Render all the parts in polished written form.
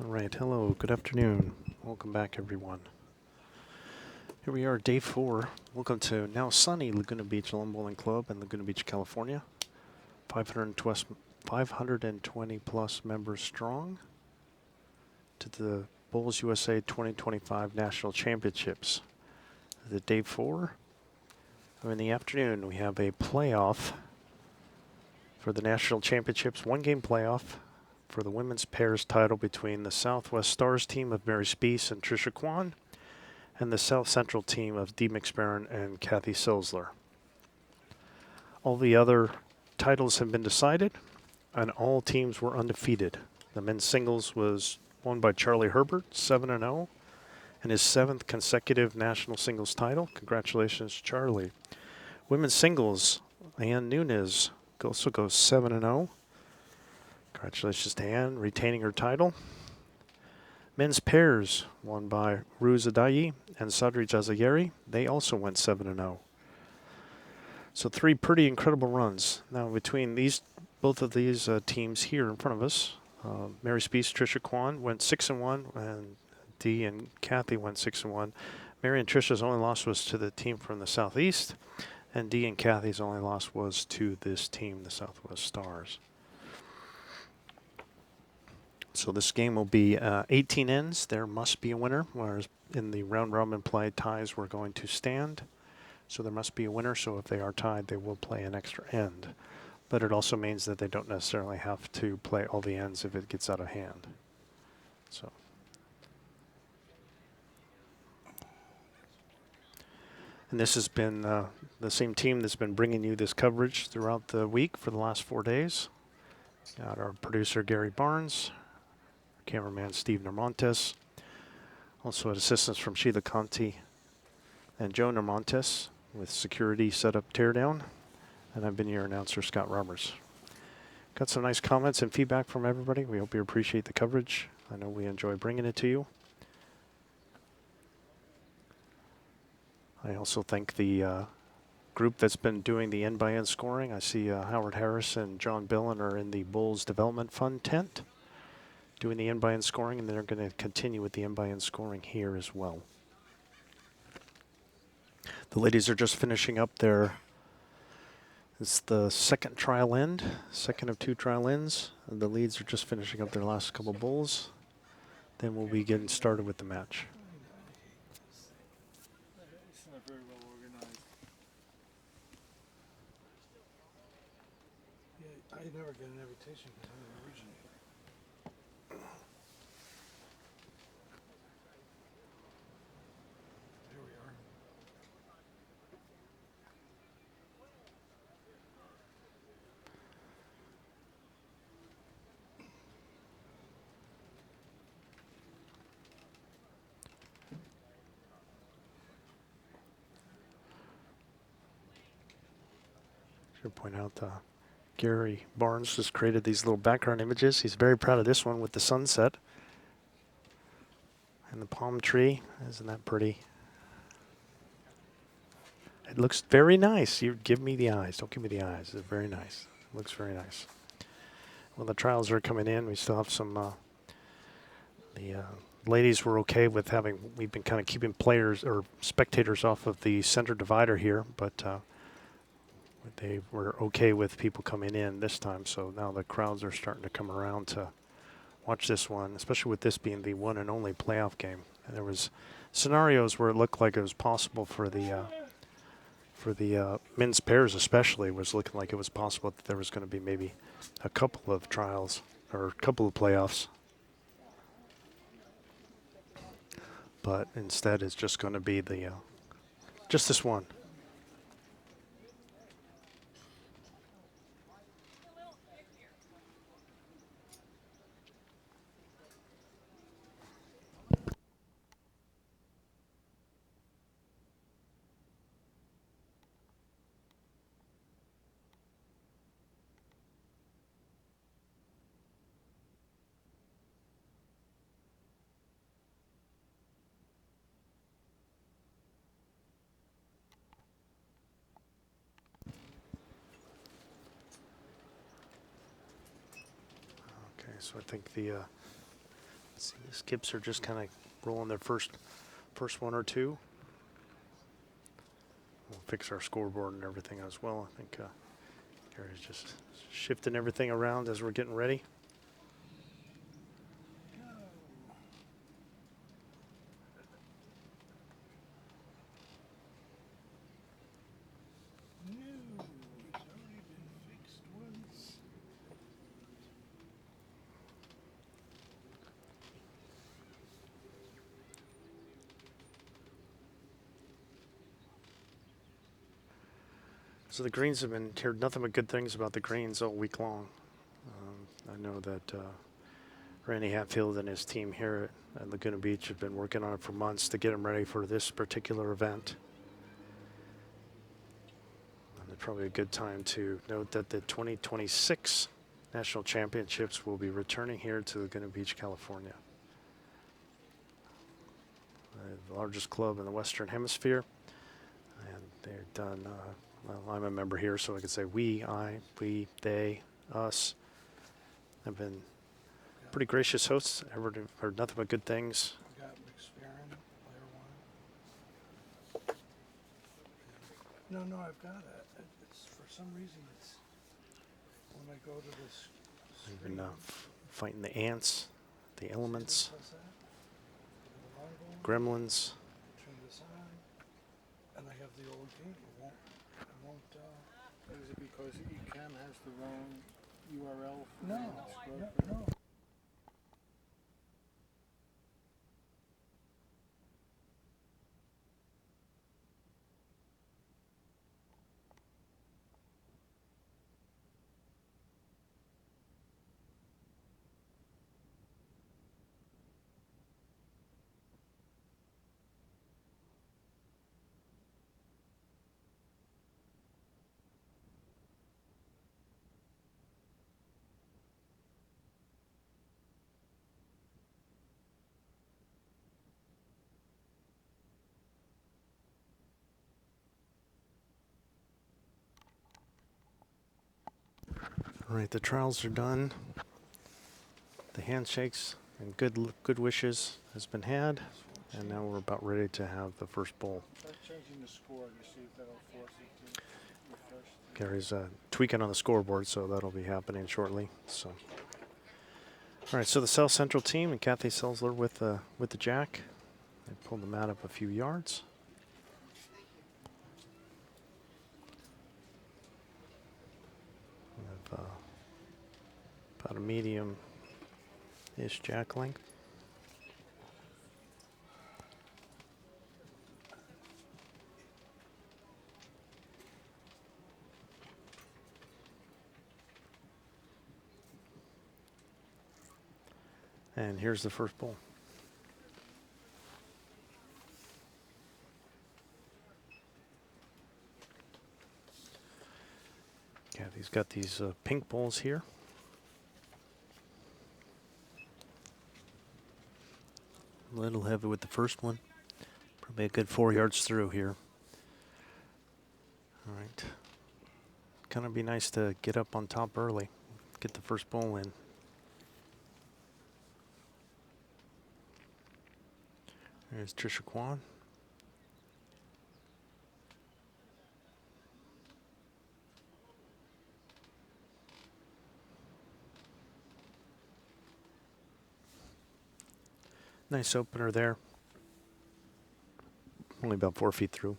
All right, hello, good afternoon. Welcome back, everyone. Here we are, day 4. Welcome to now sunny Laguna Beach Lawn Bowling Club in Laguna Beach, California. 520 plus members strong to the Bowls USA 2025 National Championships. The day 4. In the afternoon, we have a playoff for the National Championships, one-game playoff for the women's pairs title between the Southwest Stars team of Mary Spease and Tricia Quan and the South Central team of Dee McSparran and Cathy Selzler. All the other titles have been decided, and all teams were undefeated. The men's singles was won by Charlie Herbert, 7-0, and his 7th consecutive national singles title. Congratulations, Charlie. Women's singles, Ann Nunes also goes 7-0. Congratulations to Ann, retaining her title. Men's pairs, won by Ruz Adayi and Sadri Jazayeri. They also went 7-0. So 3 pretty incredible runs. Now between both of these teams here in front of us, Mary Spease, Tricia Quan went 6-1, and Dee and Cathy went 6-1. Mary and Tricia's only loss was to the team from the Southeast, and Dee and Cathy's only loss was to this team, the Southwest Stars. So this game will be 18 ends. There must be a winner, whereas in the round robin play, ties were going to stand. So there must be a winner, so if they are tied, they will play an extra end. But it also means that they don't necessarily have to play all the ends if it gets out of hand. So. And this has been the same team that's been bringing you this coverage throughout the week for the last 4 days. Got our producer, Gary Barnes. Cameraman Steve Nermontes. Also had assistance from Sheila Conti and Joe Nermontes with security setup teardown. And I've been your announcer, Scott Roberts. Got some nice comments and feedback from everybody. We hope you appreciate the coverage. I know we enjoy bringing it to you. I also thank the group that's been doing the end-by-end scoring. I see Howard Harris and John Billen are in the Bulls Development Fund tent, doing the end-by-end scoring, and they're going to continue with the end-by-end scoring here as well. The ladies are just finishing up it's the second trial end, second of 2 trial ends. And the leads are just finishing up their last couple bowls. Then we'll be getting started with the match. It's not very well organized. Yeah, I never get an invitation because I'm an originator. There we are. Should point out Gary Barnes just created these little background images. He's very proud of this one with the sunset and the palm tree. Isn't that pretty? It looks very nice. You give me the eyes. Don't give me the eyes. It's very nice. It looks very nice. Well, the trials are coming in. We still have some. The ladies were okay with we've been kind of keeping players or spectators off of the center divider here, but they were okay with people coming in this time. So now the crowds are starting to come around to watch this one, especially with this being the one and only playoff game. And there was scenarios where it looked like it was possible for the men's pairs especially, was looking like it was possible that there was going to be maybe a couple of trials or a couple of playoffs. But instead it's just going to be just this one. So I think the See, the skips are just kind of rolling their first one or two. We'll fix our scoreboard and everything as well. I think Gary's just shifting everything around as we're getting ready. No, it's already been fixed once. So the greens have been heard nothing but good things about the greens all week long. I know that Randy Hatfield and his team here at Laguna Beach have been working on it for months to get them ready for this particular event. And it's probably a good time to note that the 2026 National Championships will be returning here to Laguna Beach, California. The largest club in the Western Hemisphere. And they've done, well, I'm a member here, so I could say we, they, us have been pretty gracious hosts. I've heard nothing but good things. We got McSparran, player one. No, I've got it. It's for some reason it's when I go to this. They've been fighting the ants, the elements, gremlins. Turn this on, and I have the old game. It won't. Is it because Ecam has the wrong URL? No. All right, the trials are done. The handshakes and good wishes has been had, and now we're about ready to have the first bowl. Try changing the score to see if that'll force it to refresh. Gary's tweaking on the scoreboard, so that'll be happening shortly. So, all right, so the South Central team and Cathy Selzler with the jack. They pulled the mat up a few yards. We have about a medium-ish jack length. And here's the first bowl. Cathy's got these pink bowls here. A little heavy with the first one. Probably a good 4 yards through here. All right. Kind of be nice to get up on top early. Get the first bowl in. There's Tricia Quan. Nice opener there. Only about 4 feet through.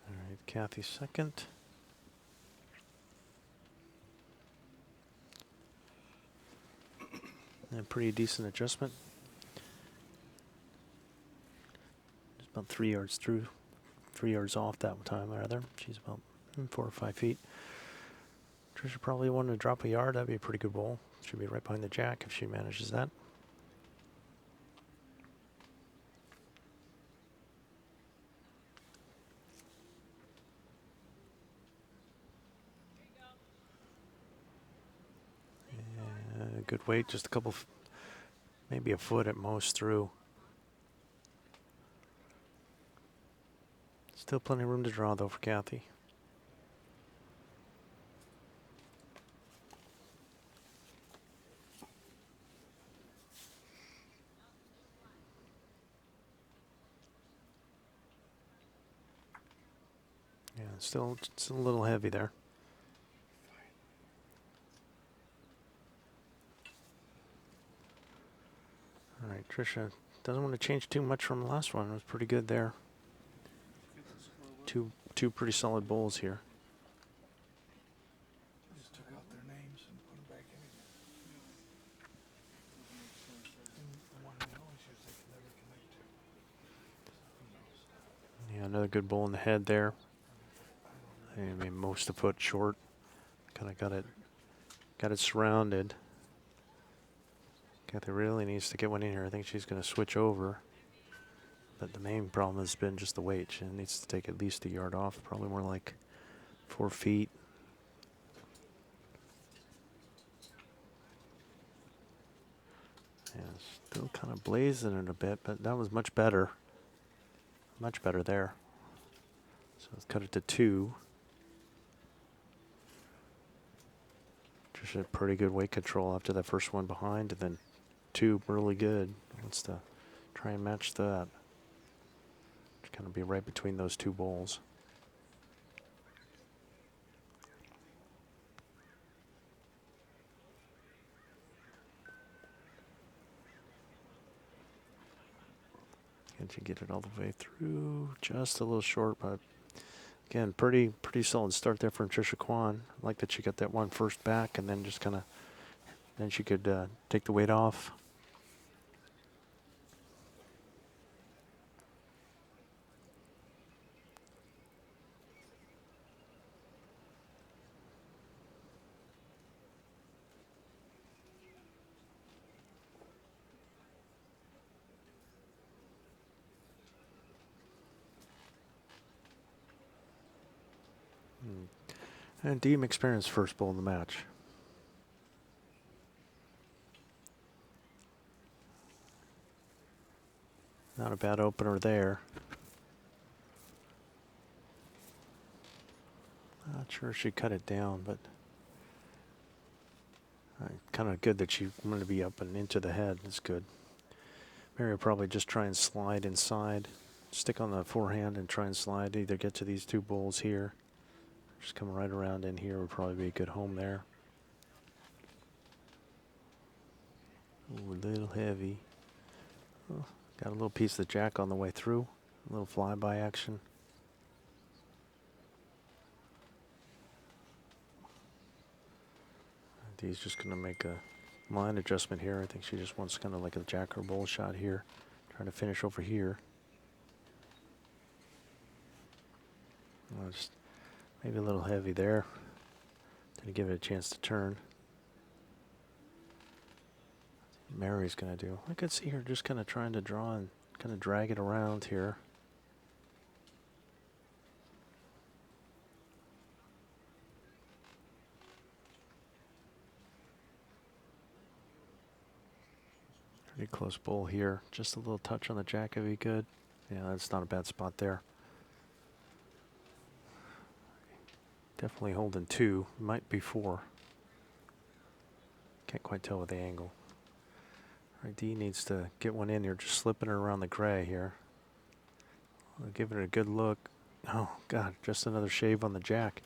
All right, Cathy second. And pretty decent adjustment. Just about 3 yards through, 3 yards off that time rather. She's about 4 or 5 feet. Tricia probably wanted to drop a yard. That'd be a pretty good bowl. Should be right behind the jack if she manages that. Good weight, just a couple maybe a foot at most through. Still plenty of room to draw though for Cathy. Yeah, still a little heavy there. All right, Tricia doesn't want to change too much from the last one. It was pretty good there. Two pretty solid bowls here. Just took out their names and put them back in again. And the one I always use, they can never connect to. Who knows? Yeah, another good bowl in the head there. I mean, most a foot short. Kind of got it surrounded. Cathy really needs to get one in here. I think she's going to switch over. But the main problem has been just the weight. She needs to take at least a yard off, probably more like 4 feet. Yeah, still kind of blazing it a bit, but that was much better. Much better there. So let's cut it to 2. Just a pretty good weight control after that first one behind, and then 2 really good. Wants to try and match that. Just kind of be right between those 2 bowls. Can she get it all the way through? Just a little short, but again, pretty solid start there from Tricia Quan. I like that she got that one first back, and then just kind of, then she could take the weight off. And Dee McSparran's first bowl in the match. Not a bad opener there. Not sure she cut it down, but kind of good that she wanted to be up and into the head. It's good. Mary will probably just try and slide inside. Stick on the forehand and try and slide. Either get to these 2 bowls here. Just come right around in here would probably be a good home there. Ooh, a little heavy. Oh, got a little piece of the jack on the way through. A little flyby action. Dee's just going to make a line adjustment here. I think she just wants kind of like a jack or bowl shot here. Trying to finish over here. Just maybe a little heavy there. Didn't give it a chance to turn. Mary's going to do. I could see her just kind of trying to draw and kind of drag it around here. Pretty close bowl here. Just a little touch on the jack would be good. Yeah, that's not a bad spot there. Definitely holding 2. Might be 4. Can't quite tell with the angle. All right, Dee needs to get one in here. Just slipping her around the gray here. Giving it a good look. Oh, God, just another shave on the jack.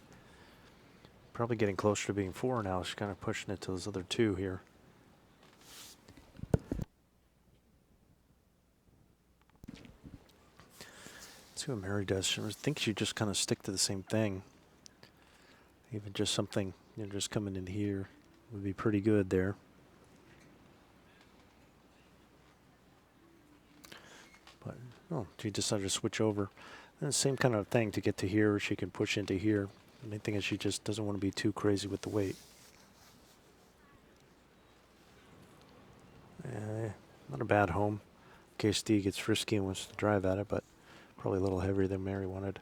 Probably getting closer to being 4 now. She's kind of pushing it to those other 2 here. See what Mary does. She thinks she just kind of stick to the same thing. Even just something, just coming in here would be pretty good there. But, oh, she decided to switch over. And the same kind of thing to get to here. She can push into here. The main thing is she just doesn't want to be too crazy with the weight. Not a bad home. In case Dee gets frisky and wants to drive at it, but probably a little heavier than Mary wanted.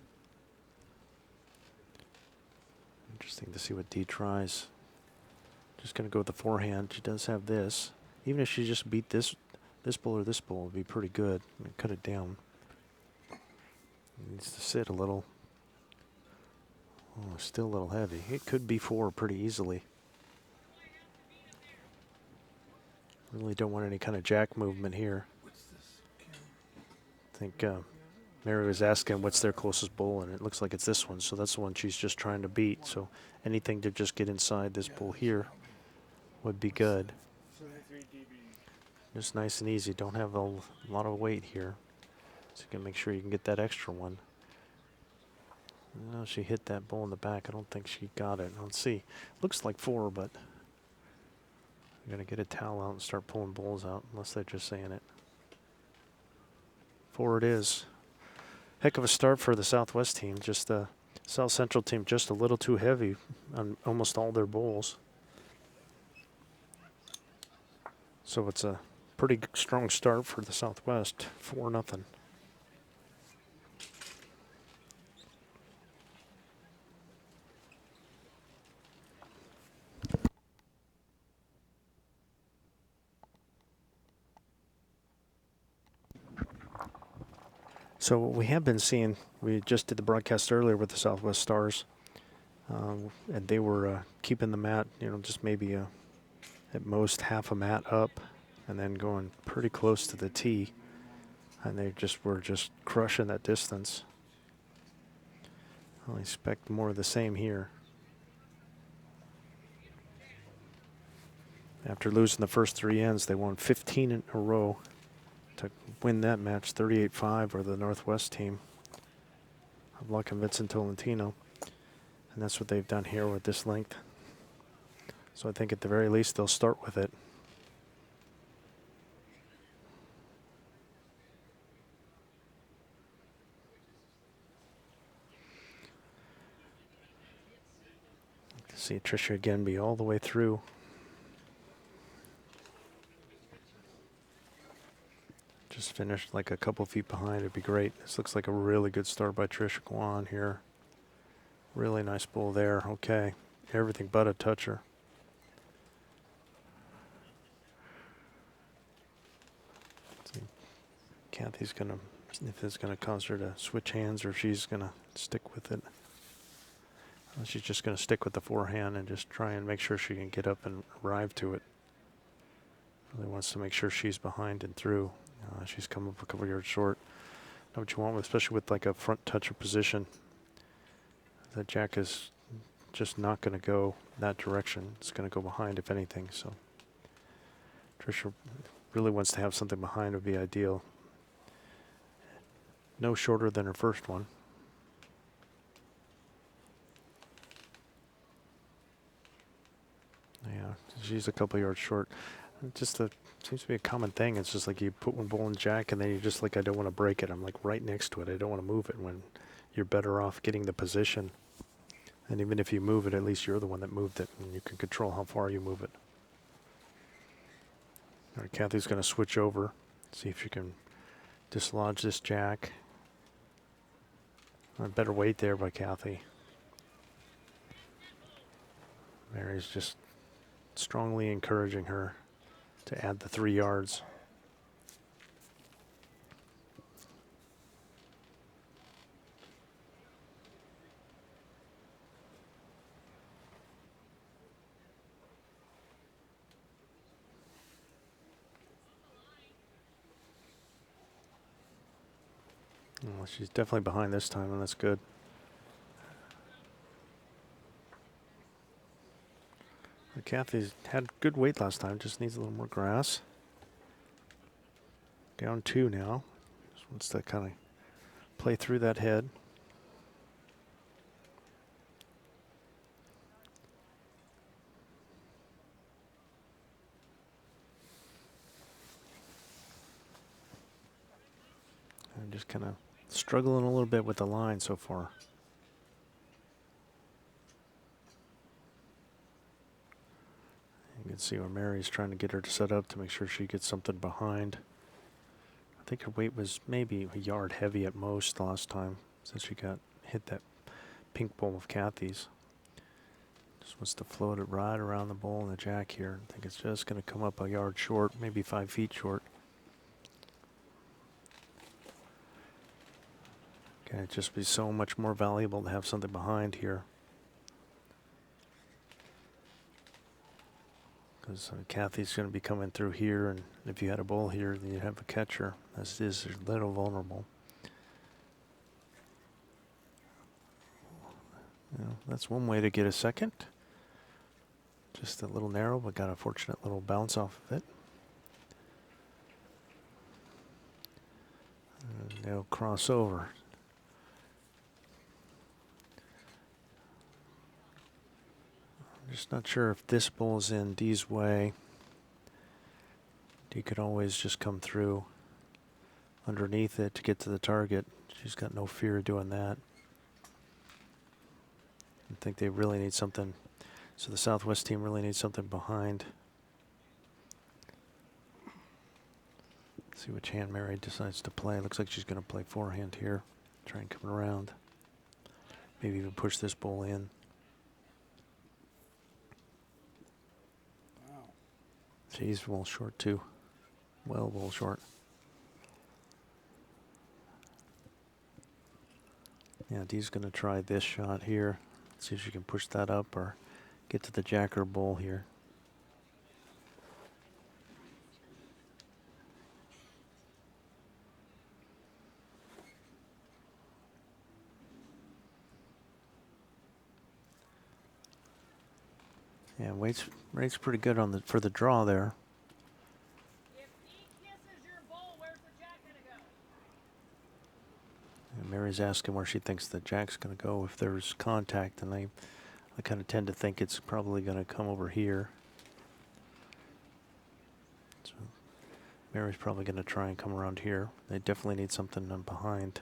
Interesting to see what Dee tries. Just going to go with the forehand. She does have this. Even if she just beat this this bowl or this bowl would be pretty good. I mean, cut it down. It needs to sit a little. Oh, still a little heavy. It could be 4 pretty easily. Really don't want any kind of jack movement here. What's this? I think Mary was asking what's their closest bowl, and it looks like it's this one. So that's the one she's just trying to beat. So anything to just get inside this bowl here would be good. Just nice and easy. Don't have a lot of weight here. So you can make sure you can get that extra one. No, she hit that bowl in the back. I don't think she got it. Let's see. Looks like 4, but I'm going to get a towel out and start pulling bowls out, unless they're just saying it. 4 it is. Heck of a start for the Southwest team. Just the South Central team just a little too heavy on almost all their bowls. So it's a pretty strong start for the Southwest. 4-0. So what we have been seeing, we just did the broadcast earlier with the Southwest Stars, and they were keeping the mat, just maybe at most half a mat up, and then going pretty close to the tee, and they were just crushing that distance. I expect more of the same here. After losing the first 3 ends, they won 15 in a row to win that match, 38-5, or the Northwest team of Luck and Vincent Tolentino. And that's what they've done here with this length. So I think at the very least they'll start with it. See Tricia again be all the way through. Just finished like a couple feet behind. It'd be great. This looks like a really good start by Tricia Quan here. Really nice bowl there. Okay. Everything but a toucher. See, Cathy's going to, if it's going to cause her to switch hands or if she's going to stick with it. She's just going to stick with the forehand and just try and make sure she can get up and arrive to it. Really wants to make sure she's behind and through. She's come up a couple yards short. Know what you want, especially with like a front toucher position. The jack is just not going to go that direction. It's going to go behind, if anything. So Tricia really wants to have something behind. Would be ideal. No shorter than her first one. Yeah, she's a couple yards short. Just seems to be a common thing. It's just like you put one bowl in jack and then you're just like, I don't want to break it. I'm like right next to it. I don't want to move it, when you're better off getting the position. And even if you move it, at least you're the one that moved it and you can control how far you move it. All right, Cathy's going to switch over. See if you can dislodge this jack. Better weight there by Cathy. Mary's just strongly encouraging her to add the 3 yards. Well, she's definitely behind this time, and that's good. Cathy's had good weight last time, just needs a little more grass. Down 2 now. Just wants to kind of play through that head. And just kind of struggling a little bit with the line so far. You can see where Mary's trying to get her to set up to make sure she gets something behind. I think her weight was maybe a yard heavy at most the last time since she got hit that pink bowl of Cathy's. Just wants to float it right around the bowl and the jack here. I think it's just going to come up a yard short, maybe 5 feet short. It'd just be so much more valuable to have something behind here. Because Cathy's going to be coming through here, and if you had a bull here, then you'd have a catcher. As it is, they're a little vulnerable. You know, that's one way to get a second. Just a little narrow, but got a fortunate little bounce off of it. And they'll cross over. I'm just not sure if this bull's in Dee's way. Dee could always just come through underneath it to get to the target. She's got no fear of doing that. I think they really need something. So the Southwest team really needs something behind. See which hand Mary decides to play. Looks like she's going to play forehand here. Try and come around. Maybe even push this bull in. Wow. She's well short too. Well short. Yeah, Dee's going to try this shot here. See if she can push that up or get to the jack or bull here. Yeah, rate's pretty good on for the draw there. If Dee kisses your bull, where's the jack gonna go? And Mary's asking where she thinks the jack's going to go if there's contact, and I kind of tend to think it's probably going to come over here. So Mary's probably going to try and come around here. They definitely need something behind.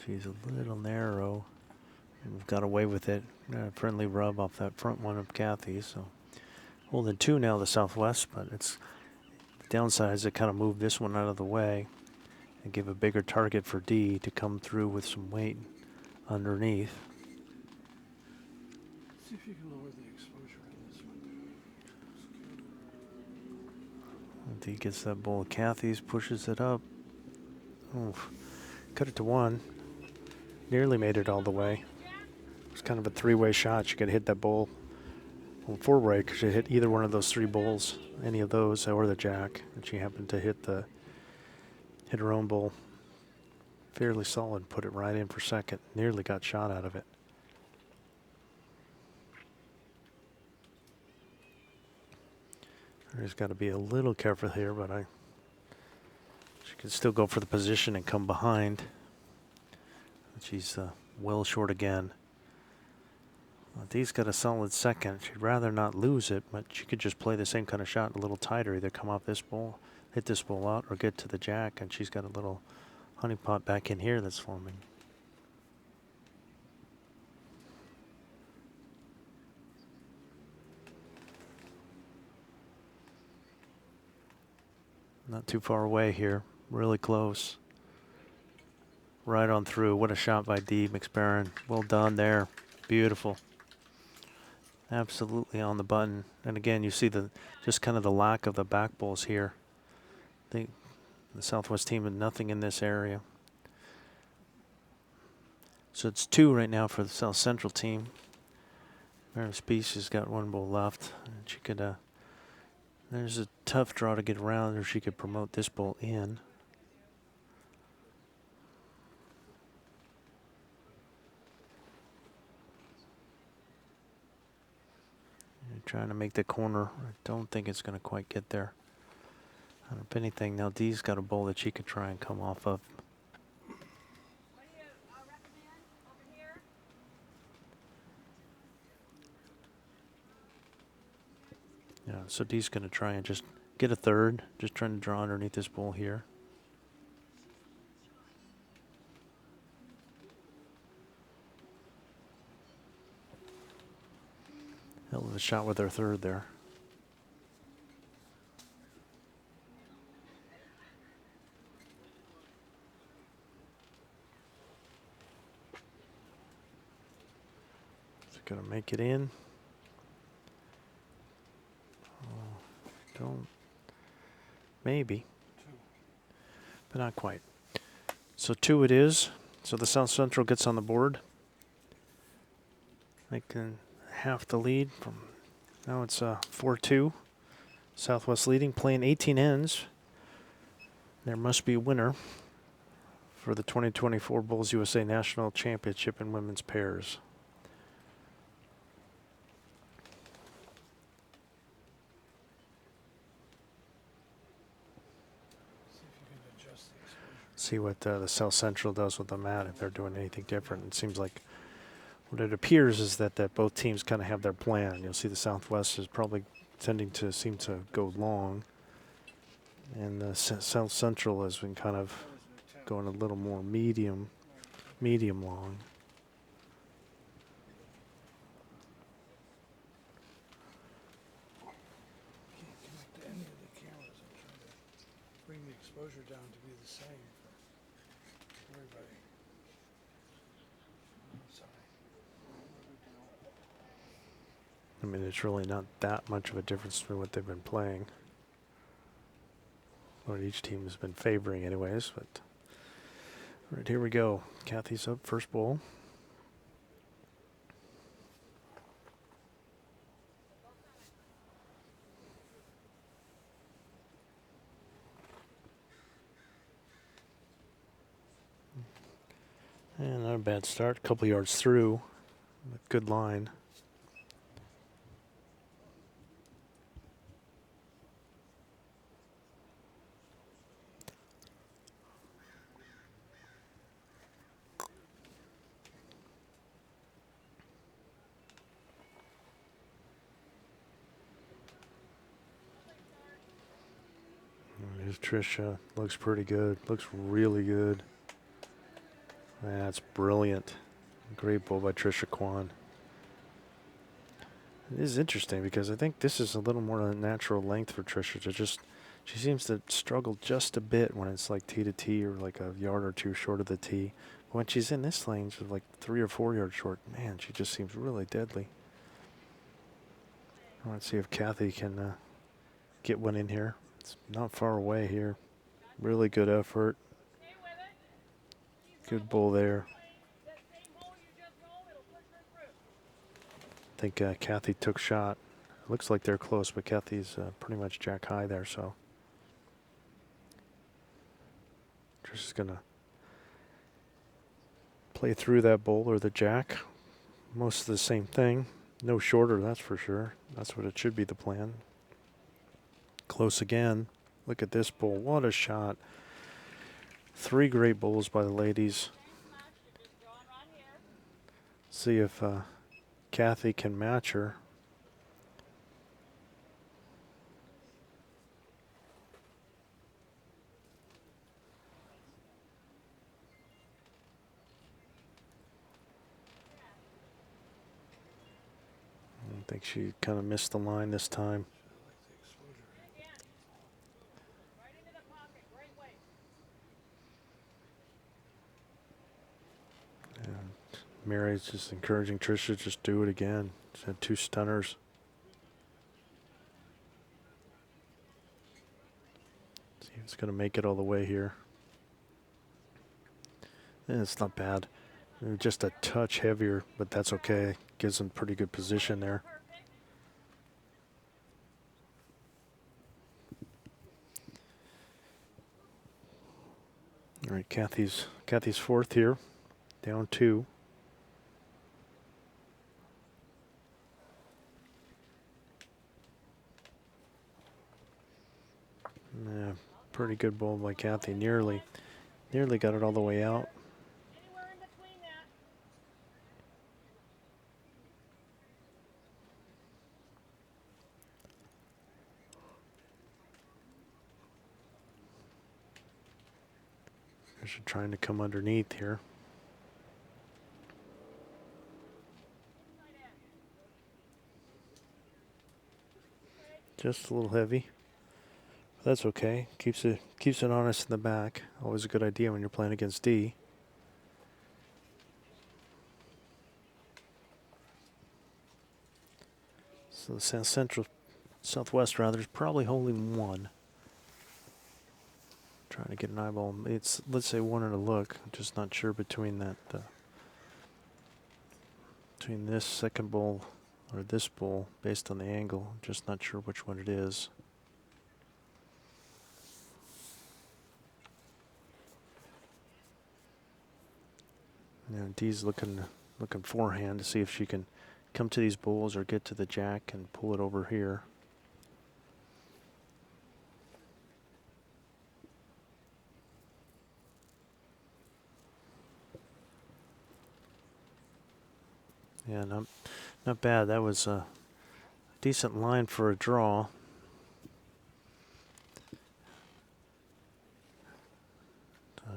She's a little narrow. And we've got away with it. Friendly rub off that front one of Cathy. So holding two now, the Southwest, but it's the downside is it kind of moved this one out of the way and give a bigger target for Dee to come through with some weight underneath. See if you can lower the exposure on this one. Dee gets that bull of Cathy's, pushes it up. Oof. Cut it to one. Nearly made it all the way. It was kind of a three-way shot. She could hit that bull on four-way because she hit either one of those three bulls, any of those, or the jack. And she happened to hit her own bull fairly solid, put it right in for second. Nearly got shot out of it. She's got to be a little careful here, but she can still go for the position and come behind. She's well short again. Dee's got a solid second. She'd rather not lose it, but she could just play the same kind of shot a little tighter, either come off this ball, hit this ball out, or get to the jack, and she's got a little honeypot back in here that's forming. Not too far away here, really close. Right on through. What a shot by Dee McSparran. Well done there. Beautiful. Absolutely on the button. And again, you see just kind of the lack of the back bowls here. The Southwest team had nothing in this area. So it's two right now for the South Central team. Mary Spease has got one bowl left. And she could, there's a tough draw to get around, or she could promote this bowl in. Trying to make the corner. I don't think it's going to quite get there. If anything, now Dee's got a bowl that she could try and come off of. What do you recommend over here? Yeah, so Dee's going to try and just get a third, just trying to draw underneath this bowl here. Hell of a shot with her third there. Is going to make it in? Oh, don't. Maybe. but not quite. So 2 it is. So the South Central gets on the board. They can half the lead from now it's 4-2. Southwest leading, playing 18 ends. There must be a winner for the 2024 Bulls USA National Championship in women's pairs. See if you can adjust the exposure. See what the South Central does with the mat, if they're doing anything different. It seems like what it appears is that both teams kind of have their plan. You'll see the Southwest is probably tending to seem to go long, and the South Central has been kind of going a little more medium long. Can't connect to any of the cameras. I'm trying to bring the exposure down to be the same for everybody. Sorry. I mean, it's really not that much of a difference between what they've been playing. What each team has been favoring anyways, but all right, here we go. Cathy's up, first ball. And not a bad start, a couple yards through, but good line. Here's Tricia. Looks pretty good. Looks really good. That's brilliant. Great ball by Tricia Quan. It is interesting because I think this is a little more than natural length for Tricia to just. She seems to struggle just a bit when it's like tee to tee or like a yard or two short of the tee. But when she's in this lane, she's like 3 or 4 yards short. Man, she just seems really deadly. I want to see if Cathy can get one in here. It's not far away here. Really good effort. Stay with it. She's Good bull there. that same hole you just rolled, it'll push her through. I think Cathy took shot. Looks like they're close, but Cathy's pretty much jack high there, so. Just going to play through that bull or the jack. Most of the same thing. No shorter, that's for sure. That's what it should be, the plan. Close again. Look at this bull. What a shot. 3 great bowls by the ladies. See if Cathy can match her. I think she kind of missed the line this time. Right into the pocket. Great weight. And Mary's just encouraging Tricia, just do it again. She had 2 stunners. See if it's going to make it all the way here. And it's not bad. Just a touch heavier, but that's okay. Gives them pretty good position there. All right, Cathy's fourth here, down 2. Yeah, pretty good ball by Cathy. Nearly got it all the way out. Anywhere in between that. She's trying to come underneath here. Just a little heavy. That's okay. Keeps it honest in the back. Always a good idea when you're playing against D. So the Southwest rather is probably holding 1. Trying to get an eyeball. It's, let's say, one and a look. I'm just not sure between that, between this second bowl or this bowl based on the angle. I'm just not sure which one it is. Now Dee's looking forehand to see if she can come to these bowls or get to the jack and pull it over here. Yeah, not bad. That was a decent line for a draw.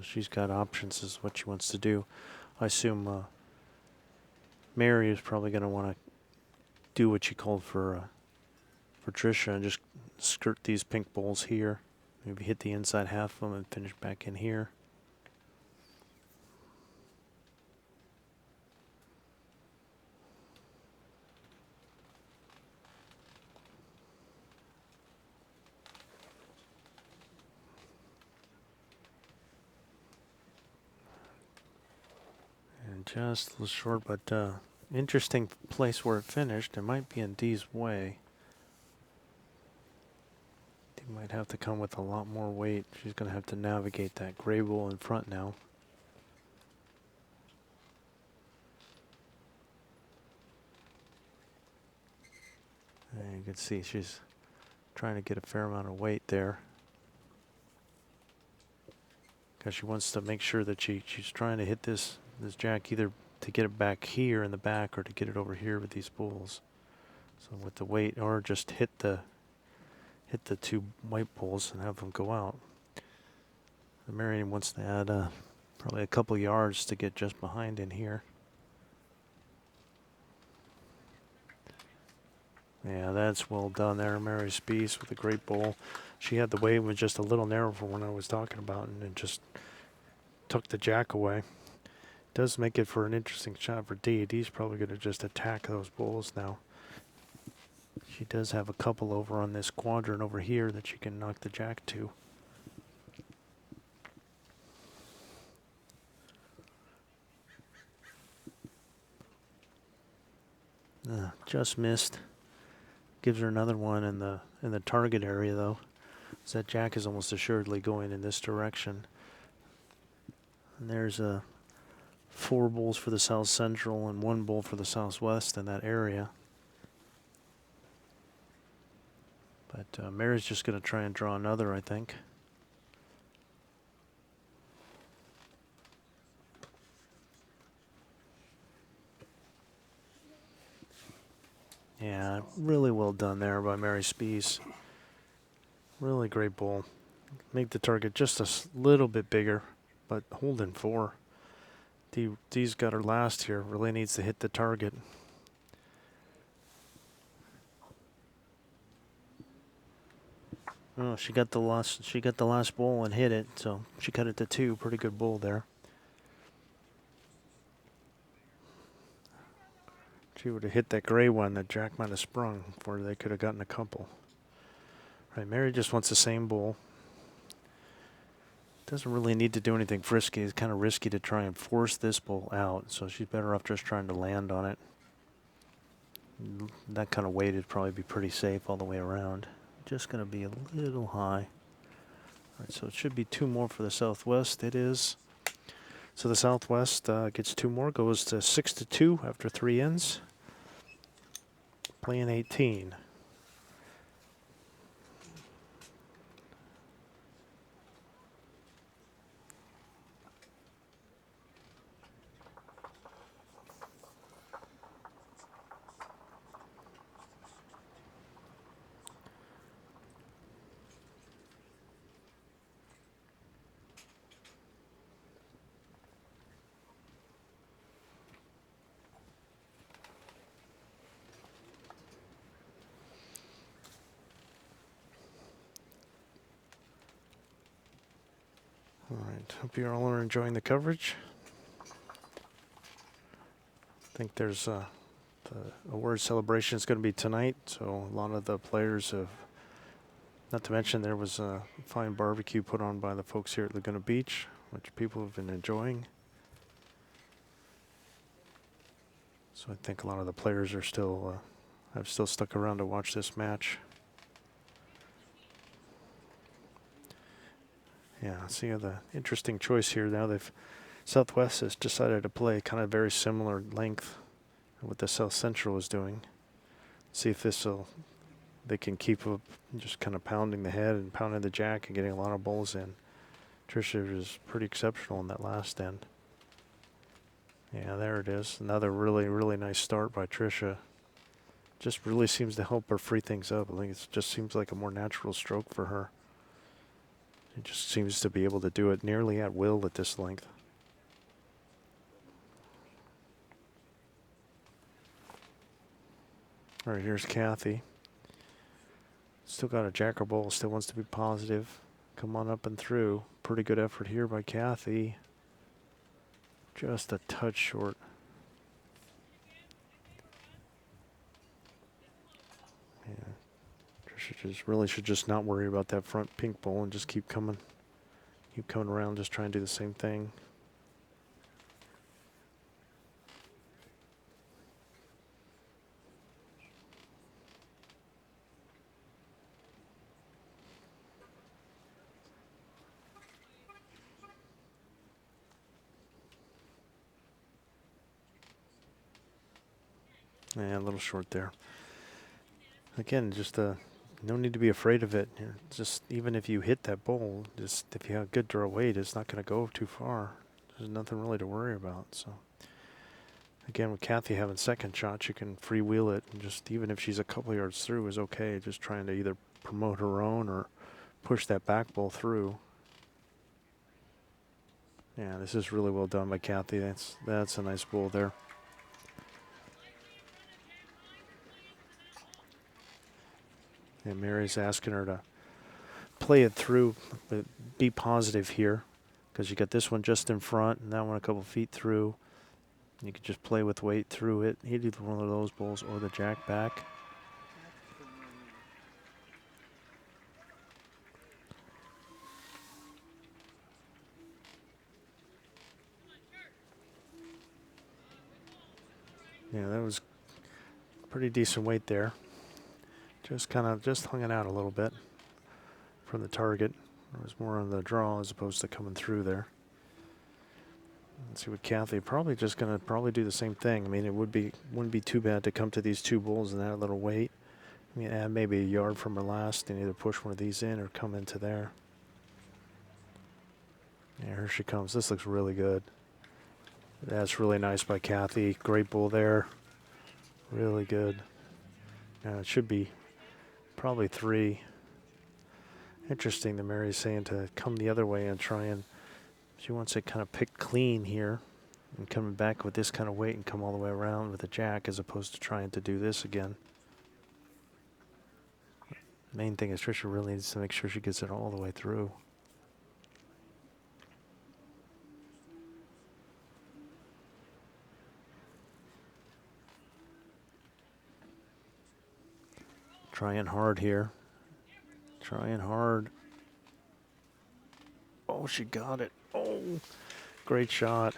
She's got options as what she wants to do. I assume Mary is probably going to want to do what she called for Tricia and just skirt these pink bowls here. Maybe hit the inside half of them and finish back in here. And just a little short, but interesting place where it finished. It might be in Dee's way. Dee might have to come with a lot more weight. She's going to have to navigate that gray bowl in front now. And you can see she's trying to get a fair amount of weight there. Because she wants to make sure that she's trying to hit this jack either to get it back here in the back or to get it over here with these bulls. So with the weight, or just hit the two white bulls and have them go out. The Marion wants to add probably a couple yards to get just behind in here. Yeah, that's well done there, Mary Spease with a great bowl. She had the weight, was just a little narrow for what I was talking about, and it just took the jack away. Does make it for an interesting shot for Dee. Dee's probably going to just attack those bulls now. She does have a couple over on this quadrant over here that she can knock the jack to. Just missed. Gives her another one in the target area though. So that jack is almost assuredly going in this direction. And there's 4 bulls for the south central and 1 bull for the southwest in that area. But Mary's just going to try and draw another, I think. Yeah, really well done there by Mary Spease. Really great bull. Make the target just a little bit bigger, but holding 4. Dee's got her last here. Really needs to hit the target. Oh, she got the last bull and hit it, so she cut it to 2. Pretty good bull there. She would have hit that gray one that Jack might have sprung before they could have gotten a couple. Right, Mary just wants the same bull. Doesn't really need to do anything frisky. It's kind of risky to try and force this bull out, so she's better off just trying to land on it. That kind of weight would probably be pretty safe all the way around. Just going to be a little high. All right, so it should be 2 more for the southwest. It is. So the southwest gets 2 more, goes to 6-2 after 3 ends. Playing 18. All right, hope you all are enjoying the coverage. I think there's the award celebration is going to be tonight, so a lot of the players have Not to mention there was a fine barbecue put on by the folks here at Laguna Beach, which people have been enjoying. So I think a lot of the players are still have still stuck around to watch this match. Yeah, so you have the interesting choice here. Now Southwest has decided to play kind of very similar length to what the South Central is doing. See if they can keep up just kind of pounding the head and pounding the jack and getting a lot of bowls in. Tricia is pretty exceptional in that last end. Yeah, there it is. Another really, really nice start by Tricia. Just really seems to help her free things up. I think it just seems like a more natural stroke for her. It just seems to be able to do it nearly at will at this length. All right, here's Cathy. Still got a jacker bowl, still wants to be positive. Come on up and through. Pretty good effort here by Cathy. Just a touch short. Yeah. Tricia just really should just not worry about that front pink bowl and just keep coming around, just trying to do the same thing. Yeah, a little short there. Again, just no need to be afraid of it. Just even if you hit that bowl, just if you have good draw weight, it's not going to go too far. There's nothing really to worry about. So again, with Cathy having second shots, you can freewheel it, and just even if she's a couple yards through is okay. Just trying to either promote her own or push that back bowl through. Yeah, this is really well done by Cathy. That's a nice bowl there. And Mary's asking her to play it through, but be positive here, because you got this one just in front and that one a couple feet through. You could just play with weight through it. Hit either one of those bowls or the jack back. Yeah, that was pretty decent weight there. Just hung it out a little bit from the target. It was more on the draw as opposed to coming through there. Let's see what Cathy probably just gonna do the same thing. I mean, it wouldn't be too bad to come to these two bowls and add a little weight. I mean, add maybe a yard from her last and either push one of these in or come into there. Yeah, here she comes. This looks really good. That's really nice by Cathy. Great bowl there. Really good. Now it should be probably 3. Interesting that Mary's saying to come the other way and try and, she wants to kind of pick clean here and coming back with this kind of weight and come all the way around with a jack as opposed to trying to do this again. Main thing is Tricia really needs to make sure she gets it all the way through. Trying hard here. Trying hard. Oh, she got it. Oh, great shot.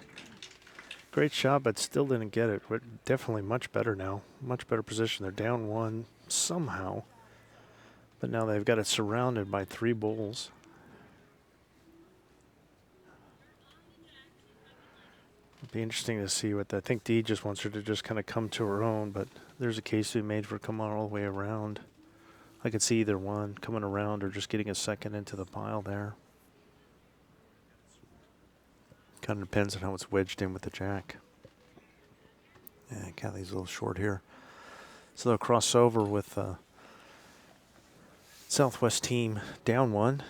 Great shot, but still didn't get it. But definitely much better now. Much better position. They're down 1 somehow. But now they've got it surrounded by 3 bowls. It'd be interesting to see what I think Dee just wants her to just kind of come to her own, but there's a case to be made for coming all the way around. I could see either one, coming around or just getting a second into the pile there. Kind of depends on how it's wedged in with the jack. Yeah, Cathy's a little short here. So they'll cross over with Southwest team down 1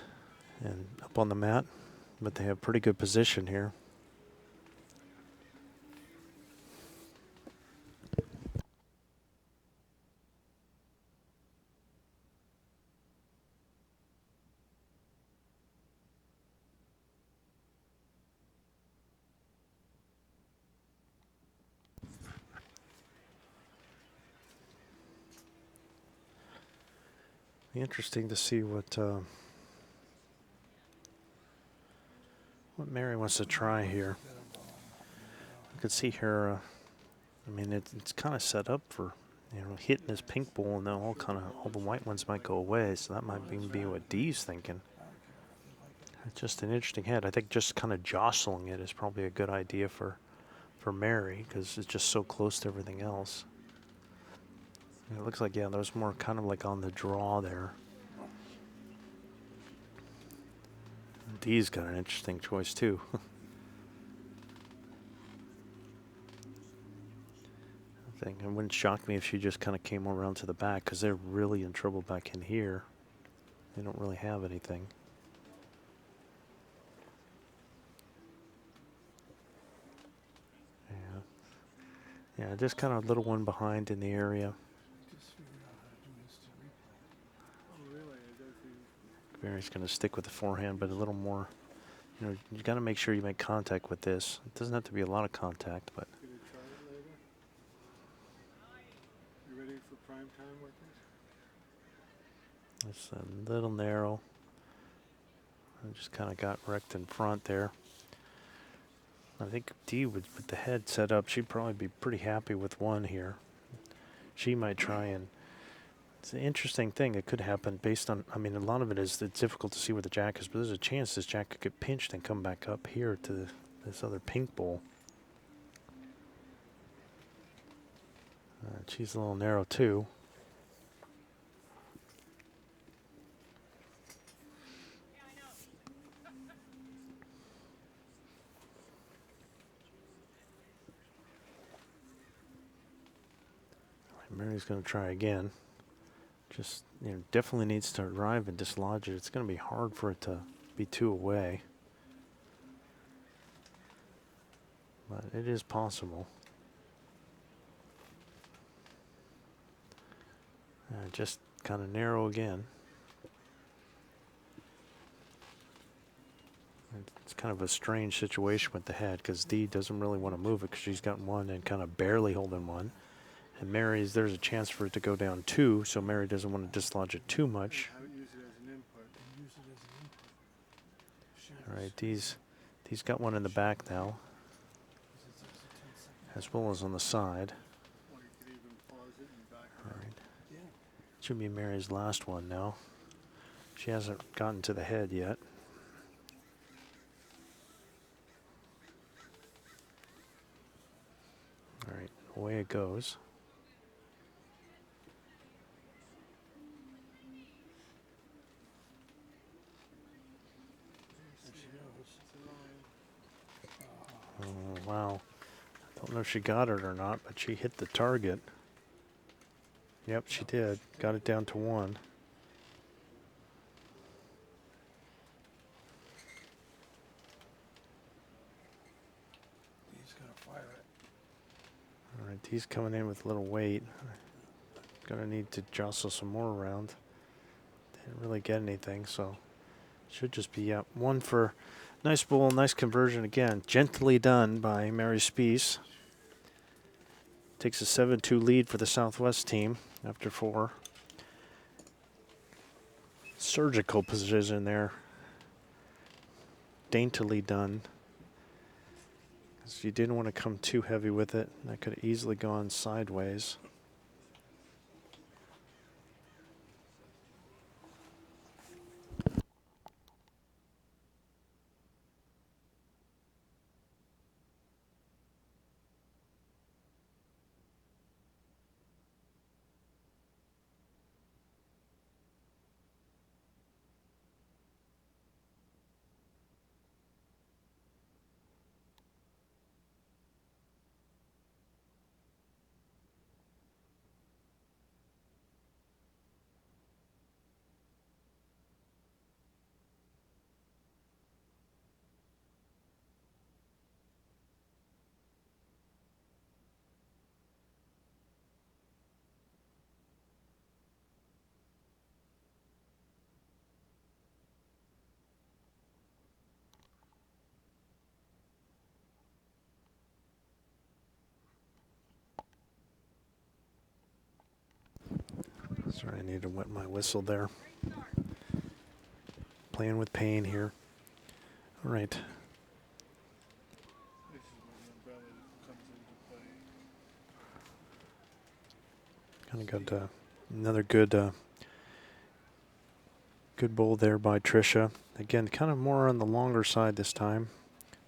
and up on the mat, but they have pretty good position here. Be interesting to see what Mary wants to try here. I could see her. I mean, it's kind of set up for, hitting this pink ball, and then all the white ones might go away. So that might even be what Dee's thinking. It's just an interesting head. I think just kind of jostling it is probably a good idea for Mary, because it's just so close to everything else. And it looks like, yeah, there's more kind of like on the draw there. Dee's got an interesting choice too. I think it wouldn't shock me if she just kind of came around to the back, because they're really in trouble back in here. They don't really have anything. Yeah, just kind of a little one behind in the area. Mary's going to stick with the forehand, but a little more. You got to make sure you make contact with this. It doesn't have to be a lot of contact, but. You ready for prime time with this? It's a little narrow. I just kind of got wrecked in front there. I think Dee with the head set up, she'd probably be pretty happy with one here. She might try and. It's an interesting thing. It could happen based on. I mean, a lot of it is it's difficult to see where the jack is, but there's a chance this jack could get pinched and come back up here to this other pink ball. She's a little narrow too. Mary's going to try again. Just, definitely needs to arrive and dislodge it. It's going to be hard for it to be two away. But it is possible. Just kind of narrow again. It's kind of a strange situation with the head, because Dee doesn't really want to move it because she's got one and kind of barely holding one. And there's a chance for it to go down two, so Mary doesn't want to dislodge it too much. Use it as an input. All right, Dee's got one in the back now, as well as on the side. Or you could even pause it and back All it up. right. Should be Mary's last one now. She hasn't gotten to the head yet. All right, away it goes. Oh, wow. Don't know if she got it or not, but she hit the target. Yep, she did. Got it down to one. He's gonna fire it. All right, he's coming in with a little weight. Gonna need to jostle some more around. Didn't really get anything, so should just be up. One for nice ball, nice conversion again. Gently done by Mary Spease. Takes a 7-2 lead for the Southwest team after 4. Surgical position there. Daintily done. Because you didn't want to come too heavy with it. That could have easily gone sideways. Sorry, I need to wet my whistle there. Playing with pain here. All right. This is where the umbrella comes into play. Kind of got another good bowl there by Tricia. Again, kind of more on the longer side this time,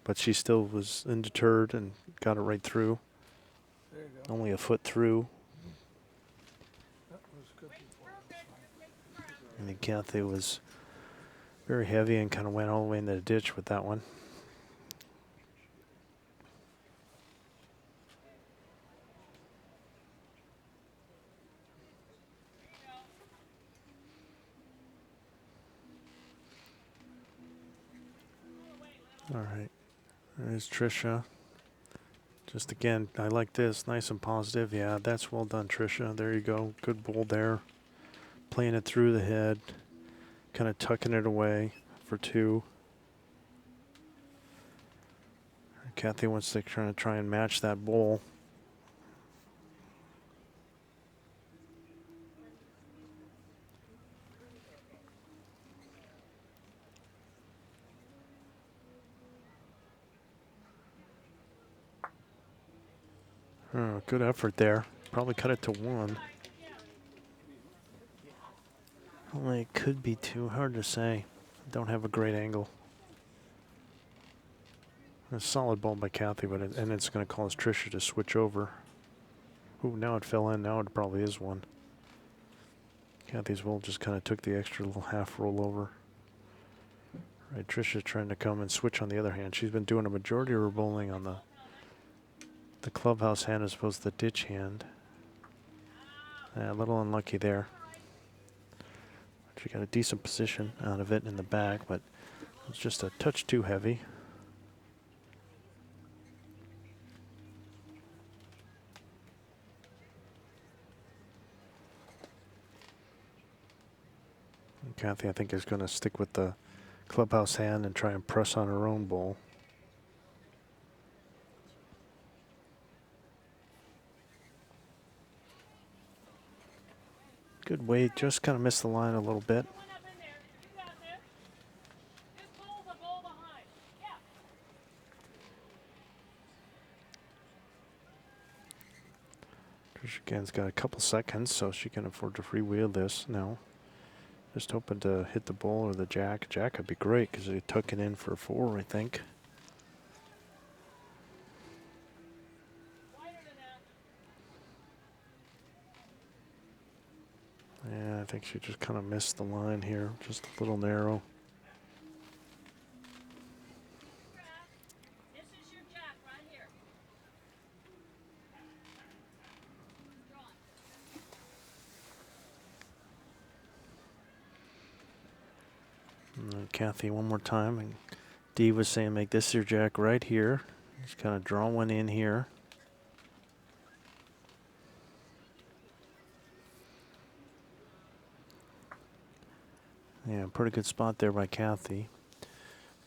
but she still was undeterred and got it right through. There you go. Only a foot through. That was good before. I think Cathy was very heavy and kind of went all the way in the ditch with that one. All right, there's Tricia. Just again, I like this, nice and positive. Yeah, that's well done, Tricia. There you go, good bowl there. Playing it through the head, kind of tucking it away for 2. Cathy wants to try and match that bowl. Oh, good effort there. Probably cut it to 1. Only it could be 2. Hard to say. Don't have a great angle. A solid ball by Cathy, but and it's going to cause Tricia to switch over. Ooh, now it fell in. Now it probably is 1. Cathy's bowl just kind of took the extra little half roll over. Right, Tricia trying to come and switch on the other hand. She's been doing a majority of her bowling on the clubhouse hand as opposed to the ditch hand. A little unlucky there. She got a decent position out of it in the back, but it's just a touch too heavy. And Cathy, I think, is going to stick with the clubhouse hand and try and press on her own bowl. Good weight, just kind of missed the line a little bit. Tricia again's got a couple seconds, so she can afford to freewheel this now. Just hoping to hit the bowl or the jack. Jack would be great because they tuck it in for 4, I think. Yeah, I think she just kind of missed the line here, just a little narrow. This is your jack right here. And then Cathy one more time, and Dee was saying make this your jack right here. Just kind of draw one in here. Yeah, pretty good spot there by Cathy.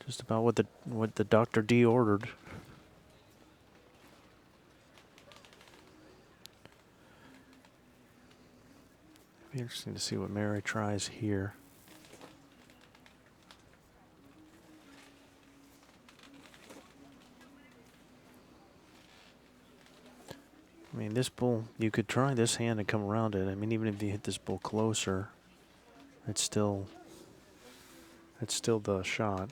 Just about what the Dr. D ordered. Be interesting to see what Mary tries here. I mean, this bull, you could try this hand and come around it. I mean, even if you hit this bull closer, it's still the shot.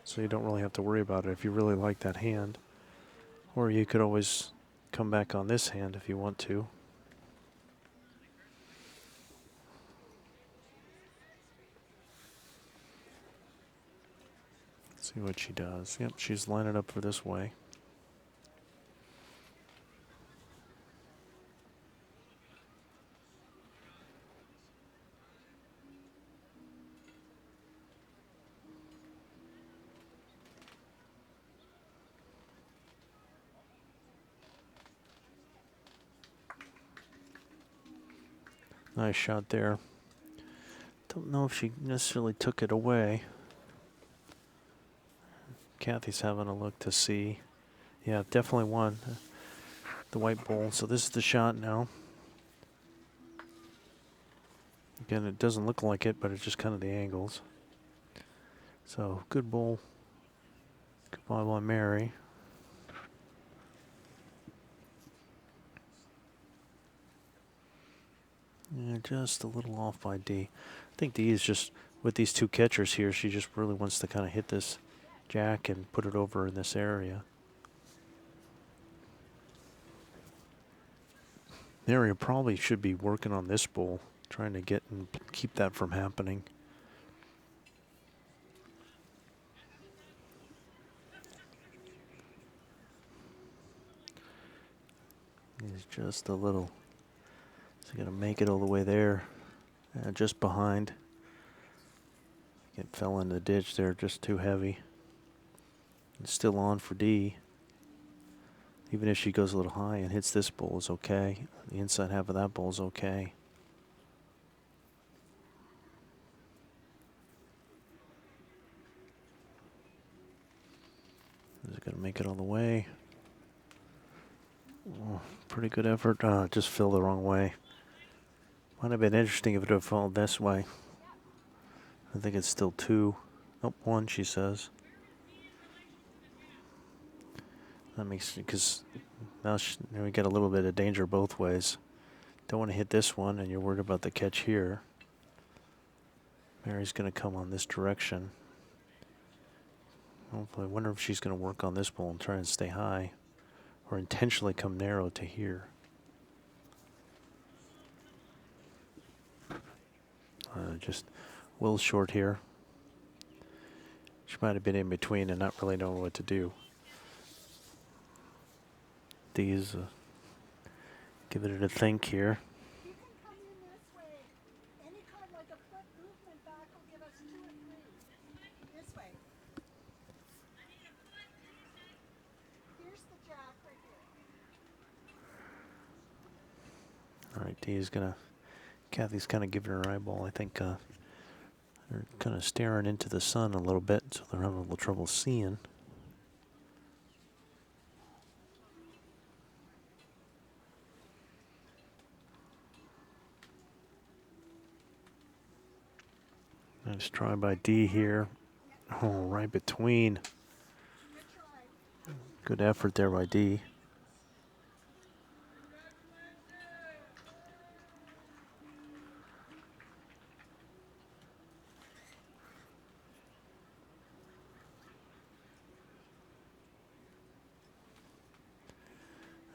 So you don't really have to worry about it if you really like that hand. Or you could always come back on this hand if you want to. Let's see what she does. Yep, she's lining up for this way. Nice shot there. Don't know if she necessarily took it away. Cathy's having a look to see. Yeah, definitely won the white bull. So this is the shot now. Again, it doesn't look like it, but it's just kind of the angles. So, good bowl. Goodbye by Mary. Yeah, just a little off by D. I think D is just, with these two catchers here, she just really wants to kind of hit this jack and put it over in this area. Mary probably should be working on this bowl, trying to get and keep that from happening. He's just a little. Is he going to make it all the way there? Just behind. It fell in the ditch there, just too heavy. It's still on for D. Even if she goes a little high and hits this bowl is okay. The inside half of that bowl is okay. Is it going to make it all the way? Oh, pretty good effort. Just fell the wrong way. Might have been interesting if it had fallen this way. I think it's still 2. Nope, 1, she says. That makes, because now we get a little bit of danger both ways. Don't want to hit this one, and you're worried about the catch here. Mary's going to come on this direction. Hopefully, I wonder if she's going to work on this bowl and try and stay high, or intentionally come narrow to here. Just a little short here. She might have been in between and not really knowing what to do. These giving it a think here. You can come in this way. Any kind like a foot movement back will give us 2 or 3. This way. Here's the jack right here. All right, D is gonna. Cathy's kind of giving her eyeball. I think they're kind of staring into the sun a little bit, so they're having a little trouble seeing. Nice try by D here. Oh, right between. Good effort there by D.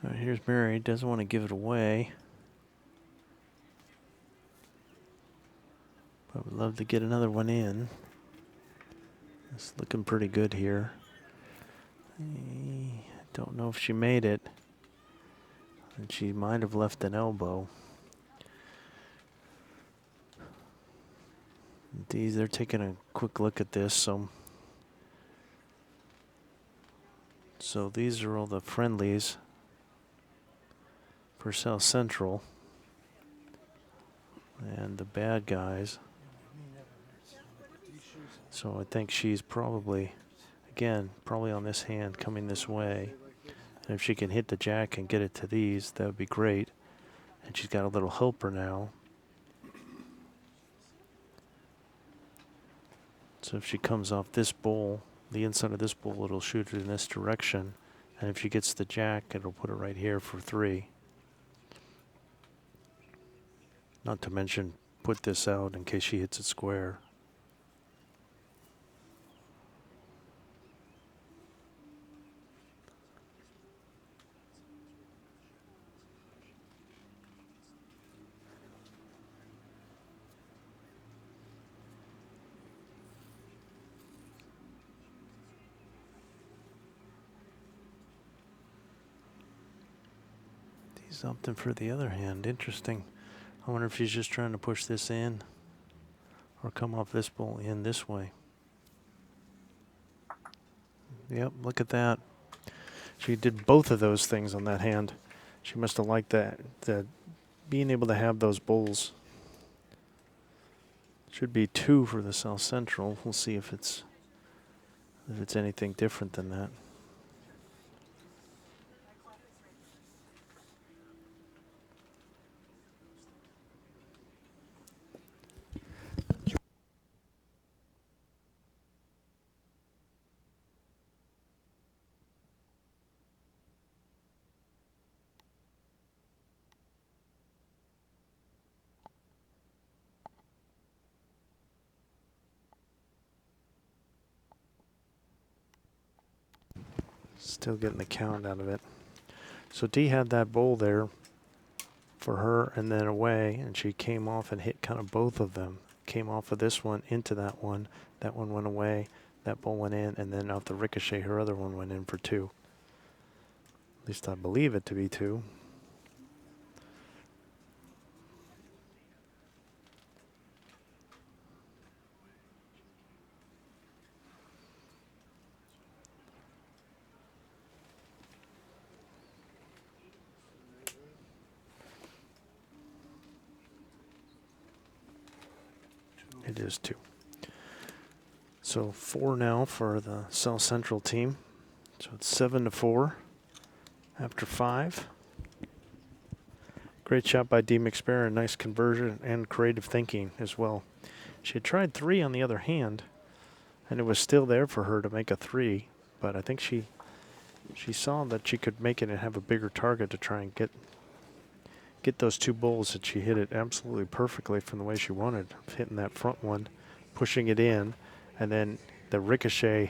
All right, here's Mary. Doesn't want to give it away. But would love to get another one in. It's looking pretty good here. I don't know if she made it. And she might have left an elbow. They're taking a quick look at this. So these are all the friendlies for South Central. And the bad guys. So I think she's probably, again, probably on this hand coming this way. And if she can hit the jack and get it to these, that would be great. And she's got a little helper now. So if she comes off this bowl, the inside of this bowl, it'll shoot it in this direction. And if she gets the jack, it'll put it right here for 3. Not to mention, put this out in case she hits it square. Something for the other hand. Interesting. I wonder if she's just trying to push this in or come off this bowl in this way. Yep, look at that. She did both of those things on that hand. She must have liked that being able to have those bowls. Should be 2 for the South Central. We'll see if it's anything different than that. Still getting the count out of it. So Dee had that bowl there for her and then away, and she came off and hit kind of both of them. Came off of this one into that one. That one went away. That ball went in, and then off the ricochet, her other one went in for 2. At least I believe it to be 2. It is 2. So 4 now for the South Central team. So it's 7-4 after 5. Great shot by Dee McSparran. Nice conversion and creative thinking as well. She had tried 3 on the other hand, and it was still there for her to make a 3. But I think she saw that she could make it and have a bigger target to try and get those 2 bowls, that she hit it absolutely perfectly from the way she wanted. Hitting that front one, pushing it in, and then the ricochet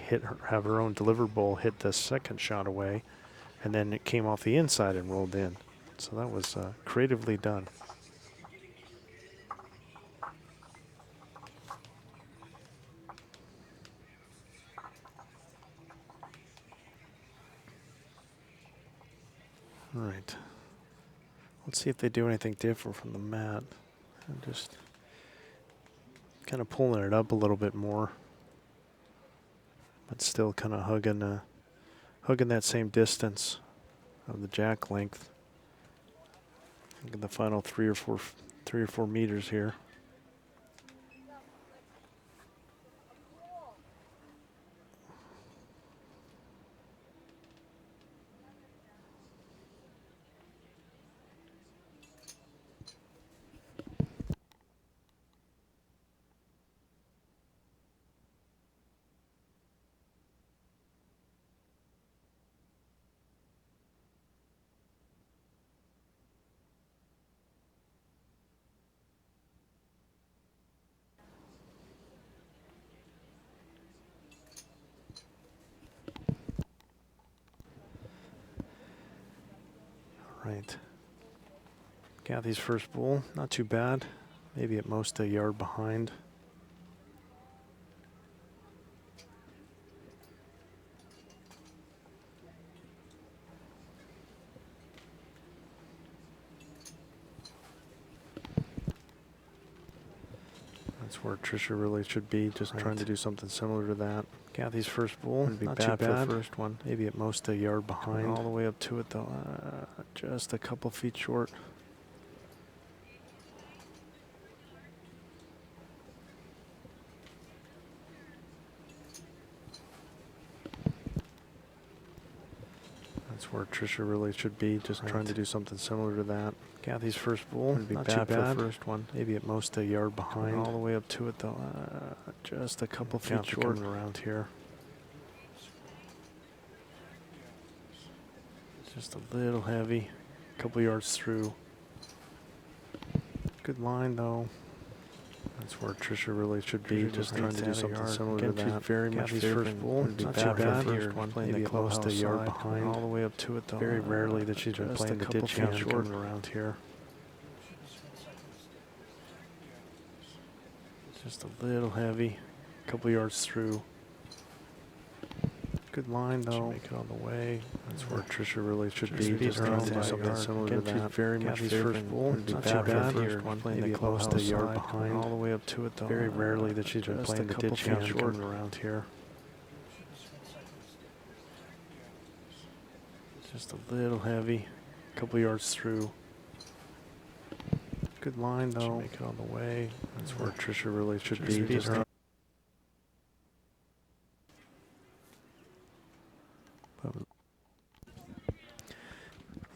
have her own delivered bowl hit the second shot away, and then it came off the inside and rolled in. So that was creatively done. All right. Let's see if they do anything different from the mat. I'm just kind of pulling it up a little bit more, but still kind of hugging that same distance of the jack length. Look at the final 3 or 4 meters here. Right. Cathy's first bowl, not too bad. Maybe at most a yard behind. That's where Tricia really should be, just trying to do something similar to that. Cathy's first bowl, not too bad for the first one. Maybe at most a yard behind. All the way up to it though, just a couple feet short. That's where Tricia really should be, just trying to do something similar to that. Cathy's first bowl, not too bad for the first one. Maybe at most a yard behind. All the way up to it though, just a couple feet short around here. Just a little heavy, a couple yards through. Good line though. That's where Tricia really should be, just trying to do something similar to that. Very much first bowl, not too bad for the first one. Maybe at most a yard behind. All the way up to it though. Very rarely that she's been playing the ditch hand short around here. Just a little heavy, a couple yards through. Good line though. Make it on the way. That's where Tricia really should be. Just trying to do something similar to that. Very much first bowl. Not too bad here. Maybe at most a yard behind. All the way up to it though. Very rarely that she's been playing the ditch hand short around here. Just a little heavy, a couple yards through. Good line though. Make it on the way. That's where Tricia really should be. Just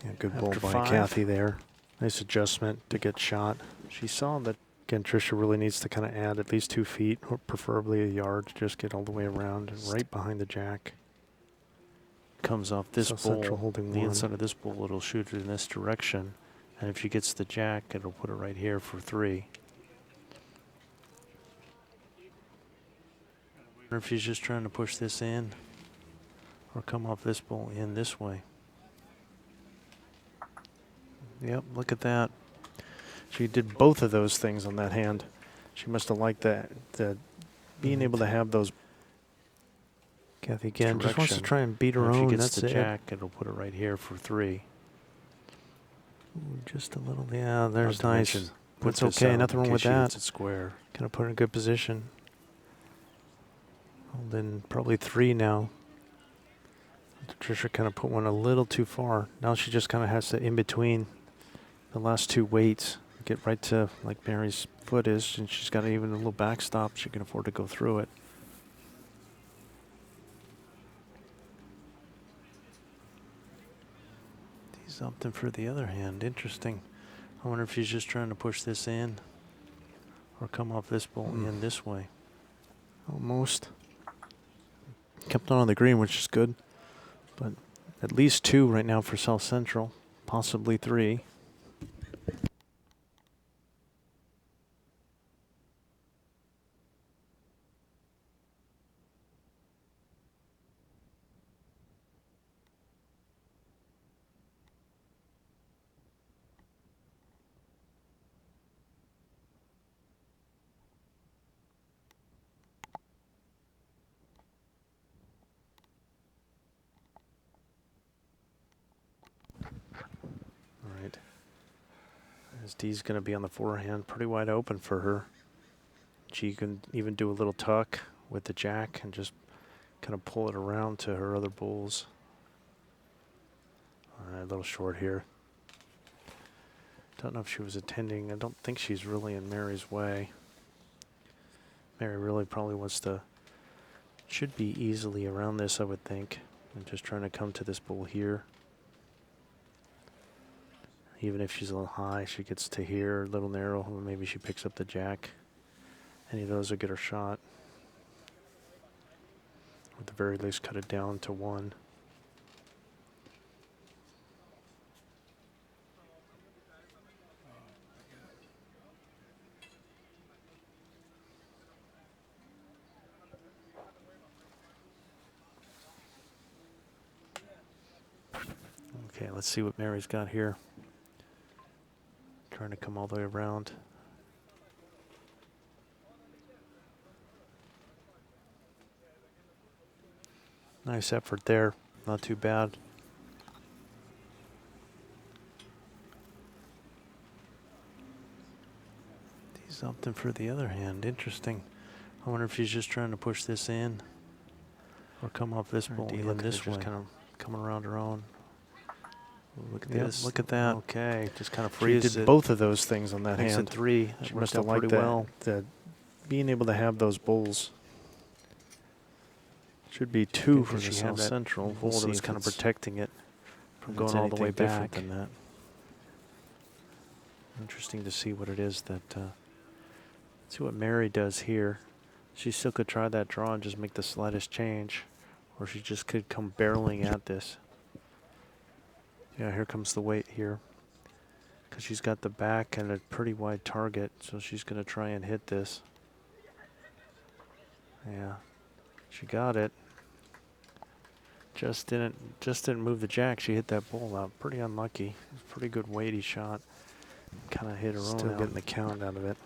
yeah, good ball by Cathy there. Nice adjustment to get shot. She saw that, again, Tricia really needs to kind of add at least 2 feet, or preferably a yard, to just get all the way around, right behind the jack. Comes off this bowl, holding the inside of this bowl, it'll shoot it in this direction. And if she gets the jack, it'll put it right here for 3. Or if she's just trying to push this in or come off this bowl in this way. Yep, look at that. She did both of those things on that hand. She must have liked that, being able to have those. Cathy again just wants to Direction. try and beat her If she own. gets That's the it. jack, it'll put it right here for 3. Ooh, just a little. Yeah, there's Not to nice. mention, put That's this okay. out Nothing in wrong with case she hits that. it square. Kind of put her in a good position. Well, then probably 3 now. Tricia kind of put one a little too far. Now she just kind of has to in between the last 2 weights, get right to like Mary's foot is, and she's got even a little backstop. She can afford to go through it. Something for the other hand. Interesting. I wonder if she's just trying to push this in or come off this bowl in this way. Almost. Kept on the green, which is good. But at least 2 right now for South Central, possibly 3. All right. As D's going to be on the forehand, pretty wide open for her. She can even do a little tuck with the jack and just kind of pull it around to her other bulls. All right, a little short here. Don't know if she was attending. I don't think she's really in Mary's way. Mary really probably wants to, should be easily around this, I would think. And just trying to come to this bull here. Even if she's a little high, she gets to here, a little narrow, or maybe she picks up the jack. Any of those will get her shot. Or at the very least, cut it down to 1. Okay, let's see what Mary's got here. Trying to come all the way around. Nice effort there. Not too bad. Something for the other hand. Interesting. I wonder if she's just trying to push this in or come off this bowl in this way. Just kind of coming around her own. Look at this. Look at that. Okay, just kind of freezes it. She did both of those things on that hand. 3. She must have liked that. Well. Being able to have those bowls. Should be 2 for the South Central. Bowl that was kind of protecting it from going all the way back. Than that. Interesting to see what it is that. See what Mary does here. She still could try that draw and just make the slightest change, or she just could come barreling at this. Yeah, here comes the weight here. Because she's got the back and a pretty wide target, so she's going to try and hit this. Yeah, she got it. Just didn't move the jack. She hit that ball out. Pretty unlucky. It was a pretty good weighty shot. Kind of hit her own. Still getting the count out of it.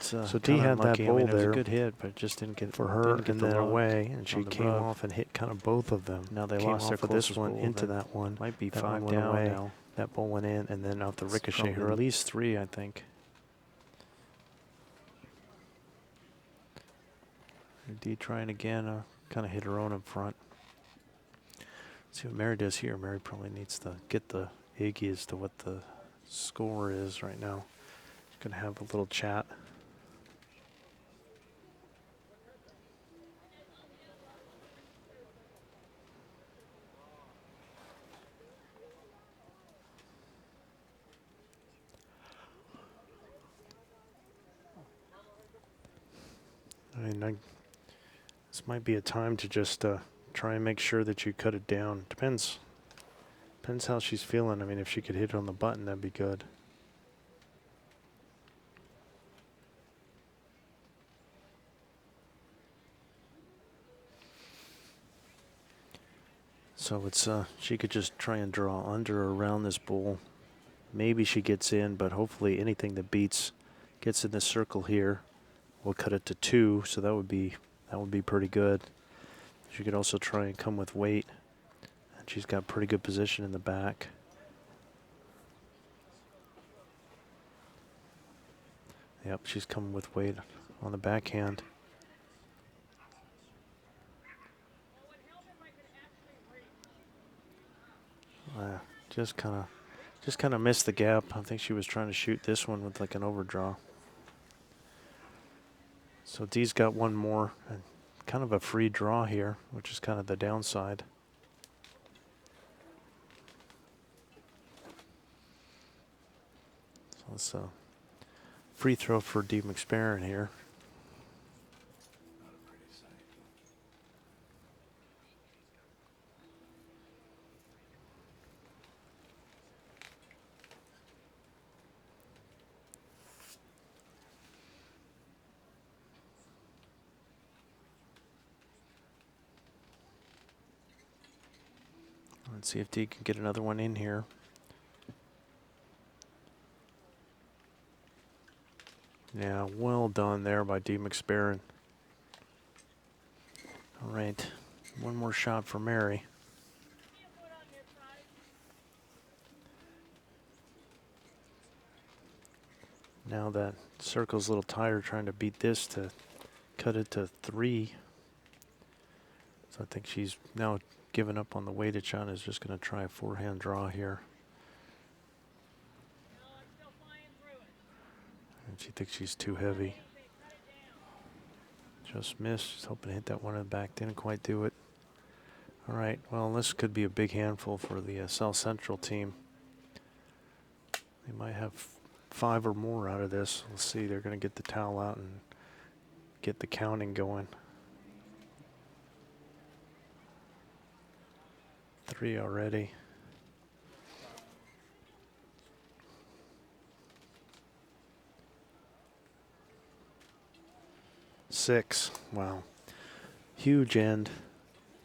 So D had that bowl there. It was a good hit, but it just didn't get for her and then away, and she came off and hit kind of both of them. Now they lost their this one into that one. Might be 5 down away. Now. That ball went in, and then off the ricochet, her at least 3, I think. D trying again, kind of hit her own in front. See what Mary does here. Mary probably needs to get the Iggy as to what the score is right now. She's going to have a little chat. This might be a time to just try and make sure that you cut it down. Depends how she's feeling. I mean, if she could hit it on the button, that'd be good. So it's she could just try and draw under or around this bull. Maybe she gets in, but hopefully anything that beats gets in this circle here. We'll cut it to 2, so that would be pretty good. She could also try and come with weight. And she's got pretty good position in the back. Yep, she's coming with weight on the backhand. Just kind of missed the gap. I think she was trying to shoot this one with like an overdraw. So Dee's got one more, and kind of a free draw here, which is kind of the downside. So it's a free throw for Dee McSparran here. Not a pretty sight. Let's see if Dee can get another one in here. Yeah, well done there by Dee McSparran. All right, one more shot for Mary. Now that circle's a little tired trying to beat this to cut it to 3. So I think she's now given up on the weighted shot and is just going to try a forehand draw here. And she thinks she's too heavy. Just missed. She's hoping to hit that one in the back. Didn't quite do it. All right. Well, this could be a big handful for the South Central team. They might have 5 or more out of this. We'll see. They're going to get the towel out and get the counting going. 3 already. Six. Wow. Huge end.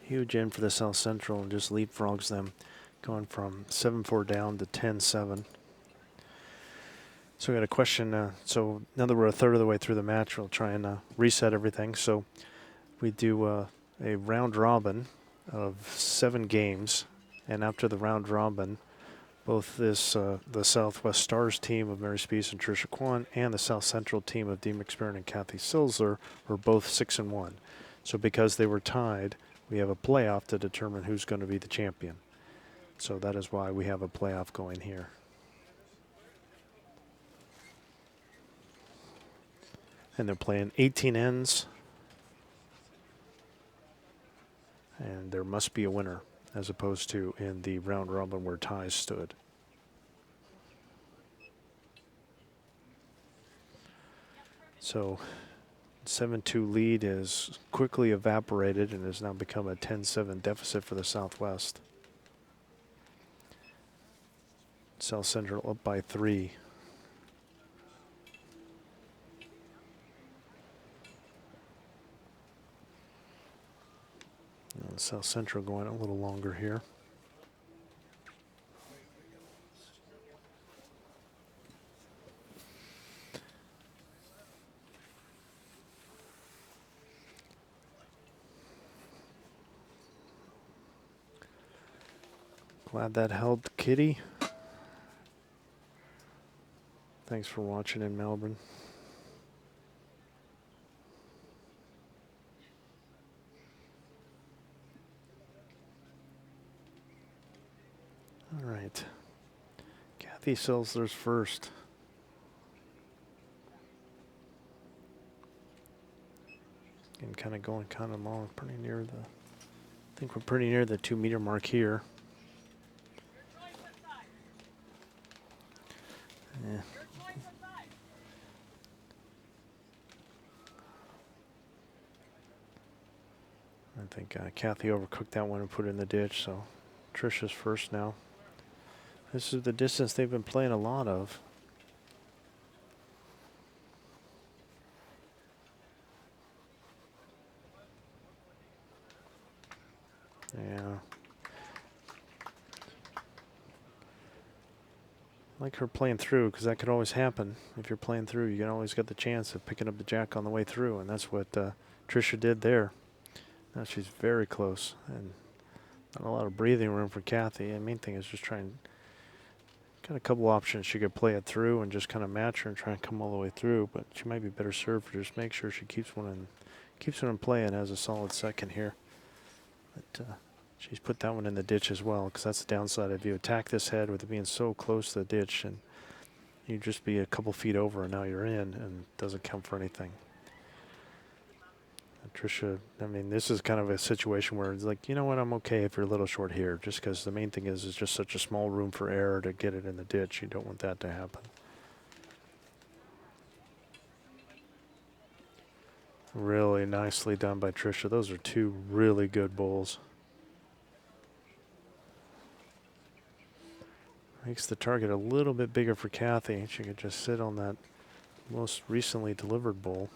Huge end for the South Central, and just leapfrogs them, going from 7-4 down to 10-7. So we got a question. So now that we're a third of the way through the match, we'll try and reset everything. So we do a round robin of 7 games, and after the round robin, both the Southwest Stars team of Mary Spease and Tricia Quan and the South Central team of Dee McSparran and Cathy Selzler were both 6-1. So because they were tied, we have a playoff to determine who's going to be the champion. So that is why we have a playoff going here. And they're playing 18 ends. And there must be a winner, as opposed to in the round robin where ties stood. So 7-2 lead is quickly evaporated and has now become a 10-7 deficit for the Southwest. South Central up by 3. South Central going a little longer here. Glad that helped, Kitty. Thanks for watching in Melbourne. All right. Cathy Selzler's first. And kind of going kind of long, pretty near the, I think we're pretty near the 2 meter mark here. Yeah. I think Cathy overcooked that one and put it in the ditch, so Tricia's first now. This is the distance they've been playing a lot of. Yeah. like her playing through, because that could always happen. If you're playing through, you can always get the chance of picking up the jack on the way through, and that's what Tricia did there. Now she's very close, and not a lot of breathing room for Cathy. The main thing is just trying. Got a couple options. She could play it through and just kind of match her and try and come all the way through, but she might be better served for just make sure she keeps one in play and has a solid second here. But she's put that one in the ditch as well, because that's the downside if you attack this head with it being so close to the ditch, and you just be a couple feet over and now you're in, and it doesn't count for anything. Tricia, I mean, this is kind of a situation where it's like, you know what, I'm okay if you're a little short here, just because the main thing is just such a small room for error to get it in the ditch. You don't want that to happen. Really nicely done by Tricia. Those are two really good bowls. Makes the target a little bit bigger for Cathy. She could just sit on that most recently delivered bowl.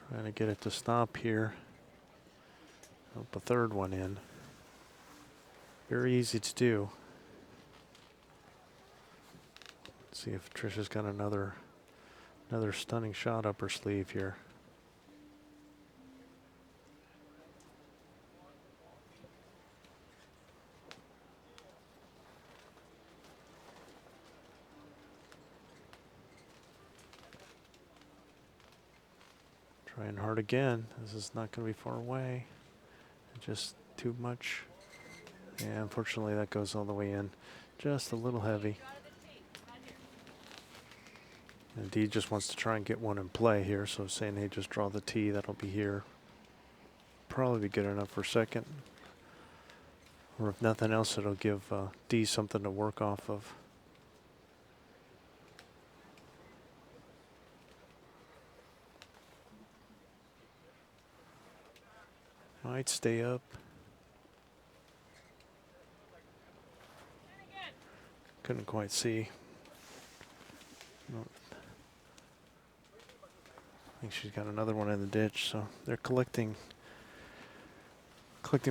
Trying to get it to stop here. Hope a third one in. Very easy to do. Let's see if Tricia's got another stunning shot up her sleeve here. Trying hard again. This is not going to be far away. Just too much. Yeah, unfortunately that goes all the way in. Just a little heavy. And Dee just wants to try and get one in play here, so saying, hey, just draw the tee, that'll be here. Probably be good enough for second. Or if nothing else, it'll give Dee something to work off of. Might stay up. Couldn't quite see. No. I think she's got another one in the ditch, so they're collecting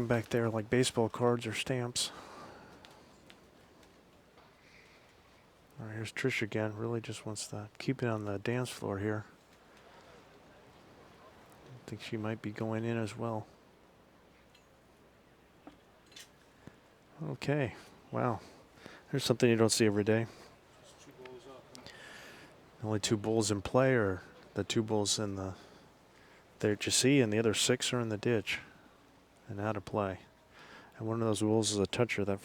back there like baseball cards or stamps. All right, here's Tricia again. Really just wants to keep it on the dance floor here. I think she might be going in as well. Okay, wow. There's something you don't see every day. There's 2 balls up. Only 2 bulls in play, or the 2 bulls in the there you see, and the other 6 are in the ditch and out of play. And one of those bulls is a toucher. That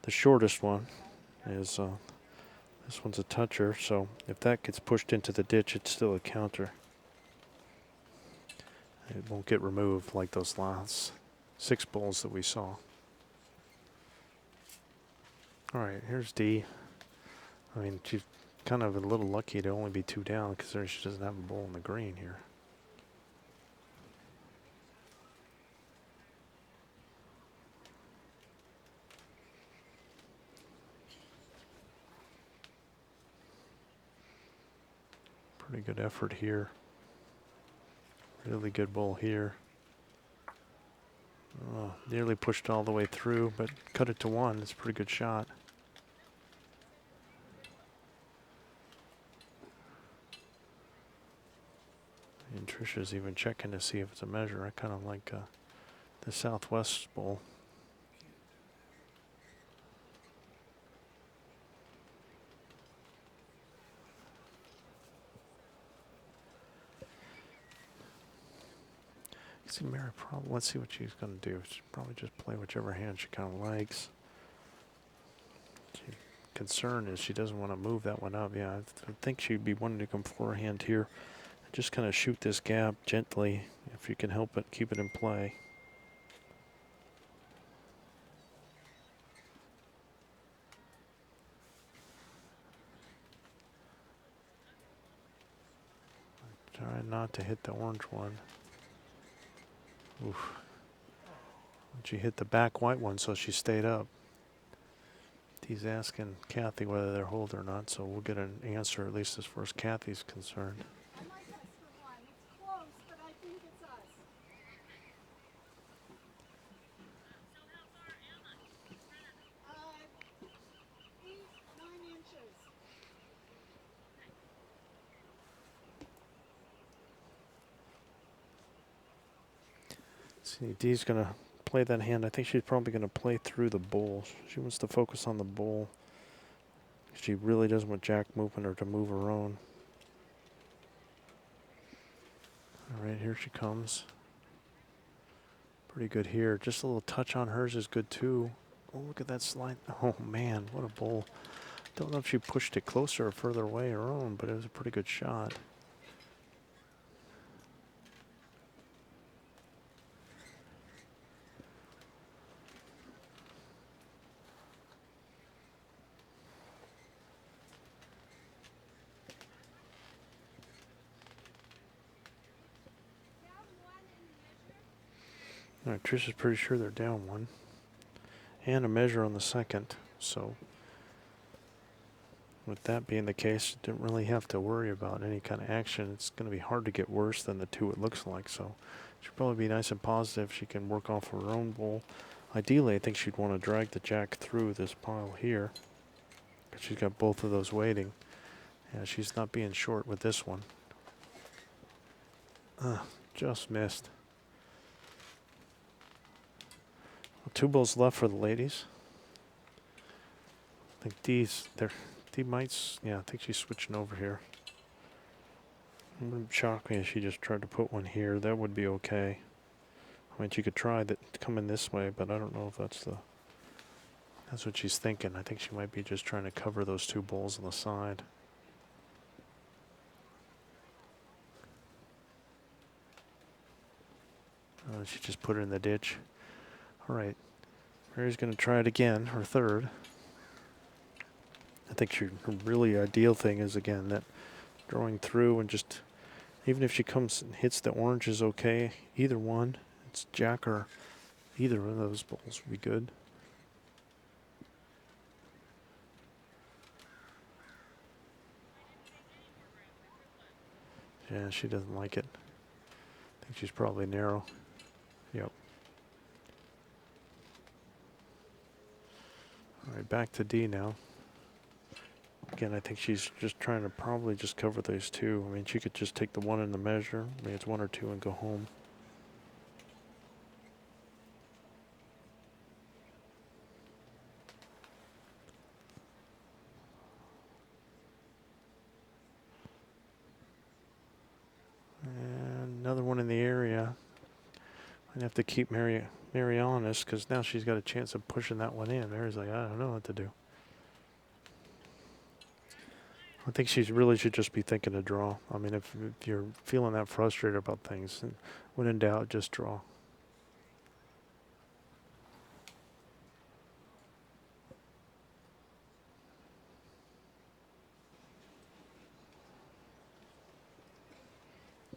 the shortest one is this one's a toucher. So if that gets pushed into the ditch, it's still a counter. It won't get removed like those last 6 bulls that we saw. All right, here's Dee. I mean, she's kind of a little lucky to only be 2 down, considering she doesn't have a bull in the green here. Pretty good effort here. Really good bull here. Oh, nearly pushed all the way through, but cut it to 1. It's a pretty good shot. And Tricia's even checking to see if it's a measure. I kind of like the Southwest Bowl. See, Mary, let's see what she's going to do. She'll probably just play whichever hand she kind of likes. Concern is she doesn't want to move that one up. Yeah, I think she'd be wanting to come forehand here. Just kind of shoot this gap gently, if you can help it, keep it in play. Try not to hit the orange one. Oof. She hit the back white one, so she stayed up. He's asking Cathy whether they're hold or not, so we'll get an answer, at least as far as Cathy's concerned. I might pass for one. It's close, but I think it's us. See, Dee's going to play that hand. I think she's probably going to play through the bull. She wants to focus on the bull. She really doesn't want Jack moving her to move her own. All right, here she comes. Pretty good here. Just a little touch on hers is good too. Oh, look at that slide. Oh man, what a bull. Don't know if she pushed it closer or further away her own, but it was a pretty good shot. All right, Tricia's pretty sure they're down one. And a measure on the second. So with that being the case, didn't really have to worry about any kind of action. It's going to be hard to get worse than the two it looks like. So she'd probably be nice and positive. She can work off her own bull. Ideally, I think she'd want to drag the Jack through this pile here, because she's got both of those waiting. Yeah, she's not being short with this one. Just missed. Well, 2 bulls left for the ladies. I think Dee might, yeah, I think she's switching over here. It wouldn't shock me if she just tried to put one here. That would be okay. I mean, she could try that coming this way, but I don't know if that's what she's thinking. I think she might be just trying to cover those 2 bulls on the side. She just put it in the ditch. All right, Mary's going to try it again, her third. I think her really ideal thing is, again, that drawing through and just, even if she comes and hits the orange is okay. Either one, it's Jack or either of those bulls would be good. Yeah, she doesn't like it. I think she's probably narrow. Yep. All right, back to D now. Again, I think she's just trying to probably just cover those 2. I mean, she could just take the 1 in the measure. Maybe it's 1 or 2 and go home. And another one in the area. I'd have to keep Mary honest, because now she's got a chance of pushing that one in. Mary's like, I don't know what to do. I think she really should just be thinking to draw. I mean, if you're feeling that frustrated about things, when in doubt, just draw.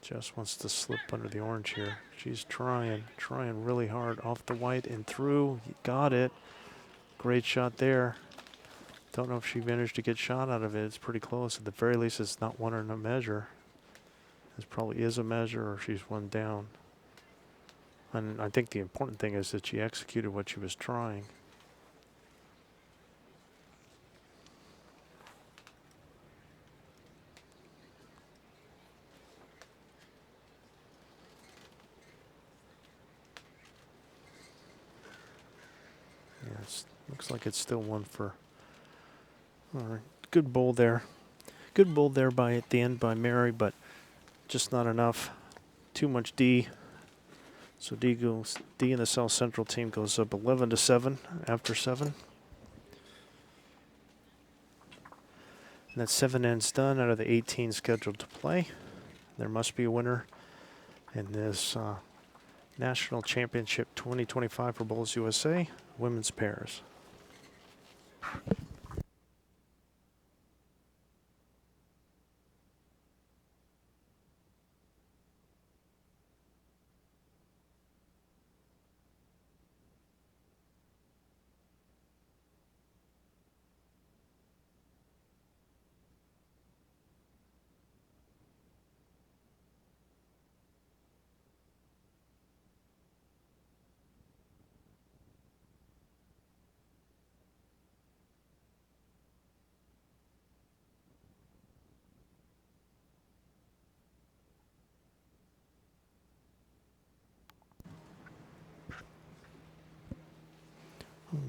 Just wants to slip under the orange here. She's trying really hard. Off the white and through. Got it. Great shot there. Don't know if she managed to get shot out of it. It's pretty close. At the very least, it's not 1 in a measure. This probably is a measure, or she's 1 down. And I think the important thing is that she executed what she was trying. Yes, looks like it's still 1 for. All right, good bull there. Good bull there at the end by Mary, but just not enough. Too much D. So D in the South Central team goes up 11-7 after 7. And that 7 ends done out of the 18 scheduled to play. There must be a winner in this National Championship 2025 for Bowls USA women's pairs.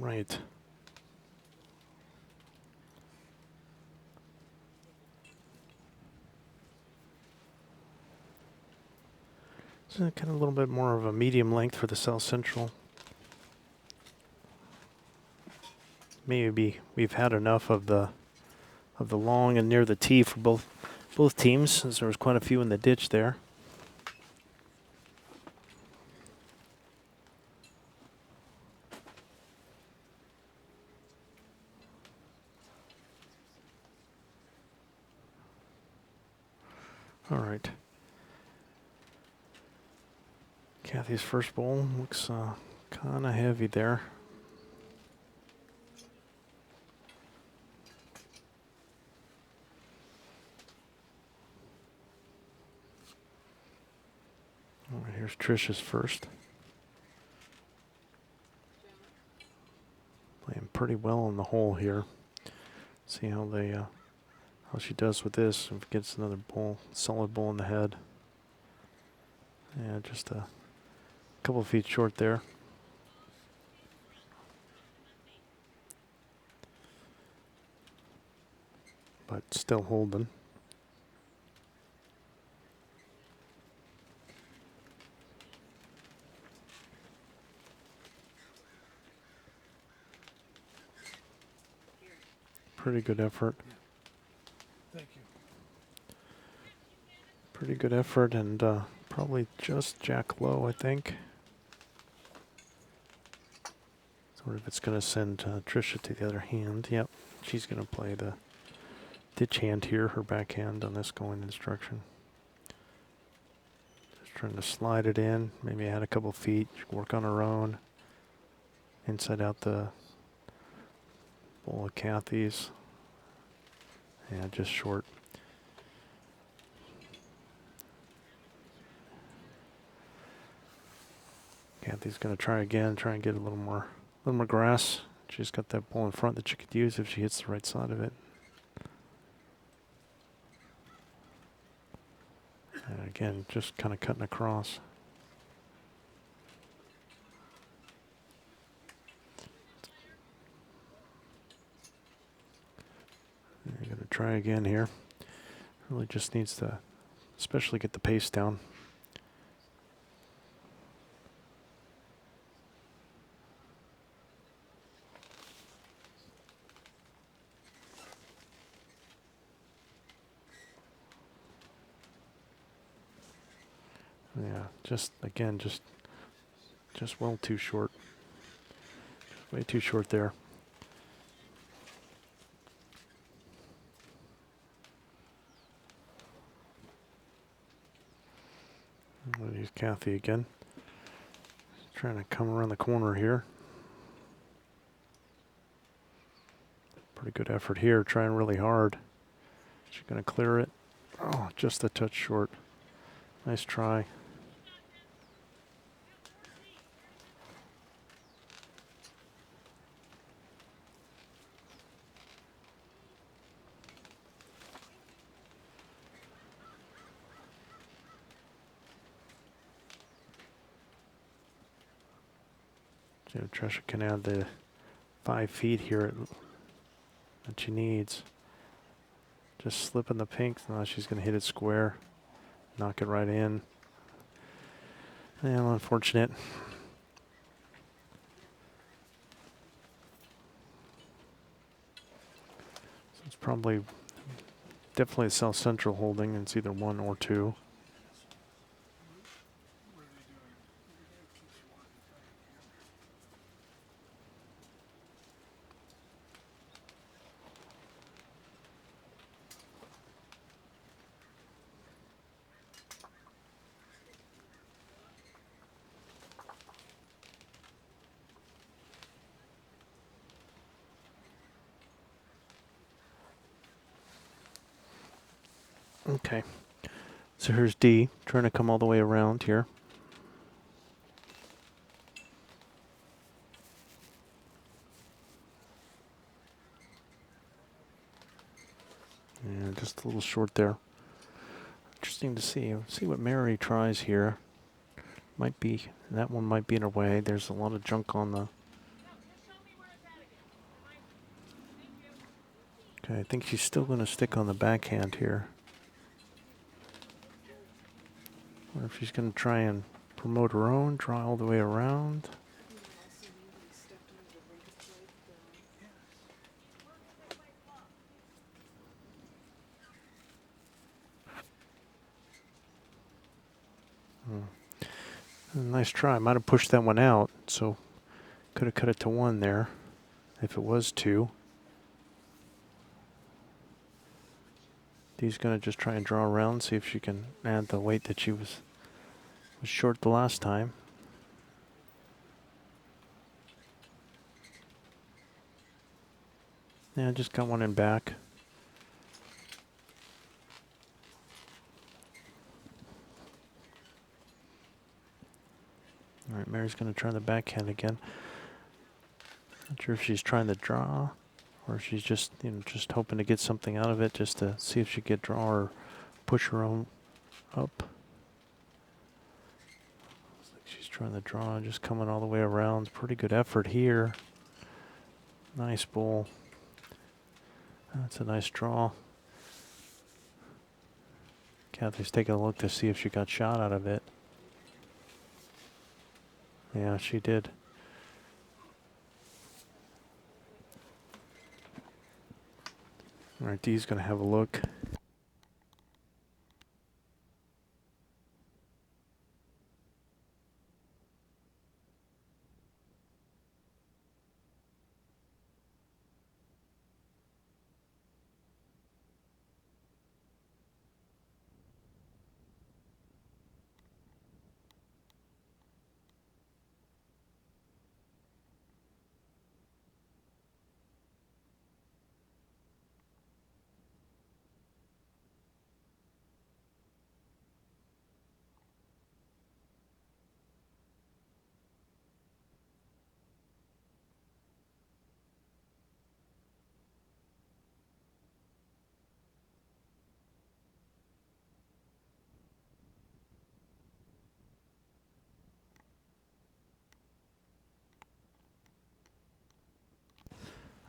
Right. So kind of a little bit more of a medium length for the South Central. Maybe we've had enough of the long and near the tee for both teams, since there was quite a few in the ditch there. All right. Cathy's first bowl looks kind of heavy there. All right, here's Tricia's first. Playing pretty well on the hole here. See how how she does with this. If gets another bowl, solid bowl in the head. Yeah, just a couple of feet short there. But still holding. Pretty good effort. Thank you. Pretty good effort, and probably just jack low, I think. Sort of it's going to send Tricia to the other hand. Yep, she's going to play the ditch hand here, her backhand on this going instruction. Just trying to slide it in, maybe add a couple feet, work on her own. Inside out the bowl of Cathy's. Yeah, just short. Cathy's going to try again, try and get a little more grass. She's got that ball in front that she could use if she hits the right side of it. And again, just kind of cutting across. You're going to try again here. Really just needs to especially get the pace down. Yeah, just again, just well too short. Way too short there. I'm going to use Cathy again. Trying to come around the corner here. Pretty good effort here, trying really hard. She's going to clear it. Oh, just a touch short. Nice try. So Tricia can add the 5 feet here that she needs. Just slipping the pink. Now she's going to hit it square. Knock it right in. Well, unfortunate. So it's probably definitely South Central holding. It's either 1 or 2. Okay, so here's D, trying to come all the way around here. And just a little short there. Interesting to see what Mary tries here. Might be, that one might be in her way. There's a lot of junk on the Okay, I think she's still going to stick on the backhand here. Or if she's going to try and promote her own, draw all the way around. Nice try. Might have pushed that one out, so could have cut it to 1 there if it was 2. Dee's going to just try and draw around, see if she can add the weight that she was short the last time. Yeah, just got one in back. All right, Mary's going to try the backhand again. Not sure if she's trying to draw or if she's just, just hoping to get something out of it, just to see if she could draw or push her own up. Looks like she's trying to draw, just coming all the way around. Pretty good effort here. Nice ball. That's a nice draw. Cathy's taking a look to see if she got shot out of it. Yeah, she did. All right, Dee's going to have a look.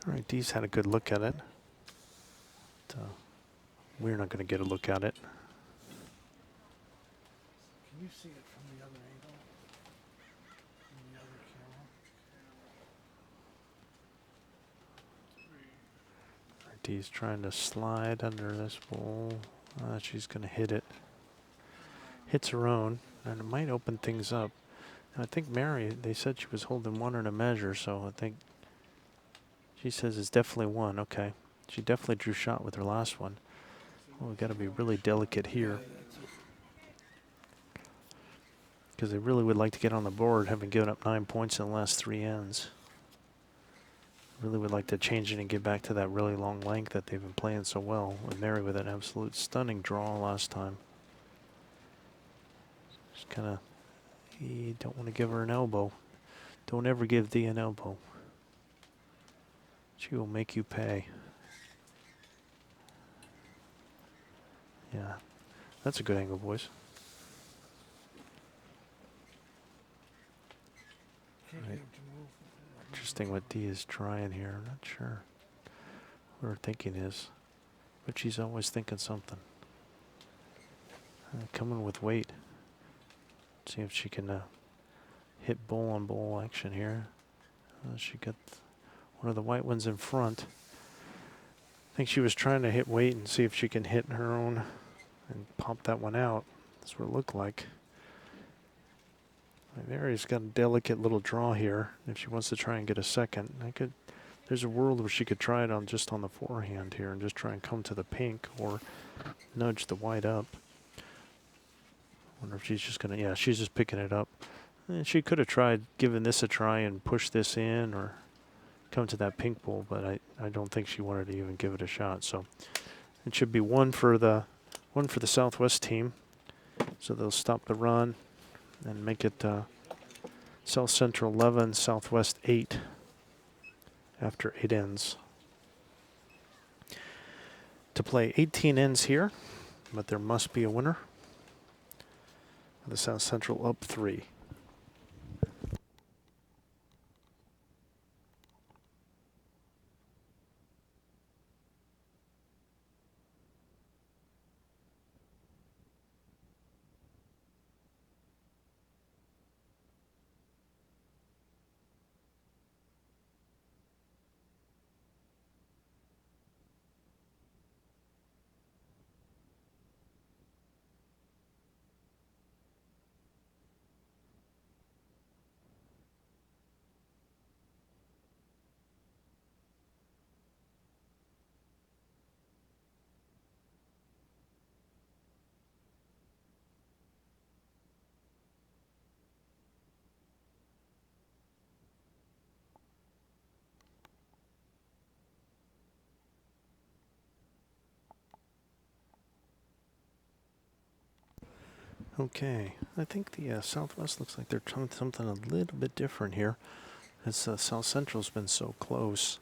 All right, Dee's had a good look at it. But, we're not going to get a look at it. Can you see it from the other angle? From the other camera? Dee's trying to slide under this ball. She's going to hit it. Hits her own, and it might open things up. And I think Mary, they said she was holding 1 in a measure, so I think she says it's definitely 1. Okay. She definitely drew shot with her last one. Well, we've got to be really delicate here, because they really would like to get on the board, having given up 9 points in the last 3 ends. Really would like to change it and get back to that really long length that they've been playing so well. With Mary with an absolute stunning draw last time. Just kind of, you don't want to give her an elbow. Don't ever give Dee an elbow. She will make you pay. Yeah, that's a good angle, boys. Can't Right. get him to move. Interesting what Dee is trying here. I'm not sure what her thinking is, but she's always thinking something. Coming with weight. See if she can hit bull on bull action here. She got one of the white ones in front. I think she was trying to hit weight and see if she can hit her own and pop that one out. That's what it looked like. Mary's got a delicate little draw here. If she wants to try and get a second, there's a world where she could try it on just on the forehand here and just try and come to the pink or nudge the white up. Wonder if she's just gonna, yeah, she's just picking it up. And she could have tried giving this a try and push this in or come to that pink ball, but I don't think she wanted to even give it a shot. So it should be one for the Southwest team. So they'll stop the run and make it South Central 11, Southwest 8 after 8 ends. To play 18 ends here, but there must be a winner. The South Central up 3. Okay, I think the Southwest looks like they're trying something a little bit different here. As South Central's been so close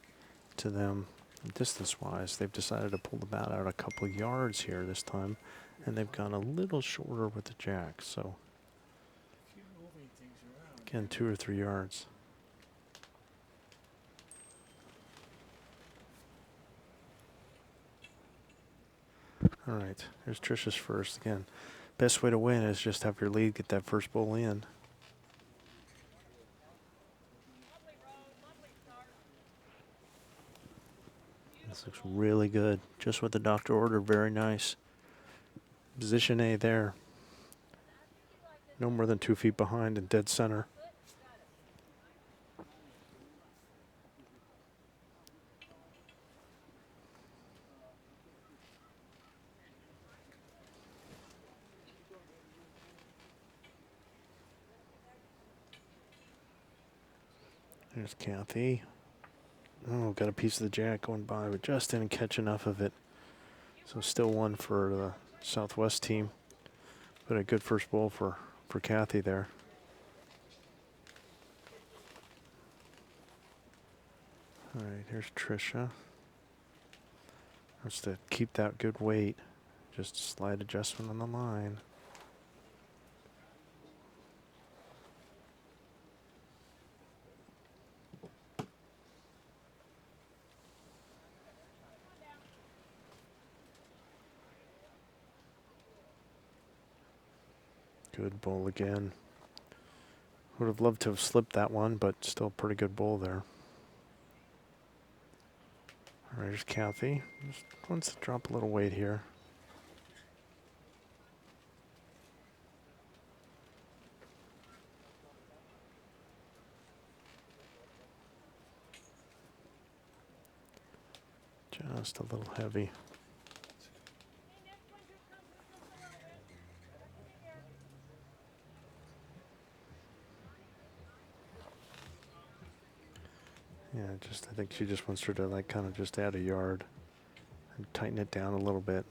to them distance-wise, they've decided to pull the bat out a couple yards here this time, and they've gone a little shorter with the jack. So Keep moving things around. again, 2 or 3 yards. All right, here's Tricia's first again. Best way to win is just have your lead, get that first bowl in. Lovely road, lovely start. This looks really good. Just what the doctor ordered. Very nice. Position A there. No more than 2 feet behind and dead center. There's Cathy. Oh, got a piece of the jack going by, but just didn't catch enough of it. So still one for the Southwest team. But a good first bowl for Cathy there. All right, here's Tricia. Just to keep that good weight. Just slight adjustment on the line. Good bowl again. Would have loved to have slipped that one, but still a pretty good bowl there. All right, here's Cathy. Just wants to drop a little weight here. Just a little heavy. Yeah, just I think she just wants her to like kind of just add a yard and tighten it down a little bit.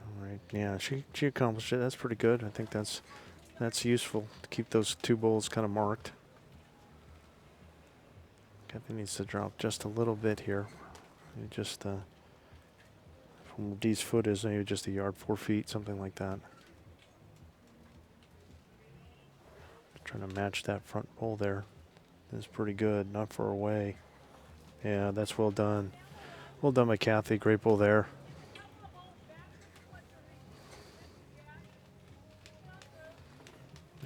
All right, yeah, she accomplished it. That's pretty good. I think that's useful to keep those 2 bowls kind of marked. Cathy needs to drop just a little bit here. Just from where Dee's foot is, maybe just a yard, 4 feet, something like that. Trying to match that front bowl there. That's pretty good, not far away. Yeah, that's well done. Well done by Cathy. Great bowl there.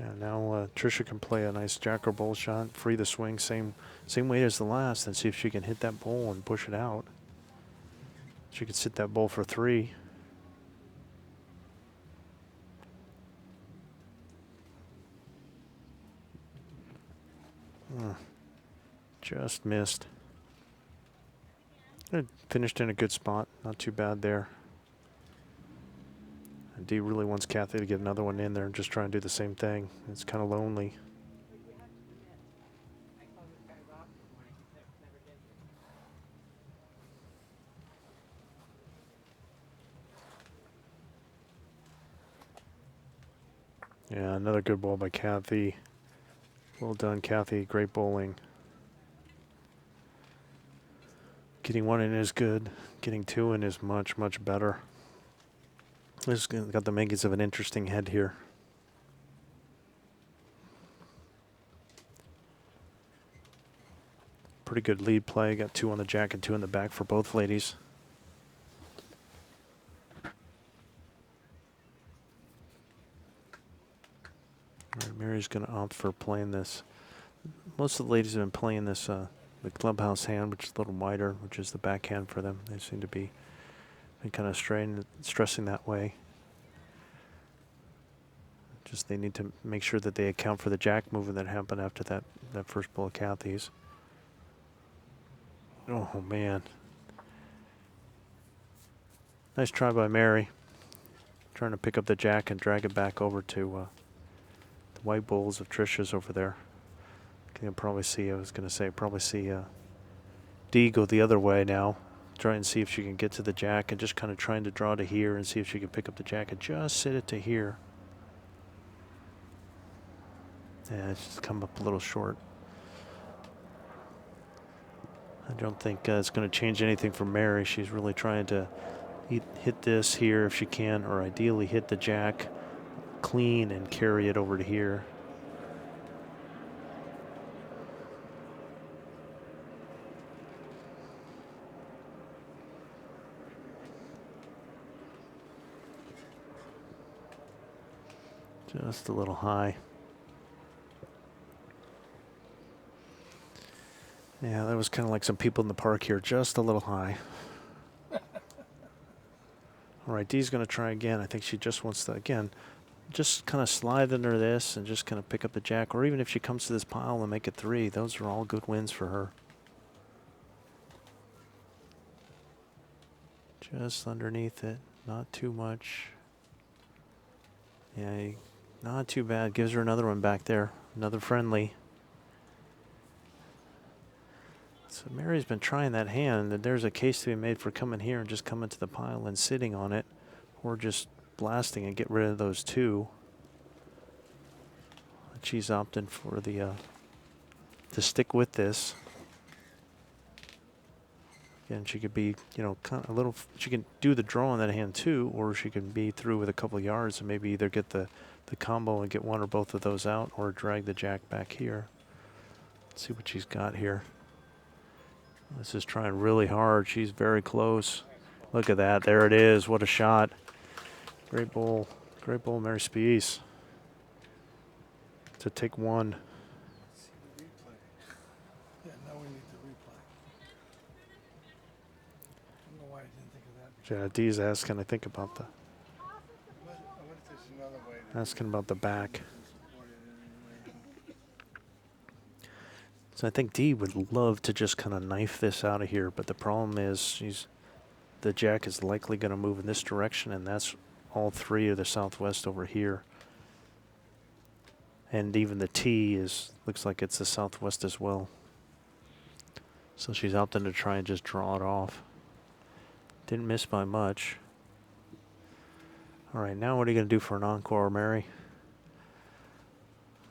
Yeah, now Tricia can play a nice jack or bowl shot, free the swing, same weight as the last, and see if she can hit that bowl and push it out. She could sit that bowl for 3. Just missed. It finished in a good spot. Not too bad there. And Dee really wants Cathy to get another one in there and just try and do the same thing. It's kind of lonely. Yeah, another good ball by Cathy. Well done, Cathy. Great bowling. Getting 1 in is good. Getting 2 in is much, much better. This has got the makings of an interesting head here. Pretty good lead play. Got 2 on the jack and 2 in the back for both ladies. All right, Mary's going to opt for playing this. Most of the ladies have been playing this, the clubhouse hand, which is a little wider, which is the backhand for them. They seem to be kind of stressing that way. Just they need to make sure that they account for the jack movement that happened after that first bowl of Cathy's. Oh, man. Nice try by Mary. Trying to pick up the jack and drag it back over to the white bowls of Tricia's over there. You can probably see, I was going to say, probably see Dee go the other way now. Try and see if she can get to the jack and just kind of trying to draw to here and see if she can pick up the jack and just sit it to here. Yeah, it's just come up a little short. I don't think it's going to change anything for Mary. She's really trying to hit this here if she can, or ideally hit the jack clean and carry it over to here. Just a little high. Yeah, that was kind of like some people in the park here, just a little high. All right, Dee's going to try again. I think she just wants to, again, just kind of slide under this and just kind of pick up the jack. Or even if she comes to this pile and make it 3, those are all good wins for her. Just underneath it, not too much. Yeah, not too bad. Gives her another one back there, another friendly. So Mary's been trying that hand, and there's a case to be made for coming here and just coming to the pile and sitting on it, or just blasting and get rid of those 2. She's opting for the to stick with this. Again, she could be, you know, kind of a little. She can do the draw on that hand too, or she can be through with a couple of yards and maybe either get the combo and get one or both of those out, or drag the jack back here. Let's see what she's got here. This is trying really hard. She's very close. Look at that. There it is. What a shot. Great bowl. Great bowl, Mary Spease. To take 1. See the replay. Yeah, now we need the replay. I don't know why I didn't think of that. Yeah, Dee's asking, I think, about the What if there's another way to asking about the back. support it anyway? So I think Dee would love to just kind of knife this out of here, but the problem is the jack is likely going to move in this direction, and that's all 3 of the southwest over here. And even the T looks like it's the southwest as well. So she's opting to try and just draw it off. Didn't miss by much. All right, now what are you going to do for an encore, Mary?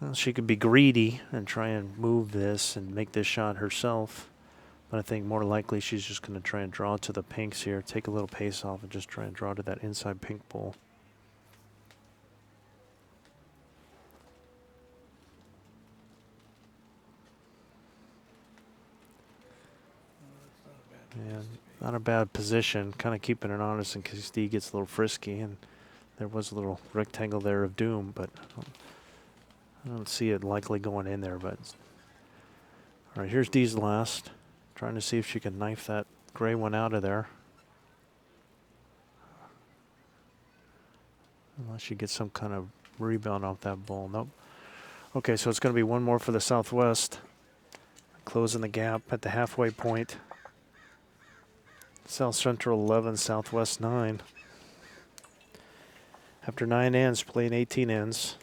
Well, she could be greedy and try and move this and make this shot herself. But I think more likely she's just going to try and draw to the pinks here, take a little pace off and just try and draw to that inside pink bowl. Yeah, not a bad position. Kind of keeping it honest in case Dee gets a little frisky, and there was a little rectangle there of doom, but I don't see it likely going in there. But all right, here's Dee's last, trying to see if she can knife that gray one out of there. Unless she gets some kind of rebound off that ball. Nope. Okay, so it's going to be one more for the Southwest. Closing the gap at the halfway point. South Central 11, Southwest 9. After 9 ends, playing 18 ends.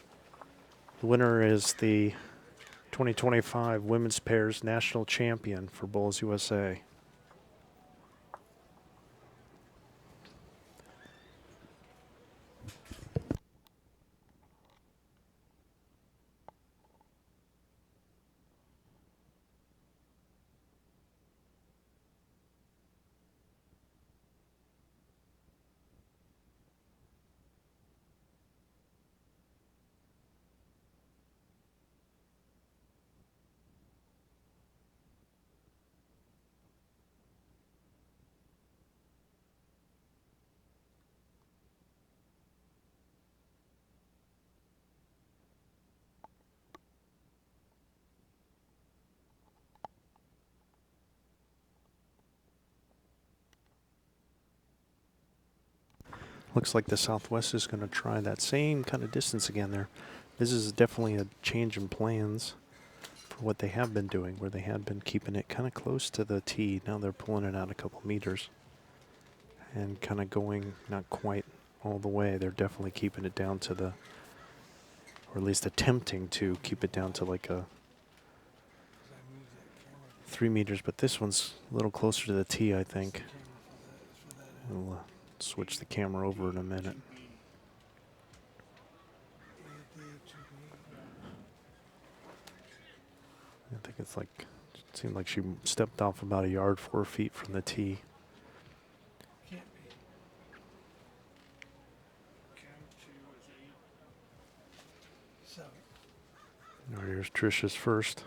The winner is the 2025 Women's Pairs National Champion for Bowls USA. Looks like the Southwest is going to try that same kind of distance again there. This is definitely a change in plans for what they have been doing, where they had been keeping it kind of close to the tee. Now they're pulling it out a couple meters and kind of going not quite all the way. They're definitely keeping it down to the, or at least attempting to keep it down to like a 3 meters, but this one's a little closer to the tee, I think. Camera for that end. We'll switch the camera over in a minute. AD to B. I think it's like, it seemed like she stepped off about a yard, 4 feet from the tee. Can't be. Cam 2 is 7. All right, here's Tricia's first.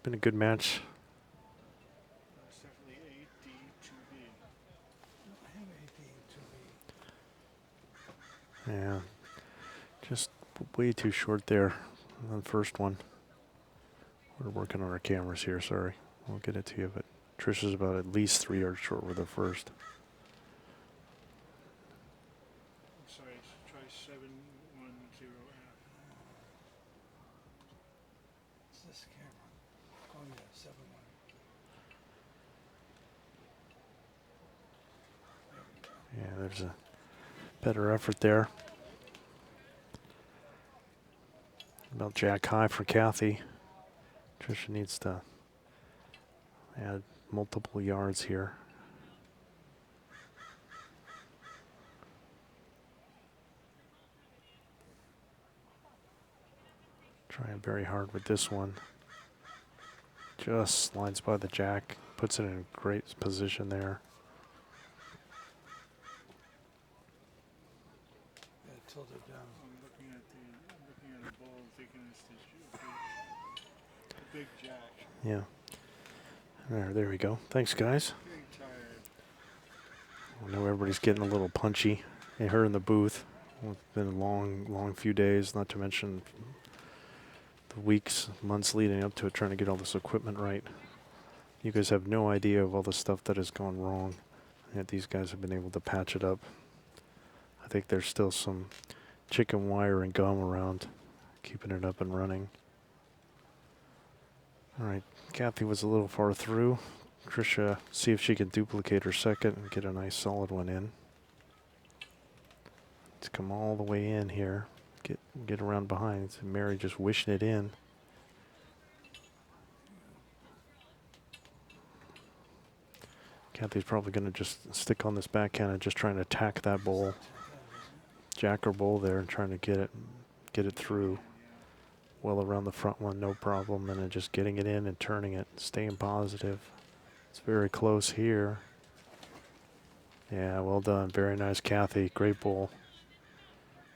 Been a good match. 8. That's definitely 8, D, 2B. I have AD to B. Yeah, just way too short there on the first one. We're working on our cameras here, sorry. We'll get it to you, but Tricia's about at least 3 yards short with her first. I'm sorry, try 710F. It's this camera. Oh yeah, 7 1. There we go. Yeah, there's a better effort there. About jack high for Cathy. Tricia needs to add multiple yards here. Trying very hard with this one. Just slides by the jack, puts it in a great position there. Yeah, tilt it down. I'm looking at the ball thinking it's the big jack. Yeah. There we go. Thanks, guys. Getting tired. I know everybody's getting a little punchy. Hey, her in the booth. Well, it's been a long few days, not to mention the weeks, months leading up to it, trying to get all this equipment right. You guys have no idea of all the stuff that has gone wrong. Yet these guys have been able to patch it up. I think there's still some chicken wire and gum around, keeping it up and running. All right, Cathy was a little far through. Tricia, see if she can duplicate her second and get a nice solid one in. Let's come all the way in here. Get around behind. So Mary just wishing it in. Cathy's probably going to just stick on this backhand and just trying to attack that bowl. Jack or bowl there and trying to get it through. Well around the front one, no problem. And then just getting it in and turning it, staying positive. It's very close here. Yeah, well done. Very nice, Cathy. Great bowl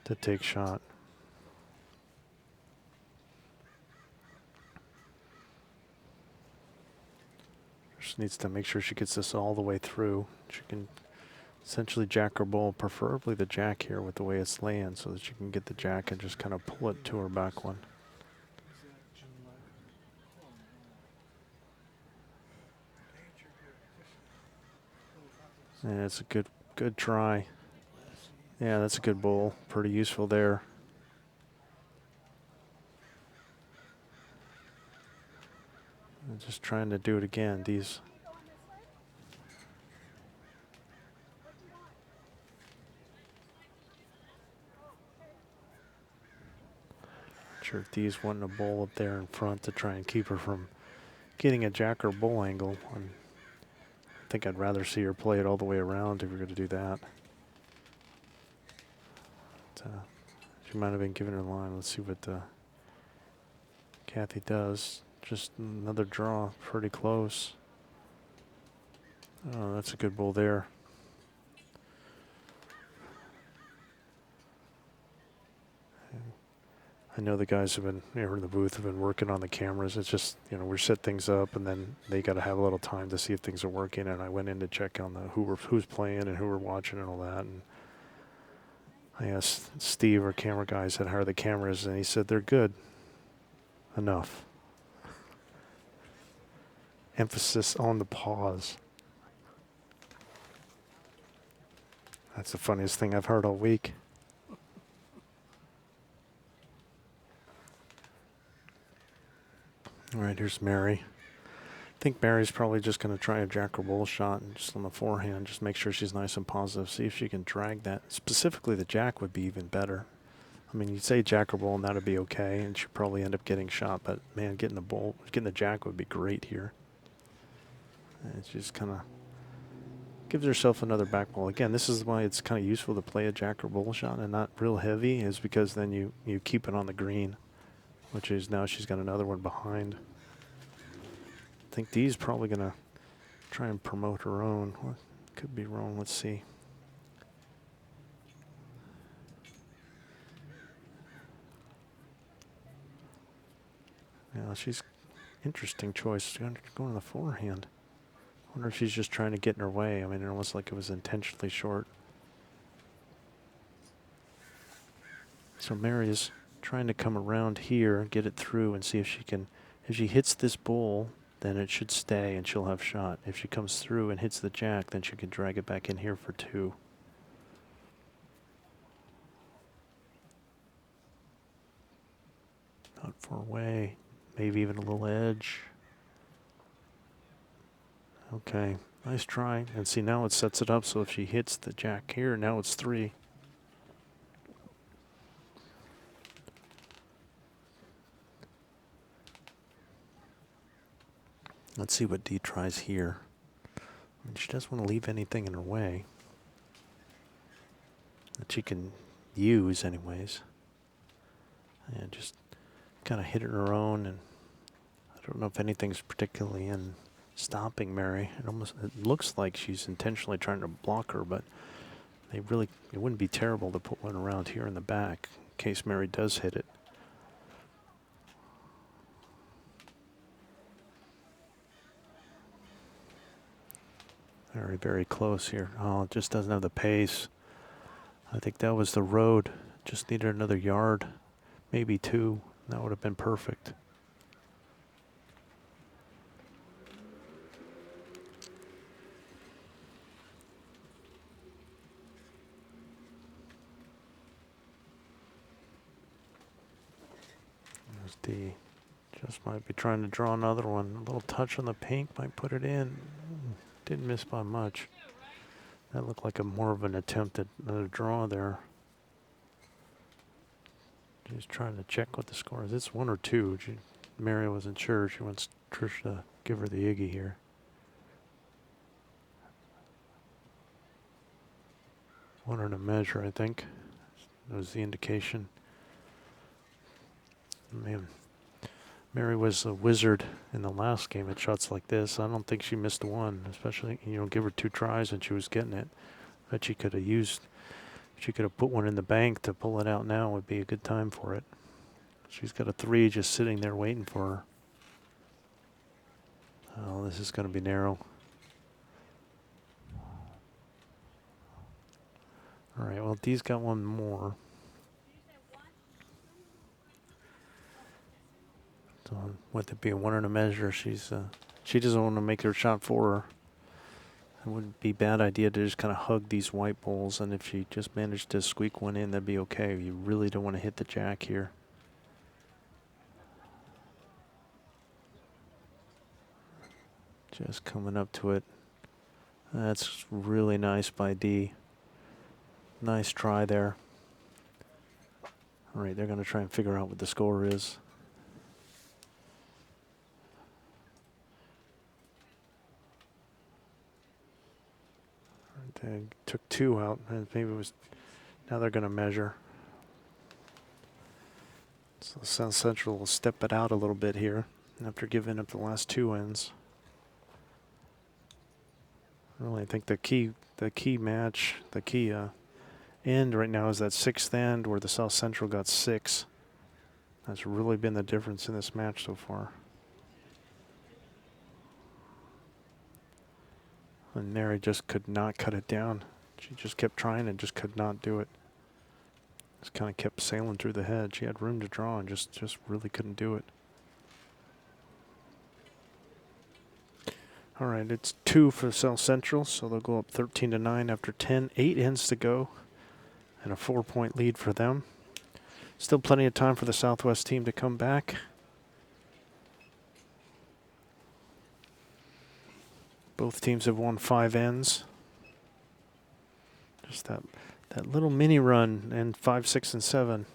to take shot. Just needs to make sure she gets this all the way through. She can essentially jack her bowl, preferably the jack here with the way it's laying, so that she can get the jack and just kind of pull it to her back one. And it's a good try. Yeah, that's a good bowl. Pretty useful there. And just trying to do it again. These. Sure, if these wanting a bowl up there in front to try and keep her from getting a jack or bowl angle. I think I'd rather see her play it all the way around if we're going to do that. But, she might have been giving her line. Let's see what Cathy does. Just another draw, pretty close. Oh, that's a good bowl there. I know the guys have been here in the booth have been working on the cameras. It's just, you know, we set things up and then they got to have a little time to see if things are working. And I went in to check on who's playing and who we're watching and all that. And I asked Steve, our camera guy, said, how are the cameras? And he said, they're good enough. Emphasis on the pause. That's the funniest thing I've heard all week. All right, here's Mary. I think Mary's probably just going to try a jack or bowl shot and just on the forehand, just make sure she's nice and positive. See if she can drag that. Specifically, the jack would be even better I mean, you'd say jack or bull and that'd be okay, and she'd probably end up getting shot. But man, getting the jack would be great here. And it's just kind of gives herself another back ball. Again, this is why it's kind of useful to play a jack or bull shot and not real heavy, is because then you keep it on the green, which is now she's got another one behind. I think Dee's probably going to try and promote her own. What could be wrong? Let's see. Yeah, she's interesting choice. She's going to the forehand. I wonder if she's just trying to get in her way. I mean, it almost like it was intentionally short. So Mary is trying to come around here and get it through and see if she can. If she hits this bull, then it should stay and she'll have shot. If she comes through and hits the jack, then she can drag it back in here for 2. Not far away. Maybe even a little edge. Okay, nice try. And see, now it sets it up so if she hits the jack here, now it's 3. Let's see what Dee tries here. I mean, she doesn't want to leave anything in her way that she can use anyways. And just kind of hit it her own, and I don't know if anything's particularly in stopping Mary. It looks like she's intentionally trying to block her, but it wouldn't be terrible to put one around here in the back in case Mary does hit it. Very, very close here. Oh, it just doesn't have the pace. I think that was the road. Just needed another yard, maybe 2. That would have been perfect. There's D. Just might be trying to draw another one. A little touch on the pink might put it in. Didn't miss by much. That looked like more of an attempt at another draw there. She's trying to check what the score is. It's 1 or 2. Mary wasn't sure. She wants Tricia to give her the Iggy here. One and a measure, I think. That was the indication. Man, Mary was a wizard in the last game at shots like this. I don't think she missed one, especially, give her 2 tries and she was getting it. Bet she could have put one in the bank to pull it out now. Would be a good time for it. She's got a 3 just sitting there waiting for her. Oh, this is going to be narrow. All right, well, Dee's got one more. So with it being 1 and a measure, she doesn't want to make her shot for her. It wouldn't be a bad idea to just kind of hug these white balls, and if she just managed to squeak one in, that'd be okay. You really don't want to hit the jack here. Just coming up to it. That's really nice by D. Nice try there. All right, they're going to try and figure out what the score is. They took 2 out, and maybe it was. Now they're going to measure. So South Central will step it out a little bit here after giving up the last 2 ends. Really, I think the key end right now is that 6th end where the South Central got 6. That's really been the difference in this match so far. And Mary just could not cut it down. She just kept trying and just could not do it. Just kind of kept sailing through the head. She had room to draw and just really couldn't do it. All right, it's 2 for South Central, so they'll go up 13-9 after 10. 8 ends to go, and a 4-point lead for them. Still plenty of time for the Southwest team to come back. Both teams have won 5 ends. Just that little mini run in 5, 6, and 7.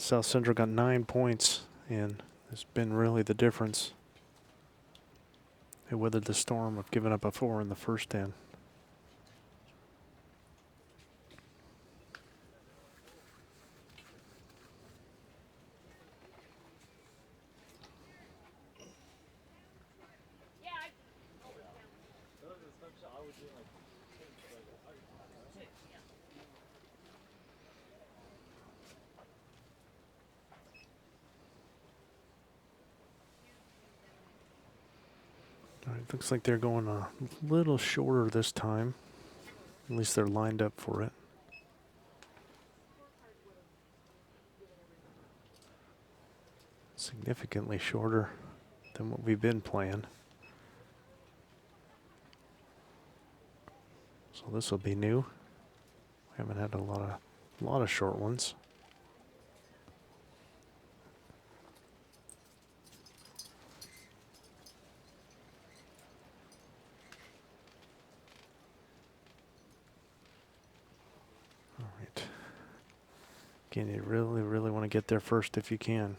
South Central got 9 points, and it's been really the difference. They weathered the storm of giving up a 4 in the first end. Yeah, I All right, looks like they're going a little shorter this time. At least they're lined up for it. Significantly shorter than what we've been playing. So this will be new. We haven't had a lot of short ones. All right. Again, you really want to get there first if you can.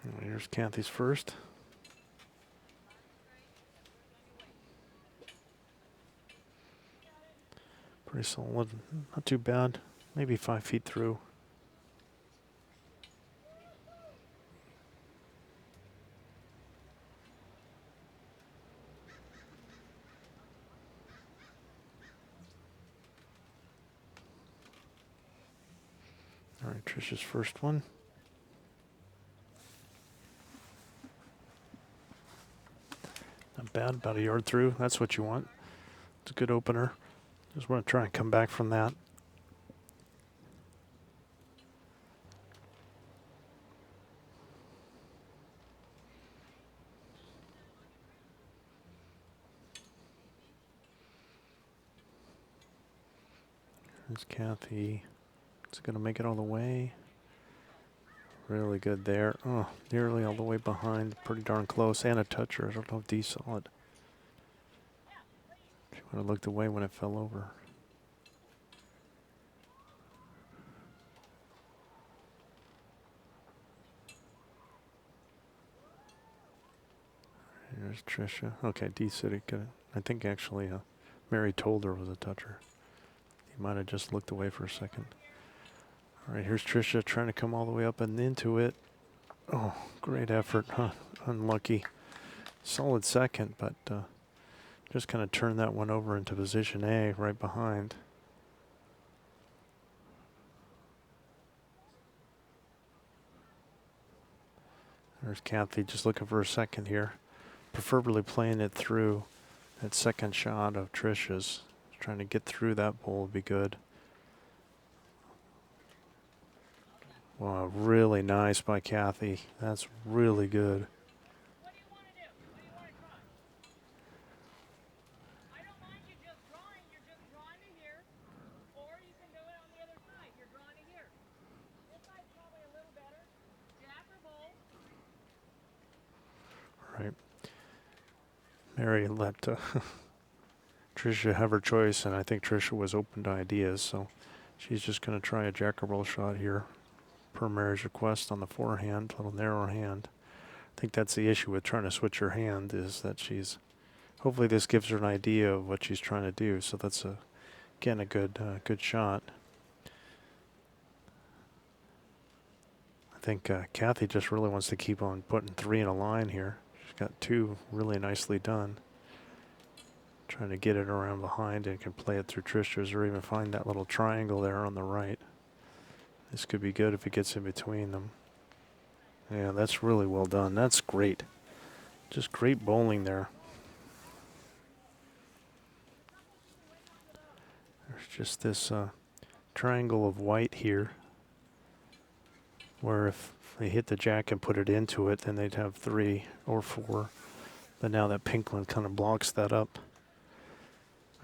All right, here's Cathy's first. Pretty solid, not too bad. Maybe 5 feet through. All right, Tricia's first one. Not bad, about a yard through. That's what you want. It's a good opener. Just want to try and come back from that. There's Cathy. It's going to make it all the way. Really good there. Oh, nearly all the way behind. Pretty darn close. And a toucher. I don't know if D saw it. She would have looked away when it fell over. Here's Tricia. Okay, D said it could. I think actually Mary told her it was a toucher. He might have just looked away for a second. All right, here's Tricia trying to come all the way up and into it. Oh, great effort. Huh. Unlucky. Solid second, but just kind of turned that one over into position A right behind. There's Cathy just looking for a second here. Preferably playing it through that second shot of Tricia's. Trying to get through that bowl would be good. Wow, really nice by Cathy. That's really good. What do you want to do? What do you want to try? I don't mind you just drawing. You're just drawing to here. Or you can do it on the other side. You're drawing to here. This side's probably a little better. Jack or bull. All right. Mary let Tricia have her choice, and I think Tricia was open to ideas, so she's just going to try a jack or roll shot here, per Mary's request on the forehand, a little narrower hand. I think that's the issue with trying to switch her hand, is that she's, hopefully this gives her an idea of what she's trying to do, so that's again a good shot. I think Cathy just really wants to keep on putting 3 in a line here. She's got 2 really nicely done. Trying to get it around behind and can play it through Tricia's or even find that little triangle there on the right. This could be good if it gets in between them. Yeah, that's really well done. That's great. Just great bowling there. There's just this triangle of white here, where if they hit the jack and put it into it, then they'd have 3 or 4. But now that pink one kind of blocks that up.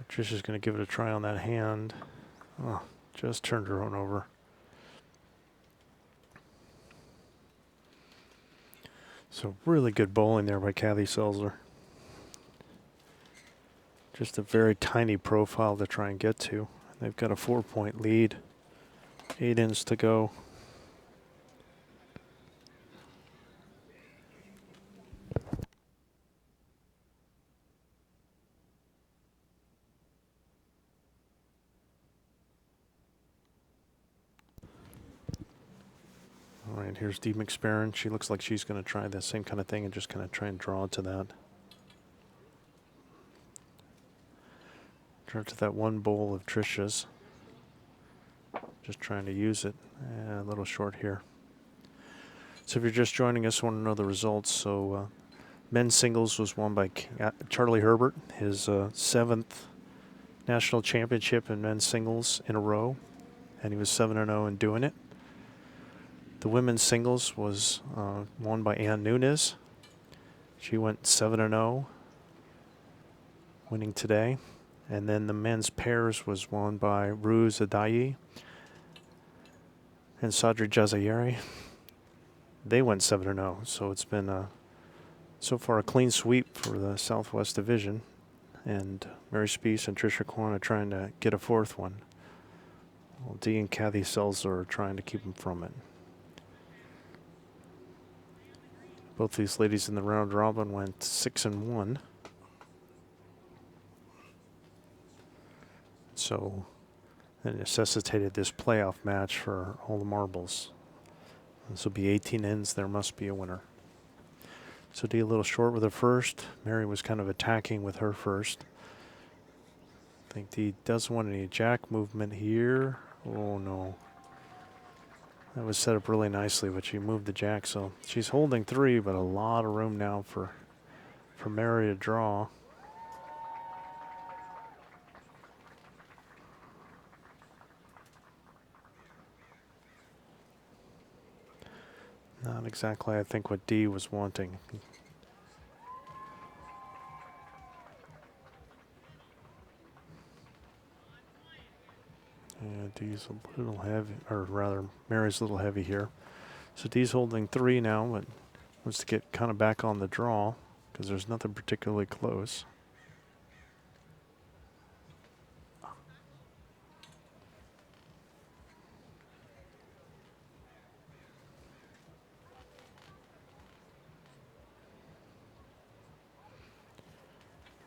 Tricia's going to give it a try on that hand. Oh, just turned her own over. So really good bowling there by Cathy Selzler. Just a very tiny profile to try and get to. They've got a 4-point lead. 8 ends to go. All right, here's Dee McSparran. She looks like she's going to try the same kind of thing and just kind of try and draw to that. Draw to that one bowl of Tricia's. Just trying to use it. A little short here. So if you're just joining us, want to know the results. So men's singles was won by Charlie Herbert, his 7th national championship in men's singles in a row, and he was 7-0 in doing it. The women's singles was won by Ann Nunes. She went 7-0, winning today. And then the men's pairs was won by Ruz Adayi and Sadri Jazayeri. They went 7-0, so it's been so far a clean sweep for the Southwest Division. And Mary Spease and Tricia Quan are trying to get a 4th one. Well, Dee and Cathy Selzler are trying to keep them from it. Both these ladies in the round robin went 6-1. So it necessitated this playoff match for all the marbles. This will be 18 ends. There must be a winner. So Dee a little short with her first. Mary was kind of attacking with her first. I think Dee doesn't want any jack movement here. Oh no. That was set up really nicely, but she moved the jack, so she's holding 3, but a lot of room now for Mary to draw. Not exactly, I think, what Dee was wanting. Yeah, Dee's a little heavy, or rather, Mary's a little heavy here. So Dee's holding 3 now, but wants to get kind of back on the draw because there's nothing particularly close.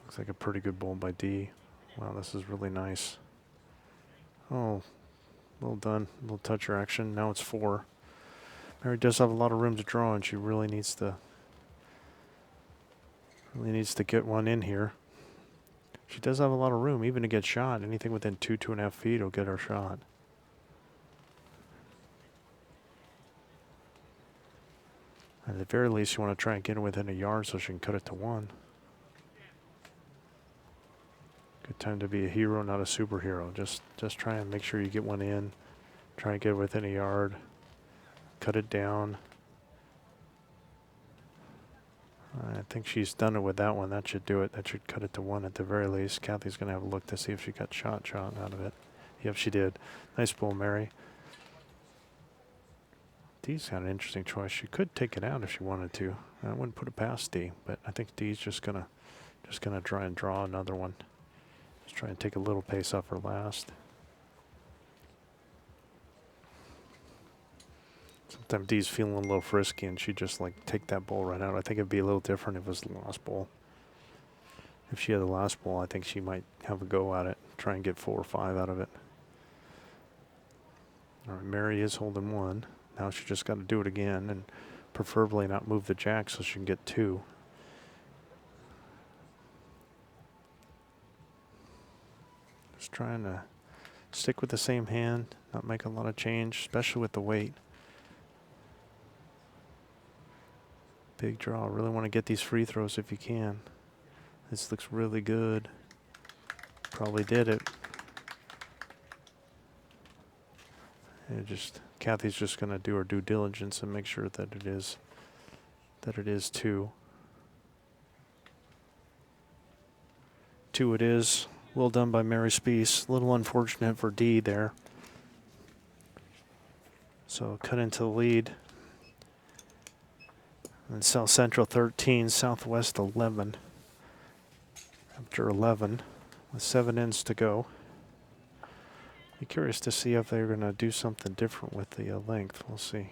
Looks like a pretty good bowl by Dee. Wow, this is really nice. Oh, well done. A little toucher action. Now it's 4. Mary does have a lot of room to draw, and she really needs to get one in here. She does have a lot of room, even to get shot. Anything within 2.5 feet will get her shot. At the very least, you want to try and get it within a yard so she can cut it to 1. Good time to be a hero, not a superhero. Just try and make sure you get one in. Try and get it within a yard. Cut it down. I think she's done it with that one. That should do it. That should cut it to 1 at the very least. Cathy's going to have a look to see if she got shot out of it. Yep, she did. Nice bowl, Mary. Dee's got an interesting choice. She could take it out if she wanted to. I wouldn't put it past Dee, but I think Dee's just gonna try and draw another one. Just try and take a little pace off her last. Sometimes Dee's feeling a little frisky and she just like take that ball right out. I think it'd be a little different if it was the last ball. If she had the last ball, I think she might have a go at it, try and get 4 or 5 out of it. All right, Mary is holding 1. Now she just got to do it again and preferably not move the jack so she can get 2. Just trying to stick with the same hand, not make a lot of change, especially with the weight. Big draw. Really want to get these free throws if you can. This looks really good. Probably did it. And Cathy's just going to do her due diligence and make sure that it is 2. 2 it is. Well done by Mary Spease. A little unfortunate for Dee there. So cut into the lead. And South Central 13, Southwest 11. After 11, with 7 ends to go. Be curious to see if they're going to do something different with the length. We'll see.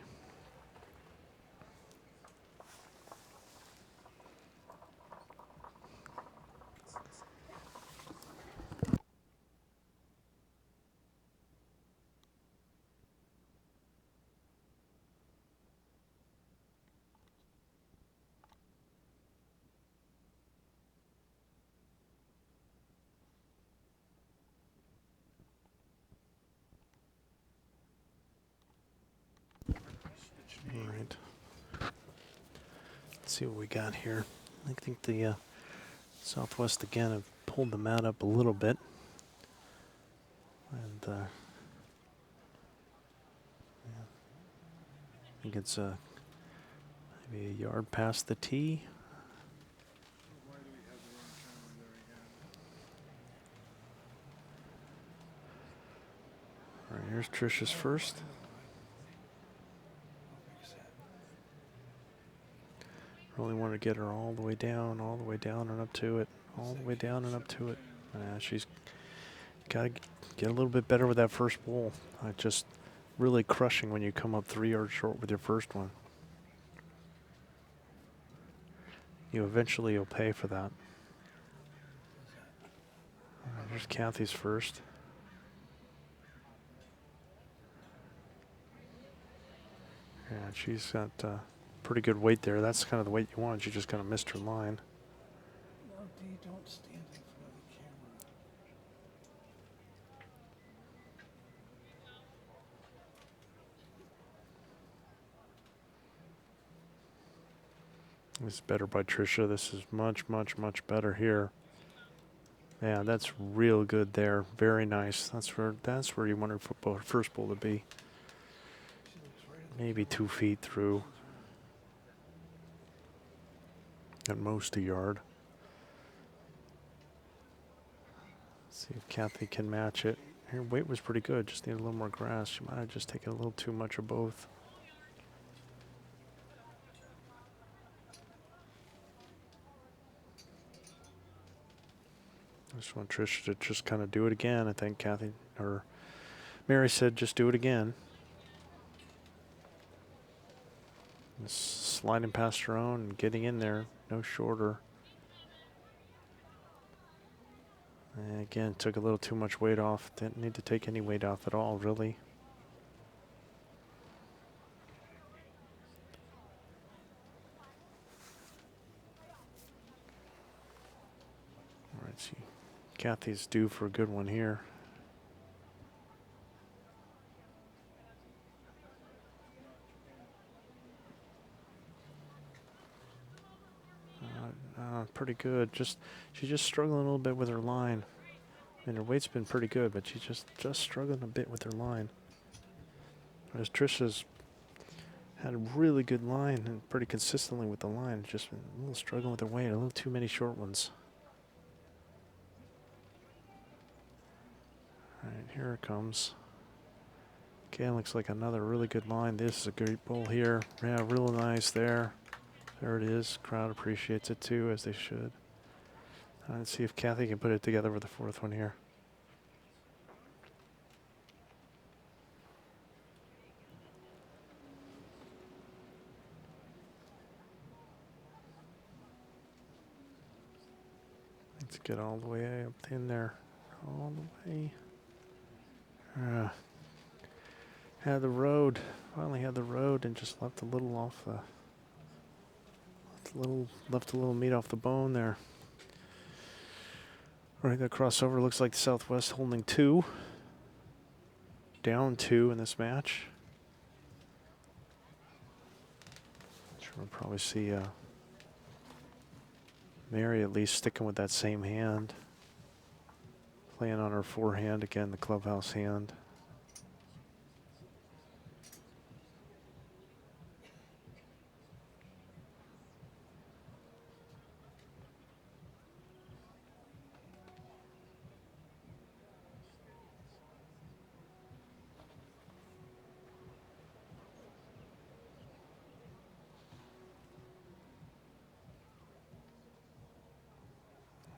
All right. Let's see what we got here. I think the Southwest again have pulled the mat up a little bit. And yeah. I think it's maybe a yard past the tee. Why do we have the wrong camera there again? All right, here's Tricia's first. Really want to get her all the way down and up to it, all the way down and up to it. She's got to get a little bit better with that first bowl. Just really crushing when you come up 3 yards short with your first one. You'll pay for that. Here's Cathy's first. Yeah, she's got pretty good weight there. That's kind of the weight you want. She just kind of missed her line. No, D, don't stand in front of the camera. This is better by Tricia. This is much, much, much better here. Yeah, that's real good there. Very nice. That's where you want her football, first bowl to be. She looks right at the Maybe 2 feet through. At most a yard. Let's see if Cathy can match it. Her weight was pretty good. Just needed a little more grass. She might have just taken a little too much of both. I just want Tricia to just kind of do it again. I think Cathy or Mary said just do it again. Just sliding past her own and getting in there. No shorter. And again, took a little too much weight off. Didn't need to take any weight off at all, really. All right, see. Cathy's due for a good one here. Pretty good. She's just struggling a little bit with her line. And her weight's been pretty good, but she's just struggling a bit with her line. Whereas Tricia's had a really good line and pretty consistently with the line. Just been a little struggling with her weight. A little too many short ones. All right, here it comes. Again, looks like another really good line. This is a great bowl here. Yeah, real nice there. There it is. Crowd appreciates it too, as they should. Let's see if Cathy can put it together with the fourth one here. Let's get all the way up in there. All the way. Had the road. Finally had the road and just left a little off the... Left a little meat off the bone there. All right, that crossover looks like the Southwest holding 2. Down 2 in this match. Sure, we'll probably see Mary at least sticking with that same hand. Playing on her forehand again, the clubhouse hand.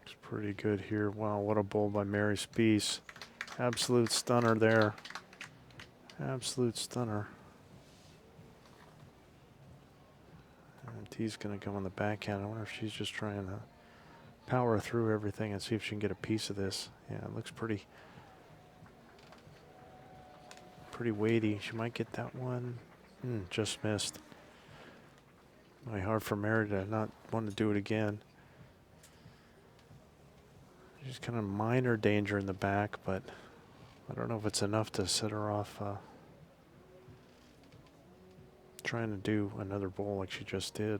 Looks pretty good here. Wow, what a bowl by Mary Spease. Absolute stunner there. Absolute stunner. And D's going to go on the backhand. I wonder if she's just trying to power through everything and see if she can get a piece of this. Yeah, it looks pretty weighty. She might get that one. Just missed. Might be hard for Mary to not want to do it again. She's kind of minor danger in the back, but I don't know if it's enough to set her off trying to do another bowl like she just did.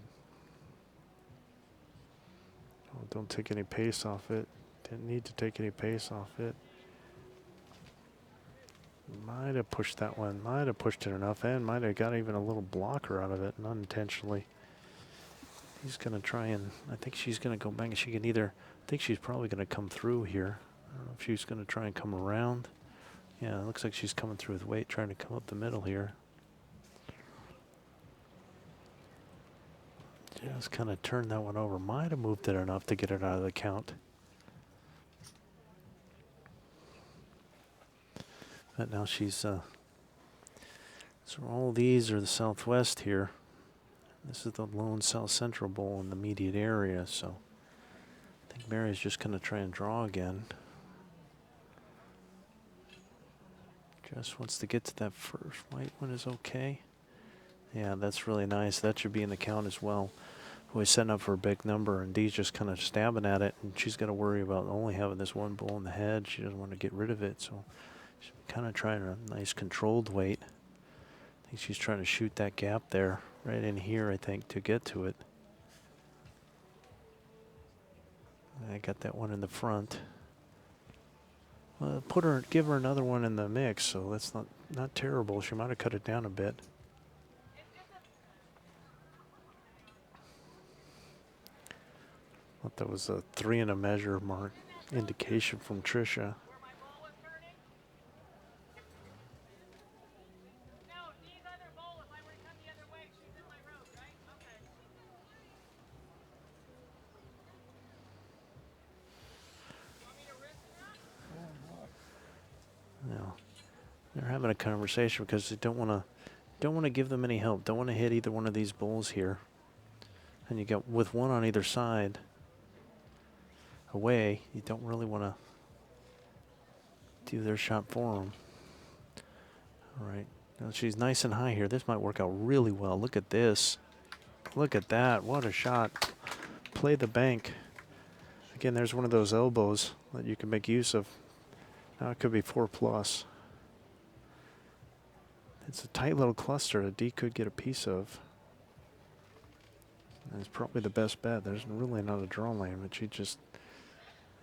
Oh, don't take any pace off it. Didn't need to take any pace off it. Might have pushed that one. Might have pushed it enough and might have got even a little blocker out of it, unintentionally. He's going to try and, I think she's going to go back. She can either, I think she's probably going to come through here. I don't know if she's going to try and come around. Yeah, it looks like she's coming through with weight, trying to come up the middle here. Just kind of turned that one over. Might have moved it enough to get it out of the count. But now she's, so all these are the Southwest here. This is the lone South Central Bowl in the immediate area, so I think Mary's just going to try and draw again. Just wants to get to that first white one is okay. Yeah, that's really nice. That should be in the count as well. Always setting up for a big number, and Dee's just kind of stabbing at it, and she's got to worry about only having this one bull in the head. She doesn't want to get rid of it, so she's kind of trying a nice controlled weight. I think she's trying to shoot that gap there, right in here, I think, to get to it. I got that one in the front. Well, give her another one in the mix, so that's not terrible. She might have cut it down a bit. Thought that was a 3 and a measure mark indication from Tricia. No, they're having a conversation because they don't want to give them any help. Don't want to hit either one of these bulls here. And you got with one on either side away, you don't really want to do their shot for them. All right, now she's nice and high here. This might work out really well. Look at this. Look at that. What a shot. Play the bank. Again, there's one of those elbows that you can make use of. Now it could be 4+. It's a tight little cluster that D could get a piece of. And it's probably the best bet. There's really not a draw lane, but she just,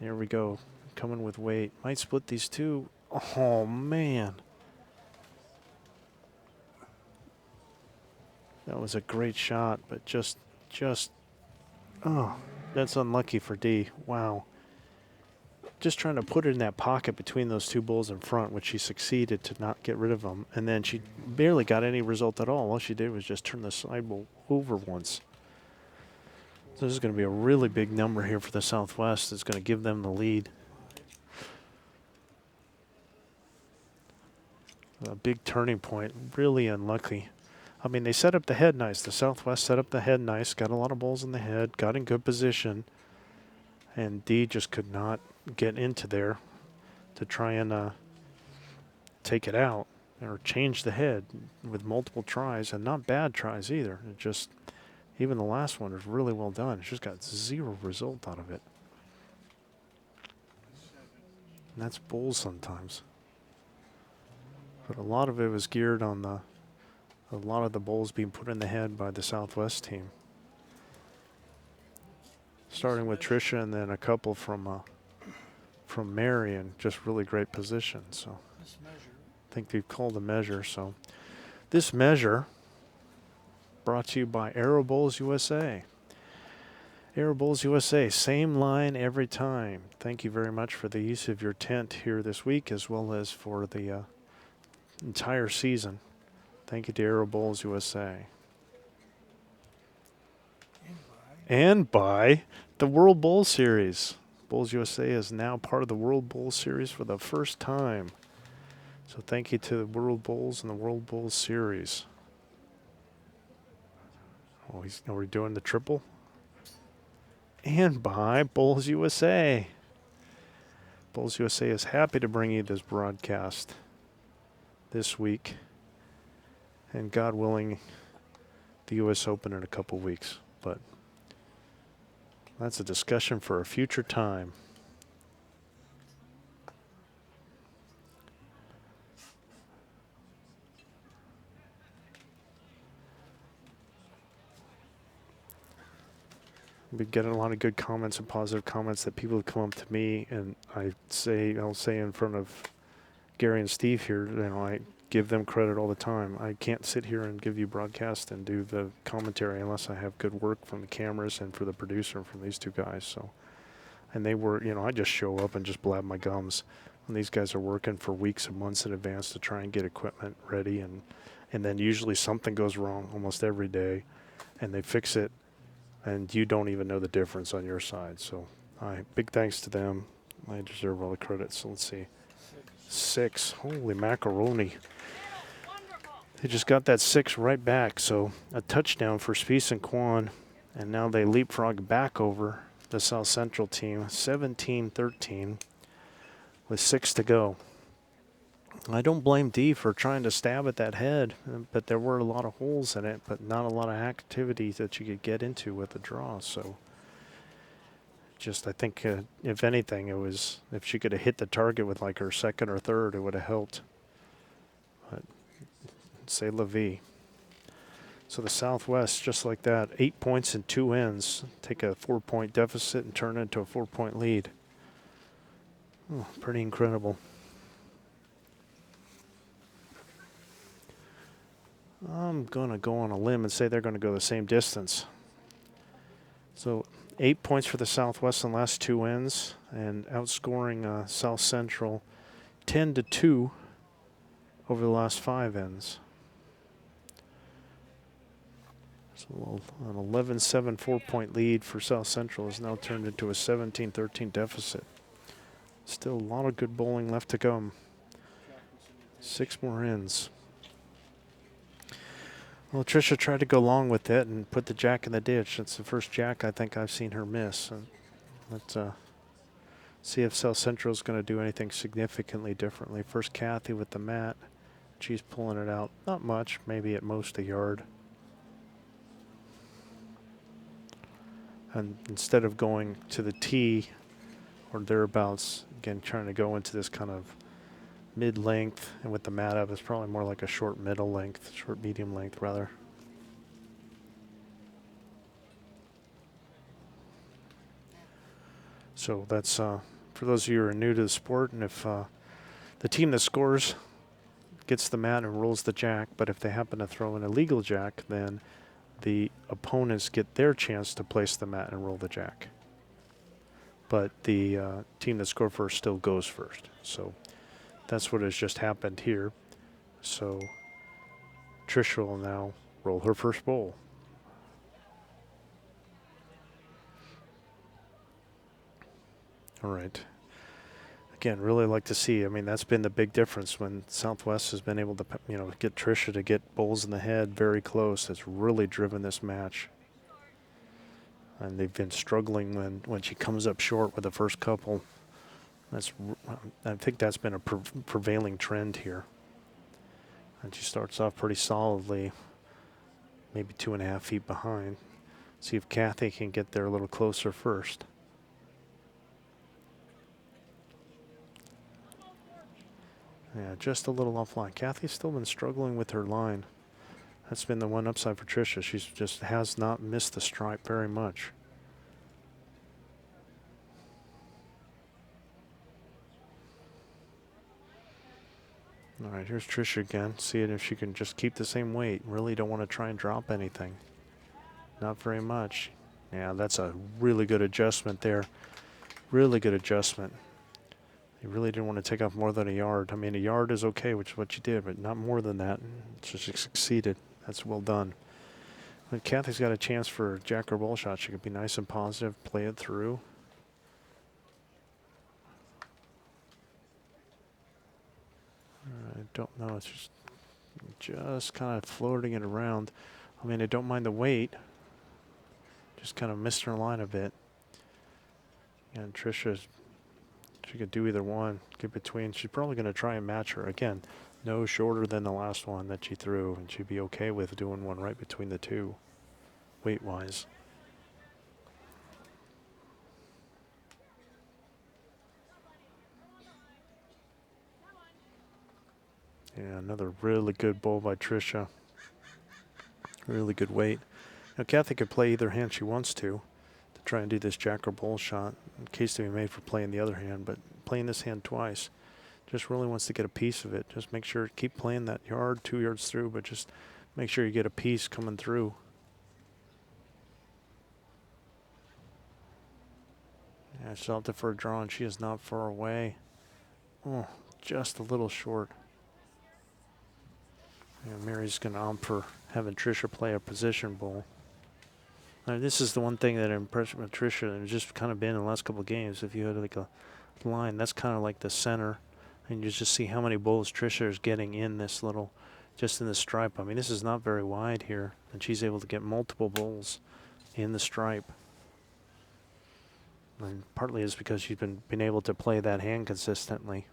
there we go, coming with weight. Might split these two. Oh, man. That was a great shot, but just, oh, that's unlucky for D. Wow. Just trying to put it in that pocket between those two bulls in front, which she succeeded to not get rid of them. And then she barely got any result at all. All she did was just turn the side bull over once. So this is going to be a really big number here for the Southwest. It's going to give them the lead. A big turning point. Really unlucky. I mean, they set up the head nice. The Southwest set up the head nice. Got a lot of bulls in the head. Got in good position. And D just could not get into there to try and take it out or change the head with multiple tries, and not bad tries either. It just, even the last one was really well done. She just got 0 result out of it. And that's bulls sometimes. But a lot of it was geared on a lot of the bulls being put in the head by the Southwest team. Starting with Tricia and then a couple from Mary, and just really great position. So I think they've called a measure. So this measure brought to you by Arrow Bowls USA. Arrow Bowls USA, same line every time. Thank you very much for the use of your tent here this week, as well as for the entire season. Thank you to Arrow Bowls USA. And by the World Bowl Series. Bowls USA is now part of the World Bowl Series for the first time. So thank you to the World Bowls and the World Bowl Series. Oh, are we doing the triple? And by Bowls USA. Bowls USA is happy to bring you this broadcast this week. And God willing, the U.S. Open in a couple weeks. But that's a discussion for a future time. We're getting a lot of good comments and positive comments that people come up to me, and I'll say in front of Gary and Steve here, I give them credit all the time. I can't sit here and give you broadcast and do the commentary unless I have good work from the cameras and for the producer and from these two guys. So, and they were, I just show up and just blab my gums. And these guys are working for weeks and months in advance to try and get equipment ready, and then usually something goes wrong almost every day, and they fix it. And you don't even know the difference on your side. So big thanks to them. I deserve all the credit. So let's see. 6. Holy macaroni. They just got that 6 right back. So a touchdown for Spease and Quan. And now they leapfrog back over the South Central team. 17-13 with 6 to go. I don't blame Dee for trying to stab at that head, but there were a lot of holes in it, but not a lot of activity that you could get into with the draw. So just, I think, if anything, it was, if she could have hit the target with like her second or third, it would have helped. But c'est la vie. So the Southwest, just like that, 8 points in 2 ends, take a 4-point deficit and turn it into a 4-point lead. Oh, pretty incredible. I'm going to go on a limb and say they're going to go the same distance. So 8 points for the Southwest in the last 2 ends, and outscoring South Central 10-2 over the last 5 ends. So an 11-7 4-point lead for South Central is now turned into a 17-13 deficit. Still a lot of good bowling left to come. 6 more ends. Well, Tricia tried to go along with it and put the jack in the ditch. It's the first jack I think I've seen her miss. And let's see if South Central is going to do anything significantly differently. First, Cathy with the mat. She's pulling it out. Not much, maybe at most a yard. And instead of going to the tee or thereabouts, again, trying to go into this kind of mid-length, and with the mat up, it's probably more like a short middle length, short medium length rather. So that's for those of you who are new to the sport, and if the team that scores gets the mat and rolls the jack, but if they happen to throw an illegal jack, then the opponents get their chance to place the mat and roll the jack. But the team that scored first still goes first. So that's what has just happened here. So Tricia will now roll her first bowl. All right. Again, really like to see. I mean, that's been the big difference when Southwest has been able to, get Tricia to get bowls in the head very close. It's really driven this match. And they've been struggling when she comes up short with the first couple. I think that's been a prevailing trend here. And she starts off pretty solidly, maybe 2.5 feet behind. See if Cathy can get there a little closer first. Yeah, just a little offline. Cathy's still been struggling with her line. That's been the one upside for Tricia. She just has not missed the stripe very much. All right, here's Tricia again. Seeing if she can just keep the same weight. Really don't want to try and drop anything. Not very much. Yeah, that's a really good adjustment there. Really good adjustment. You really didn't want to take off more than a yard. I mean, a yard is okay, which is what you did, but not more than that. So she succeeded. That's well done. When Cathy's got a chance for a jack or ball shot, she could be nice and positive, play it through. don't know. It's just kind of floating it around. I mean, I don't mind the weight. Just kind of missed her line a bit. And Tricia, she could do either one. Get between. She's probably going to try and match her. Again, no shorter than the last one that she threw. And she'd be okay with doing one right between the two, weight-wise. Yeah, another really good bowl by Tricia. Really good weight. Now, Cathy could play either hand she wants to try and do this jack or bull shot. In case to be made for playing the other hand, but playing this hand twice. Just really wants to get a piece of it. Just make sure, keep playing that yard, 2 yards through, but just make sure you get a piece coming through. Yeah, she's out there for a draw, and she is not far away. Oh, just a little short. Yeah, Mary's going to opt for having Tricia play a position bowl. Now, this is the one thing that impressed me with Tricia, and it's just kind of been in the last couple of games. If you had like a line, that's kind of like the center, and you just see how many bowls Tricia is getting in this little, just in the stripe. I mean, this is not very wide here, and she's able to get multiple bowls in the stripe. And partly is because she's been able to play that hand consistently.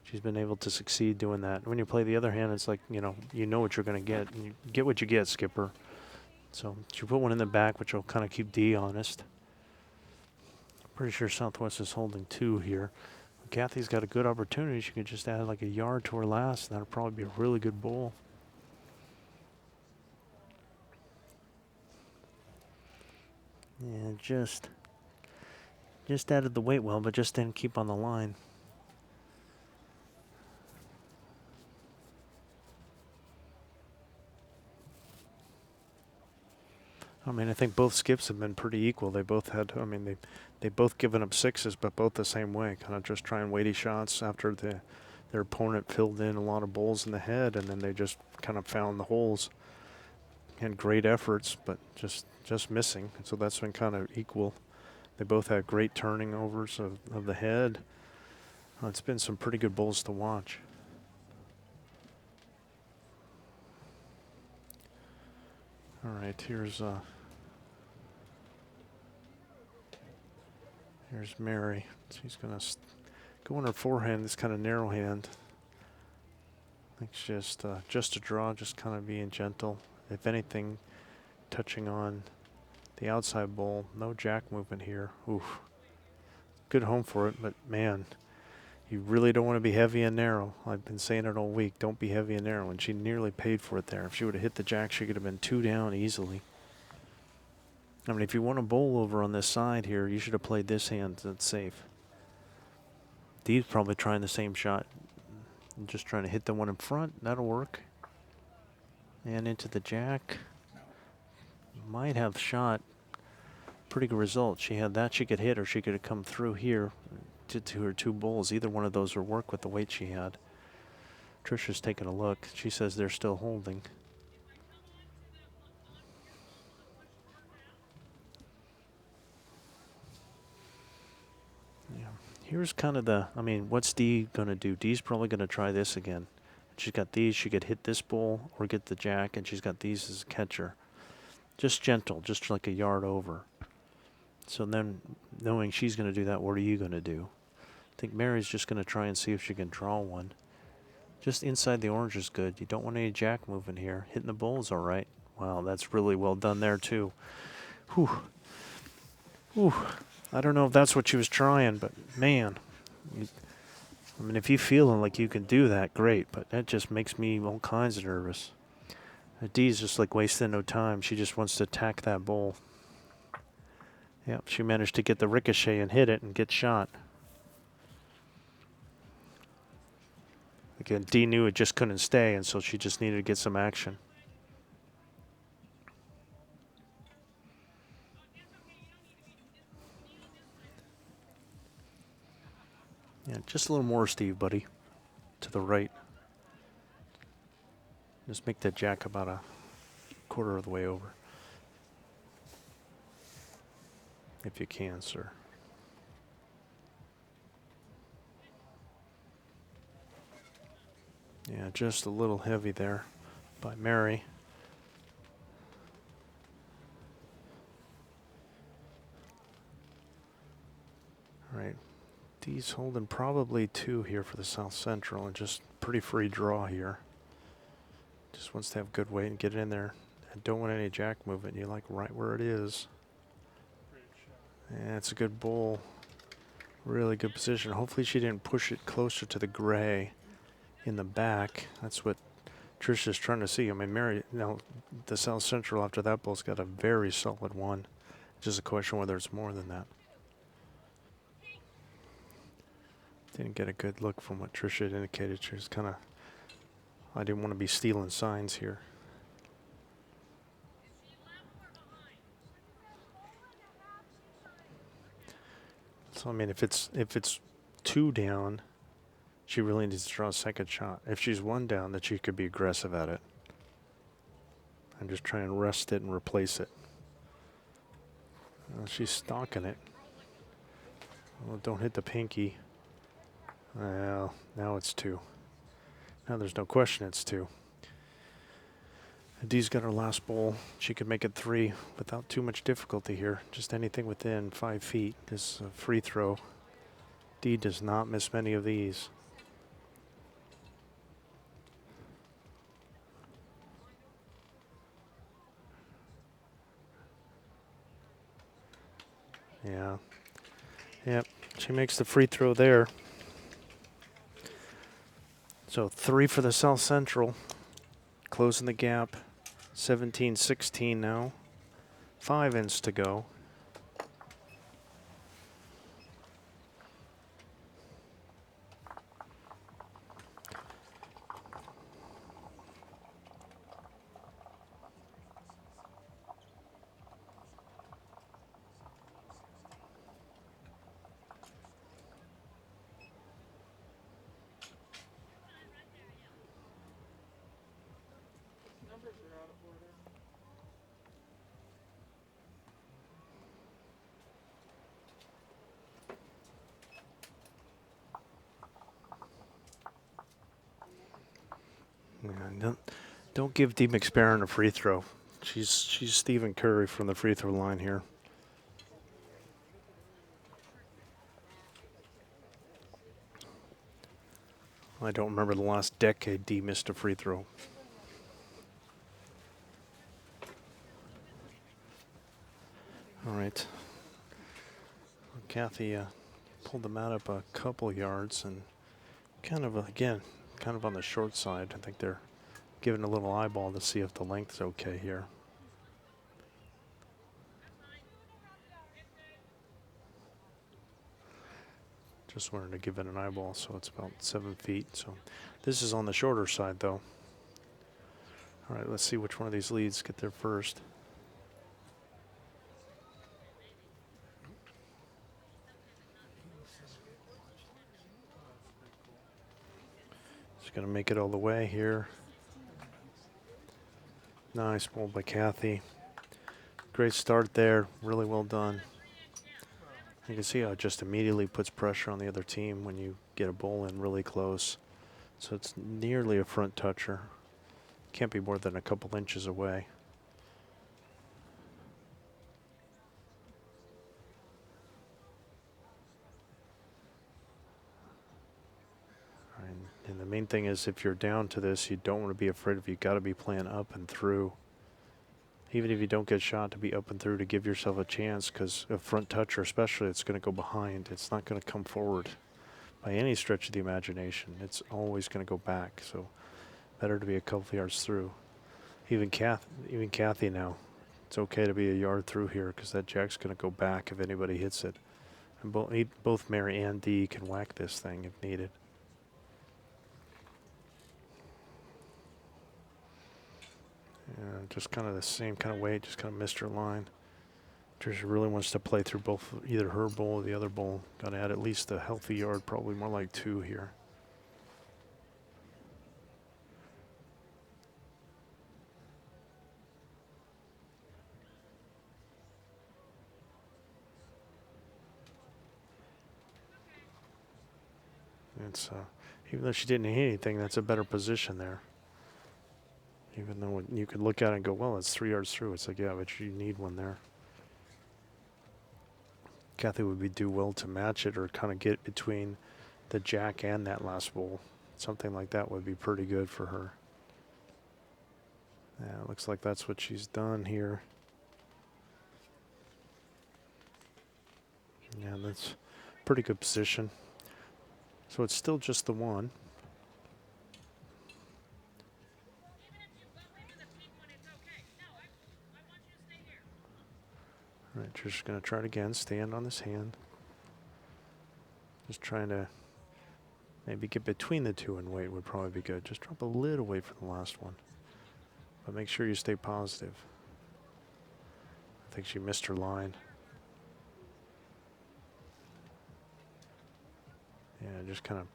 She's been able to succeed doing that. When you play the other hand, it's like, you know what you're going to get. And you get what you get, Skipper. So she put one in the back, which will kind of keep Dee honest. Pretty sure Southwest is holding 2 here. Cathy's got a good opportunity. She could just add like a yard to her last, and that'll probably be a really good bowl. Yeah, just added the weight well, but just didn't keep on the line. I mean, I think both skips have been pretty equal. They both had, I mean, they both given up 6s, but both the same way. Kind of just trying weighty shots after their opponent filled in a lot of bowls in the head, and then they just kind of found the holes. Had great efforts, but just missing. So that's been kind of equal. They both had great turning overs of the head. It's been some pretty good bowls to watch. All right, here's Mary. She's going to go on her forehand, this kind of narrow hand. I think it's just a draw, just kind of being gentle. If anything, touching on the outside bowl. No jack movement here. Oof. Good home for it, but man, you really don't want to be heavy and narrow. I've been saying it all week. Don't be heavy and narrow, and she nearly paid for it there. If she would have hit the jack, she could have been 2 down easily. I mean, if you want to bowl over on this side here, you should have played this hand. That's safe. Dee's probably trying the same shot. Just trying to hit the one in front. That'll work. And into the jack. Might have shot. Pretty good result. She had that she could hit, or she could have come through here to her 2 bowls. Either one of those would work with the weight she had. Tricia's taking a look. She says they're still holding. Here's kind of I mean, what's Dee going to do? Dee's probably going to try this again. She's got these. She could hit this bowl or get the jack, and she's got these as a catcher. Just gentle, just like a yard over. So then, knowing she's going to do that, what are you going to do? I think Mary's just going to try and see if she can draw one. Just inside the orange is good. You don't want any jack moving here. Hitting the bowl is all right. Wow, that's really well done there, too. Whew. Whew. I don't know if that's what she was trying, but man, I mean, if you're feeling like you can do that, great, but that just makes me all kinds of nervous. Dee's just like wasting no time. She just wants to attack that bowl. Yep, she managed to get the ricochet and hit it and get shot. Again, Dee knew it just couldn't stay, and so she just needed to get some action. Yeah, just a little more, Steve, buddy. To the right. Just make that jack about a quarter of the way over. If you can, sir. Yeah, just a little heavy there by Mary. All right. Dee's holding probably 2 here for the South Central and just pretty free draw here. Just wants to have good weight and get it in there. And don't want any jack movement. You like right where it is. Great shot. Yeah, it's a good bowl. Really good position. Hopefully she didn't push it closer to the gray in the back. That's what Tricia's trying to see. I mean, Mary, now the South Central after that bowl's got a very solid one. Just a question whether it's more than that. Didn't get a good look from what Tricia had indicated. She was kind of, I didn't want to be stealing signs here. So I mean, if it's 2 down, she really needs to draw a second shot. If she's 1 down, then she could be aggressive at it. I'm just trying to rest it and replace it. She's stalking it. Well, don't hit the pinky. Well, now it's 2. Now there's no question it's 2. Dee's got her last bowl. She could make it 3 without too much difficulty here. Just anything within 5 feet is a free throw. Dee does not miss many of these. Yeah. Yep. She makes the free throw there. So 3 for the South Central. Closing the gap. 17-16 now. 5 ends to go. Numbers are out of order. Yeah, don't give Dee McSparran a free throw. She's Stephen Curry from the free throw line here. I don't remember the last decade Dee missed a free throw. All right. Cathy pulled them out up a couple yards and kind of, again, kind of on the short side. I think they're giving a little eyeball to see if the length's okay here. Just wanted to give it an eyeball, so it's about 7 feet. So this is on the shorter side, though. All right, let's see which one of these leads get there first. She's going to make it all the way here. Nice ball by Cathy. Great start there. Really well done. You can see how it just immediately puts pressure on the other team when you get a bowl in really close. So it's nearly a front toucher. Can't be more than a couple inches away. And the main thing is if you're down to this, you don't want to be afraid of, you got to be playing up and through. Even if you don't get shot, to be up and through to give yourself a chance, because a front toucher especially, it's going to go behind. It's not going to come forward by any stretch of the imagination. It's always going to go back. So better to be a couple yards through. Even Cathy now, it's okay to be a yard through here because that jack's going to go back if anybody hits it. And both Mary and Dee can whack this thing if needed. Yeah, just kind of the same kind of weight, just kind of missed her line. Tricia really wants to play through both, either her bowl or the other bowl. Got to add at least a healthy yard, probably more like 2 here. Even though she didn't hit anything, that's a better position there. Even though you could look at it and go, well, it's 3 yards through. It's like, yeah, but you need one there. Cathy would do well to match it or kind of get between the jack and that last bowl. Something like that would be pretty good for her. Yeah, it looks like that's what she's done here. Yeah, that's pretty good position. So it's still just the one. Even if you go into the peak one, it's okay. No, I want you to stay here. All right, Tricia's going to try it again. Stand on this hand. Just trying to maybe get between the two and wait would probably be good. Just drop a little weight for the last one. But make sure you stay positive. I think she missed her line. Yeah, just kind of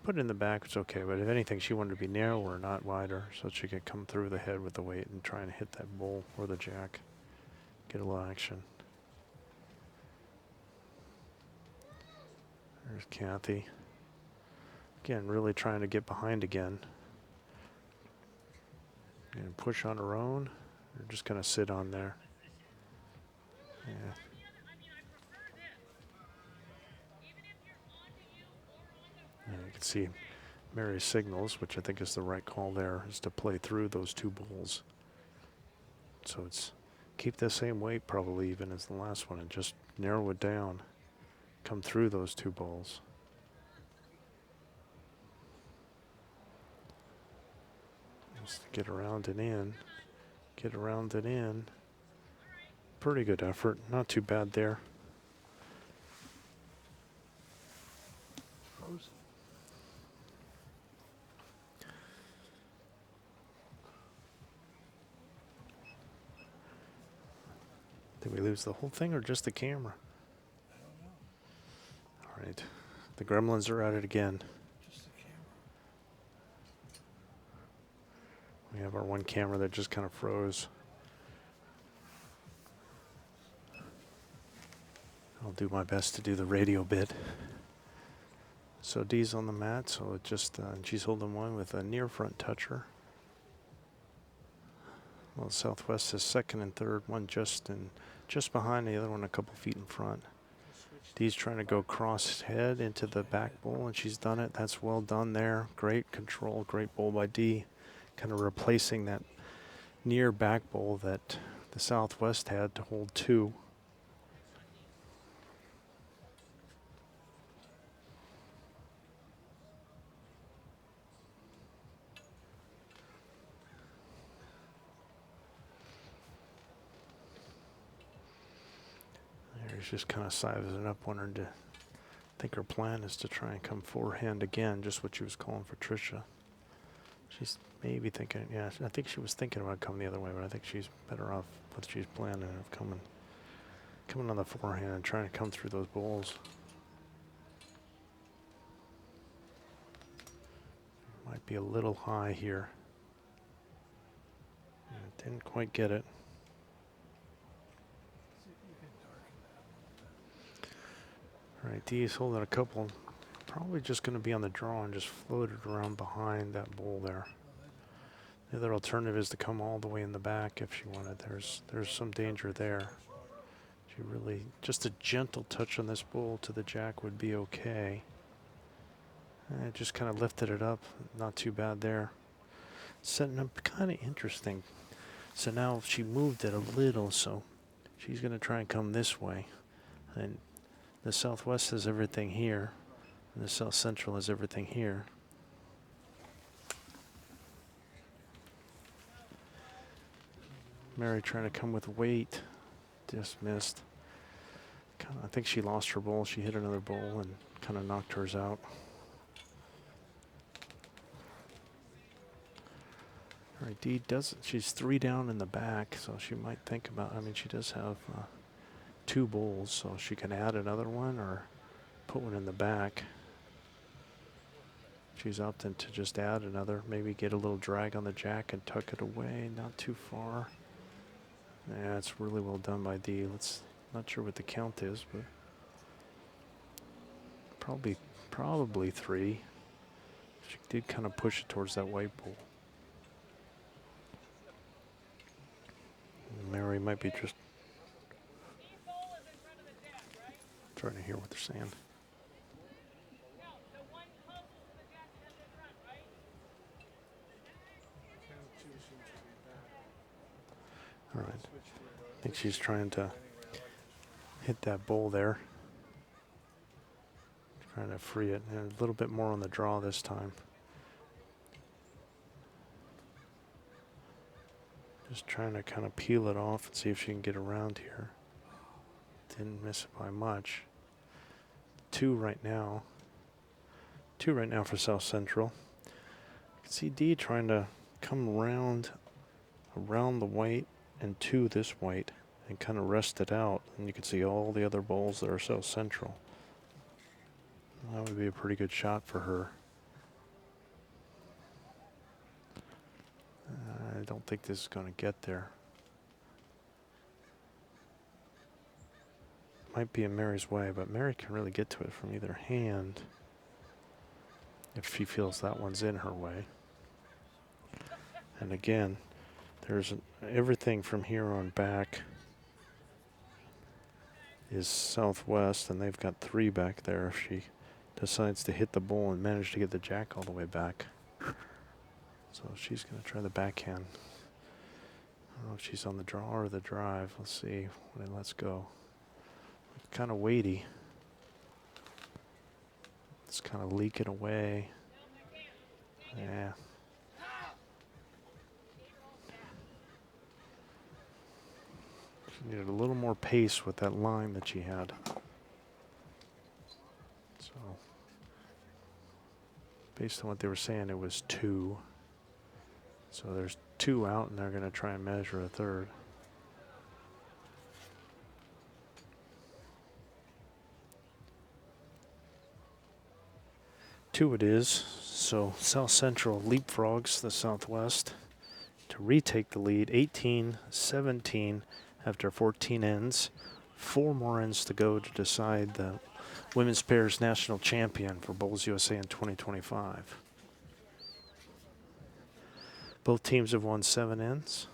put it in the back. It's okay. But if anything, she wanted to be narrower, not wider, so she could come through the head with the weight and try and hit that bull or the jack. Get a little action. There's Cathy. Again, really trying to get behind again. And push on her own. Or just going to sit on there. Yeah. I prefer this. Even if you're onto you or onto her. You can see Mary's signals, which I think is the right call there, is to play through those two bowls. So it's keep the same weight probably even as the last one and just narrow it down. Come through those two bowls. Just get around and in. Get around and in. Pretty good effort. Not too bad there. Frozen. Did we lose the whole thing or just the camera? I don't know. All right. The gremlins are at it again. Just the camera. We have our one camera that just kind of froze. I'll do my best to do the radio bit. So Dee's on the mat, so it just she's holding one with a near front toucher. Well, Southwest is second and third, one just behind, the other one a couple feet in front. Dee's trying to go cross head into the back bowl, and she's done it. That's well done there. Great control, great bowl by Dee. Kind of replacing that near back bowl that the Southwest had to hold two. He's just kind of sizing up, wondering to. I think her plan is to try and come forehand again, just what she was calling for Tricia. She's maybe thinking, yeah, I think she was thinking about coming the other way, but I think she's better off what she's planning of coming on the forehand and trying to come through those bowls. Might be a little high here. Yeah, didn't quite get it. See if you can darken that a little bit. All right, Dee is holding a couple. Probably just going to be on the draw and just float it around behind that bowl there. The other alternative is to come all the way in the back if she wanted. There's some danger there. She really, just a gentle touch on this bowl to the jack would be okay. And it just kind of lifted it up. Not too bad there. Setting up kind of interesting. So now she moved it a little, so she's going to try and come this way. And the Southwest has everything here. And the South Central has everything here. Mary trying to come with weight. Just missed. I think she lost her bowl. She hit another bowl and kind of knocked hers out. All right, Dee does. She's 3 down in the back, so she might think about. I mean, she does have 2 bowls, so she can add another one or put one in the back. She's opting to just add another. Maybe get a little drag on the jack and tuck it away. Not too far. Yeah, it's really well done by Dee. Not sure what the count is, but probably 3. She did kind of push it towards that white bull. Mary might be just Steve Bowl is in front of the jack, right? trying to hear what they're saying. No, the one closest to the jack that's in front, right? Count two seems to be back. All right. Switch to I think she's trying to anyway, I like this. hit that bull there. Trying to free it. And a little bit more on the draw this time. Just trying to kind of peel it off and see if she can get around here. Didn't miss it by much. Two right now for South Central. You can see D trying to come around the white and to this white and kind of rest it out. And you can see all the other balls that are South Central. That would be a pretty good shot for her. I don't think this is going to get there. Might be in Mary's way, but Mary can really get to it from either hand if she feels that one's in her way. And again, there's everything from here on back is southwest, and they've got 3 back there if she decides to hit the bull and manage to get the jack all the way back. So she's going to try the backhand. I don't know if she's on the draw or the drive. Let's see when it lets go. Kind of weighty. It's kind of leaking away. Yeah. She needed a little more pace with that line that she had. So, based on what they were saying, it was 2. So there's 2 out, and they're going to try and measure a third. Two it is. So South Central leapfrogs the Southwest to retake the lead, 18-17 after 14 ends. 4 more ends to go to decide the women's pairs national champion for Bowls USA in 2025. Both teams have won 7 ends.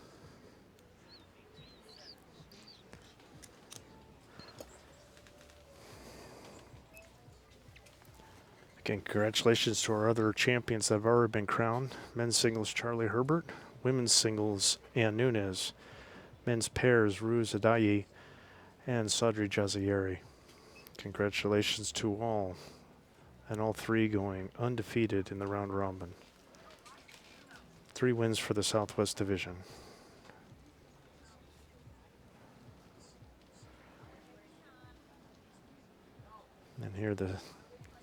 Again, congratulations to our other champions that have already been crowned. Men's singles, Charlie Herbert. Women's singles, Ann Nunez. Men's pairs, Ruz Adayi and Sadri Jazieri. Congratulations to all. And all 3 going undefeated in the round robin. 3 wins for the Southwest Division. And here the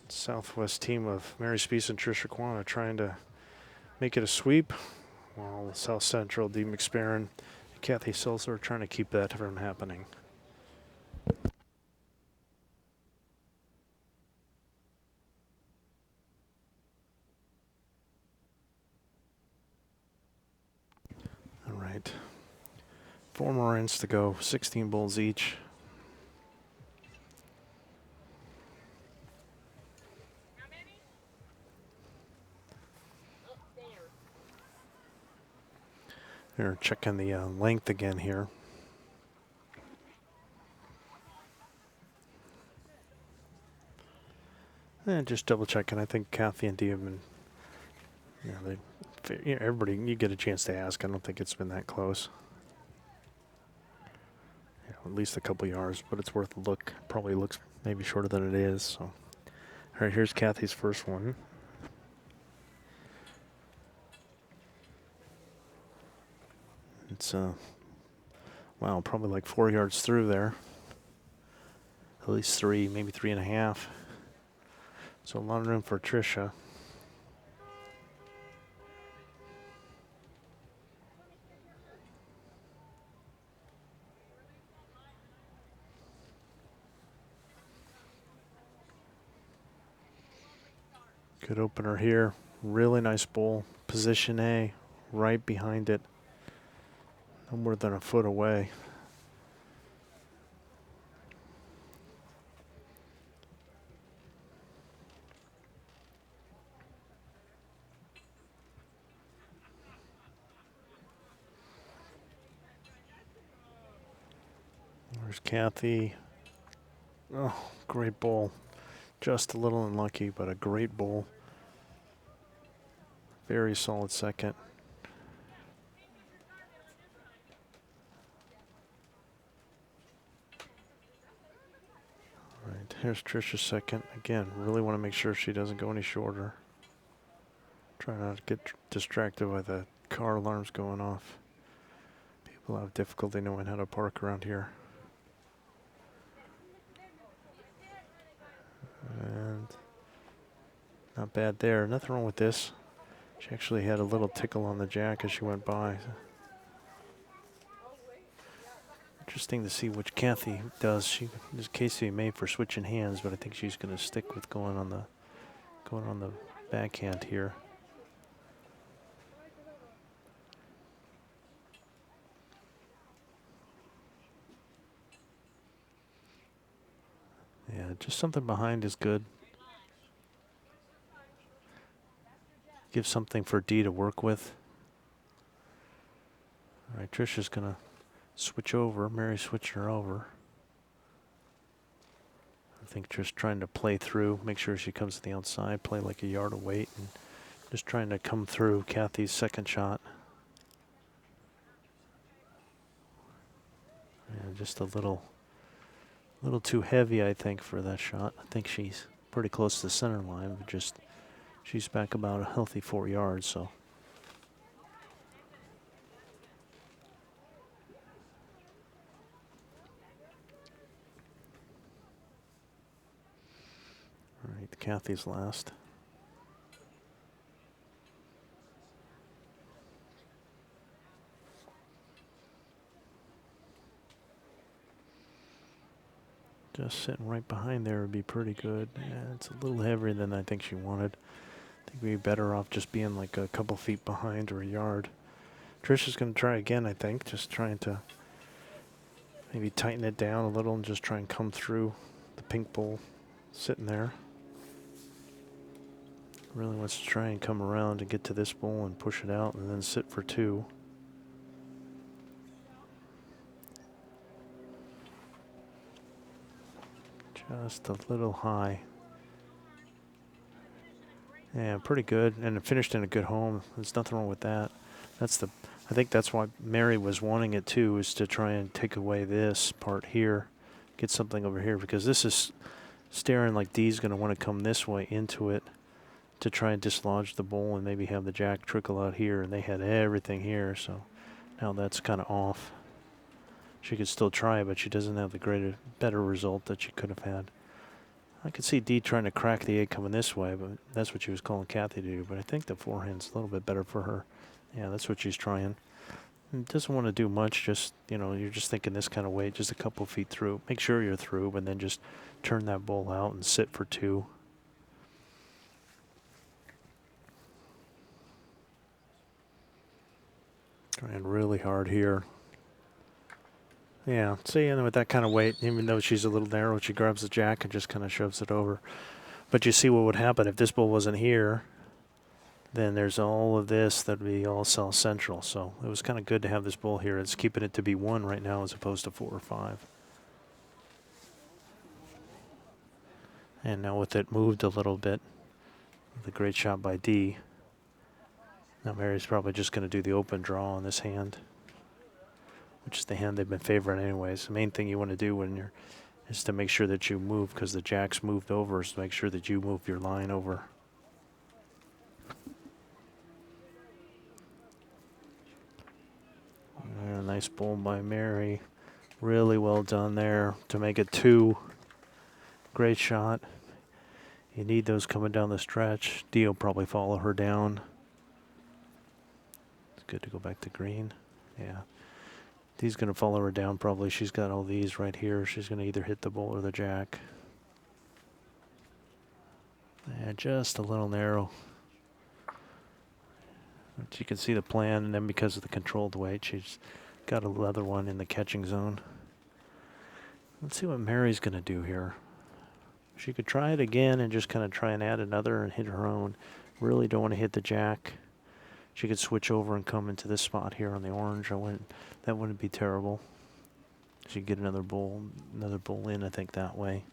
Southwest team of Mary Spease and Tricia Quan are trying to make it a sweep, while South Central, Dee McSparran, and Cathy Selzler are trying to keep that from happening. All right. 4 more ends to go, 16 bulls each. How many? Up there. They're checking the length again here. And just double checking. I think Cathy and Dee have been, everybody, you get a chance to ask. I don't think it's been that close. At least a couple yards, but it's worth a look. Probably looks maybe shorter than it is. So, all right, here's Cathy's first one. It's wow, probably like 4 yards through there. At least 3, maybe 3.5. So a lot of room for Tricia. Good opener here. Really nice bull. Position A, right behind it. No more than a foot away. There's Cathy. Oh, great bowl. Just a little unlucky, but a great bowl. Very solid second. All right, here's Tricia's second. Again, really want to make sure she doesn't go any shorter. Try not to get distracted by the car alarms going off. People have difficulty knowing how to park around here. And not bad there. Nothing wrong with this. She actually had a little tickle on the jack as she went by. Interesting to see which Cathy does. She is Casey made for switching hands, but I think she's going to stick with going on the backhand here. Yeah, just something behind is good. Give something for Dee to work with. All right, Tricia's going to switch over. Mary switched her over. I think just trying to play through, make sure she comes to the outside, play like a yard of weight, and just trying to come through Cathy's second shot. Yeah, just a little too heavy, I think, for that shot. I think she's pretty close to the center line, but just she's back about a healthy 4 yards, so. All right, Cathy's last. Just sitting right behind there would be pretty good. Yeah, it's a little heavier than I think she wanted. I think we'd be better off just being like a couple feet behind or a yard. Tricia's going to try again, I think, just trying to maybe tighten it down a little and just try and come through the pink bowl sitting there. Really wants to try and come around to get to this bowl and push it out and then sit for two. Just a little high. Yeah, pretty good, and it finished in a good home. There's nothing wrong with that. I think that's why Mary was wanting it too, is to try and take away this part here, get something over here, because this is staring like Dee's going to want to come this way into it to try and dislodge the bowl and maybe have the jack trickle out here, and they had everything here, so now that's kind of off. She could still try, but she doesn't have the better result that she could have had. I could see Dee trying to crack the egg coming this way, but that's what she was calling Cathy to do. But I think the forehand's a little bit better for her. Yeah, that's what she's trying. And doesn't want to do much, just, you're just thinking this kind of weight, just a couple feet through. Make sure you're through, but then just turn that bowl out and sit for two. Trying really hard here. Yeah, see, and with that kind of weight, even though she's a little narrow, she grabs the jack and just kind of shoves it over. But you see what would happen if this bull wasn't here, then there's all of this that would be all South Central. So it was kind of good to have this bull here. It's keeping it to be 1 right now as opposed to 4 or 5. And now with it moved a little bit, the great shot by Dee. Now Mary's probably just going to do the open draw on this hand, which is the hand they've been favoring anyways. The main thing you want to do when you're is to make sure that you move, because the jack's moved over, is to make sure that you move your line over. A nice bowl by Mary. Really well done there to make it 2. Great shot. You need those coming down the stretch. Dee will probably follow her down. It's good to go back to green. Yeah. Dee's going to follow her down probably. She's got all these right here. She's going to either hit the bull or the jack. Yeah, just a little narrow. But you can see the plan, and then because of the controlled weight, she's got a leather one in the catching zone. Let's see what Mary's going to do here. She could try it again and just kind of try and add another and hit her own. Really don't want to hit the jack. She could switch over and come into this spot here on the orange. That wouldn't be terrible. She get another bowl in, I think, that way.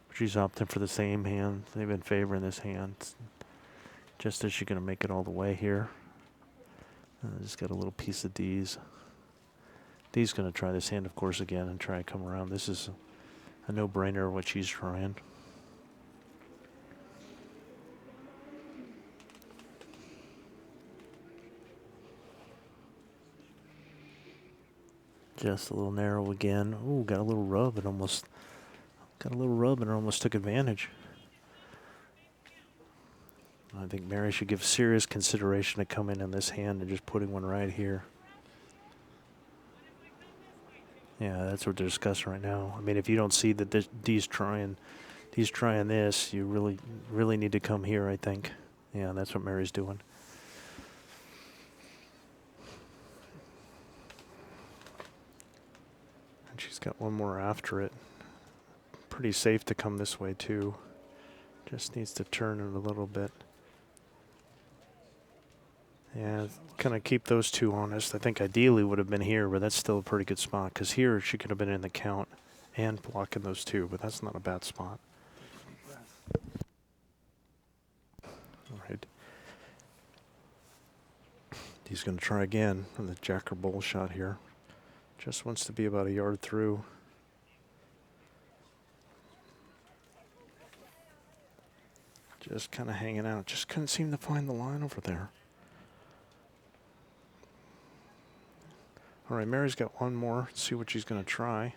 But she's opting for the same hand. They've been favoring this hand. Just as she's going to make it all the way here. Just got a little piece of D's. D's going to try this hand, of course, again and try and come around. This is a no-brainer what she's trying. Just a little narrow again. Ooh, got a little rub and almost took advantage. I think Mary should give serious consideration to coming in this hand and just putting one right here. Yeah, that's what they're discussing right now. I mean, if you don't see that D's trying this, you really need to come here, I think. Yeah, that's what Mary's doing. And she's got one more after it. Pretty safe to come this way, too. Just needs to turn it a little bit. Yeah, kind of keep those two honest. I think ideally would have been here, but that's still a pretty good spot. Because here she could have been in the count and blocking those two, but that's not a bad spot. All right. He's going to try again on the jack or bowl shot here. Just wants to be about a yard through. Just kind of hanging out. Just couldn't seem to find the line over there. All right, Mary's got one more. Let's see what she's going to try.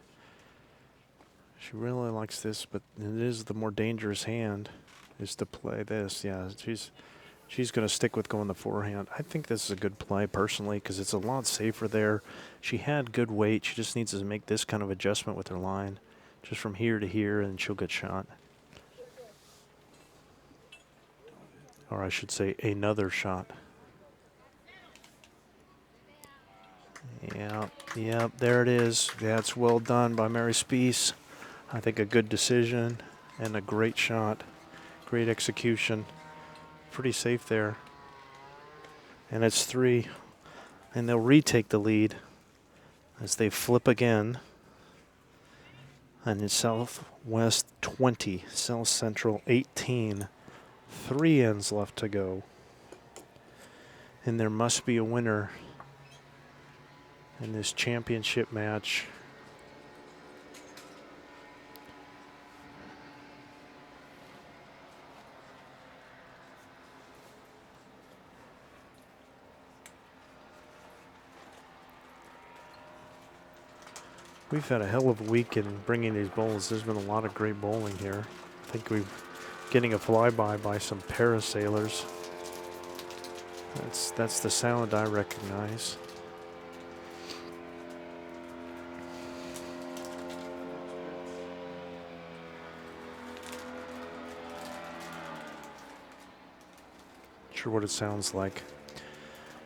She really likes this, but it is the more dangerous hand is to play this. Yeah, she's going to stick with going the forehand. I think this is a good play personally because it's a lot safer there. She had good weight. She just needs to make this kind of adjustment with her line. Just from here to here, and she'll get shot. Or I should say another shot. Yeah, there it is. Yeah, it's well done by Mary Spease. I think a good decision and a great shot. Great execution. Pretty safe there. And it's 3. And they'll retake the lead as they flip again. And it's Southwest 20, South Central 18. 3 ends left to go. And there must be a winner in this championship match. We've had a hell of a week in bringing these bowls. There's been a lot of great bowling here. I think we're getting a flyby by some parasailers. That's the sound I recognize. Sure what it sounds like.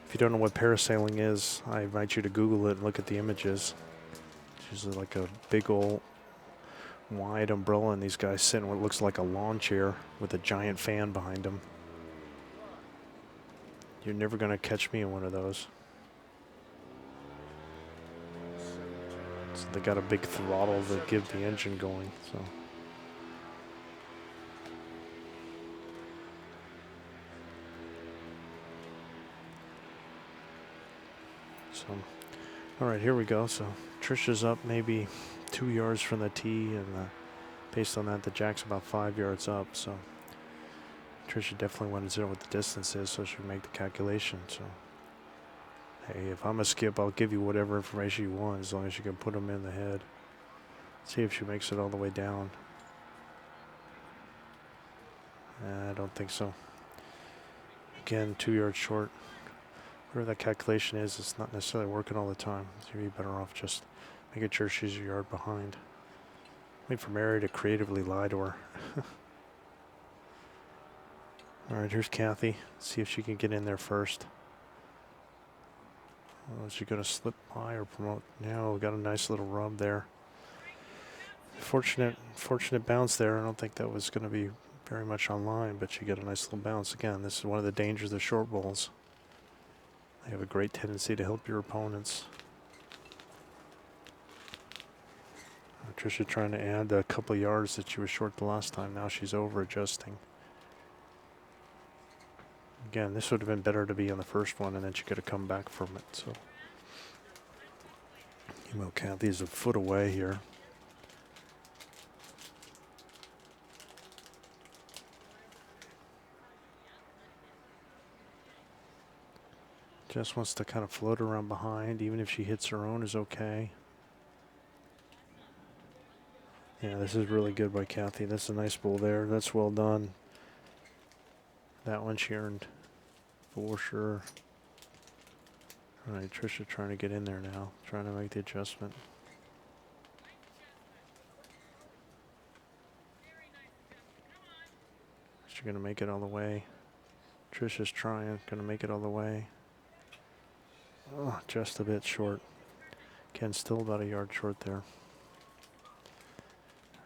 If you don't know what parasailing is, I invite you to Google it and look at the images. It's usually like a big old wide umbrella and these guys sit in what looks like a lawn chair with a giant fan behind them. You're never going to catch me in one of those. So they got a big throttle to give the engine going. So, all right, here we go. So Tricia's up maybe 2 yards from the tee, and based on that, the jack's about 5 yards up. So Tricia definitely wanted to know what the distance is, so she can make the calculation. So, hey, if I'm a skip, I'll give you whatever information you want as long as you can put them in the head. See if she makes it all the way down. I don't think so. Again, 2 yards short. Whatever that calculation is, it's not necessarily working all the time. So you'd be better off just making sure she's a yard behind. Wait for Mary to creatively lie to her. All right, here's Cathy. See if she can get in there first. Oh, is she going to slip by or promote? No, we got a nice little rub there. Fortunate bounce there. I don't think that was going to be very much on line, but she got a nice little bounce. Again, this is one of the dangers of short bowls. They have a great tendency to help your opponents. Tricia trying to add a couple yards that she was short the last time. Now she's over adjusting. Again, this would have been better to be on the first one, and then she could have come back from it. So, you know, Cathy's a foot away here. Just wants to kind of float around behind. Even if she hits her own is okay. Yeah, this is really good by Cathy. That's a nice bull there. That's well done. That one she earned for sure. All right, Tricia trying to get in there now. Trying to make the adjustment. Is she going to make it all the way? Tricia's trying. Going to make it all the way. Oh, just a bit short. Ken still about a yard short there.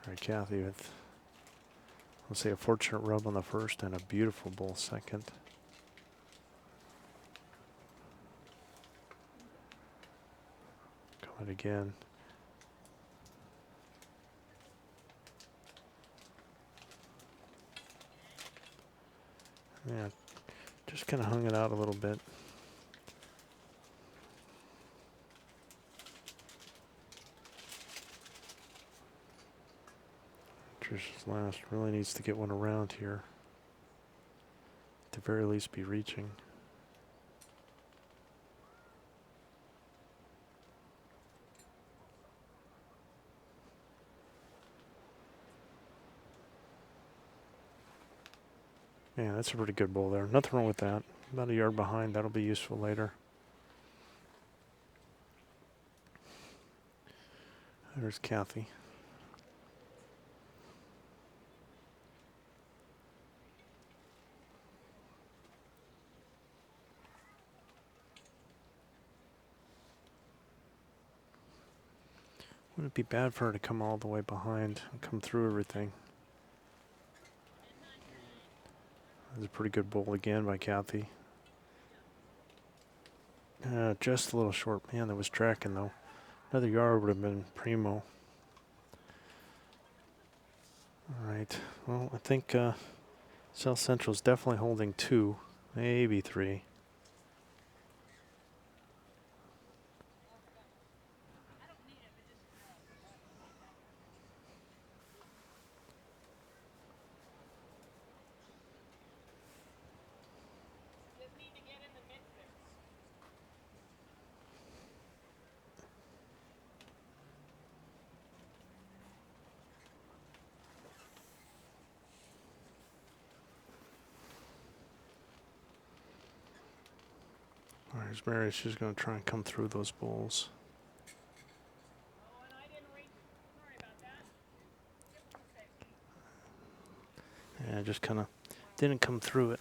All right, Cathy with, let's say, a fortunate rub on the first and a beautiful bull second. Coming again. Yeah, just kind of hung it out a little bit. Tricia's last really needs to get one around here. At the very least be reaching. Yeah, that's a pretty good bull there. Nothing wrong with that. About a yard behind. That'll be useful later. There's Cathy. Wouldn't it be bad for her to come all the way behind and come through everything? That's a pretty good bull again by Cathy. Just a little short. Man, that was tracking though. Another yard would have been primo. All right. Well, I think South Central's definitely holding 2, maybe 3. Just need to get in the mix there. All right, here's Mary. She's going to try and come through those bulls. Oh, and I didn't reach. Sorry about that. Yeah, just kind of didn't come through it.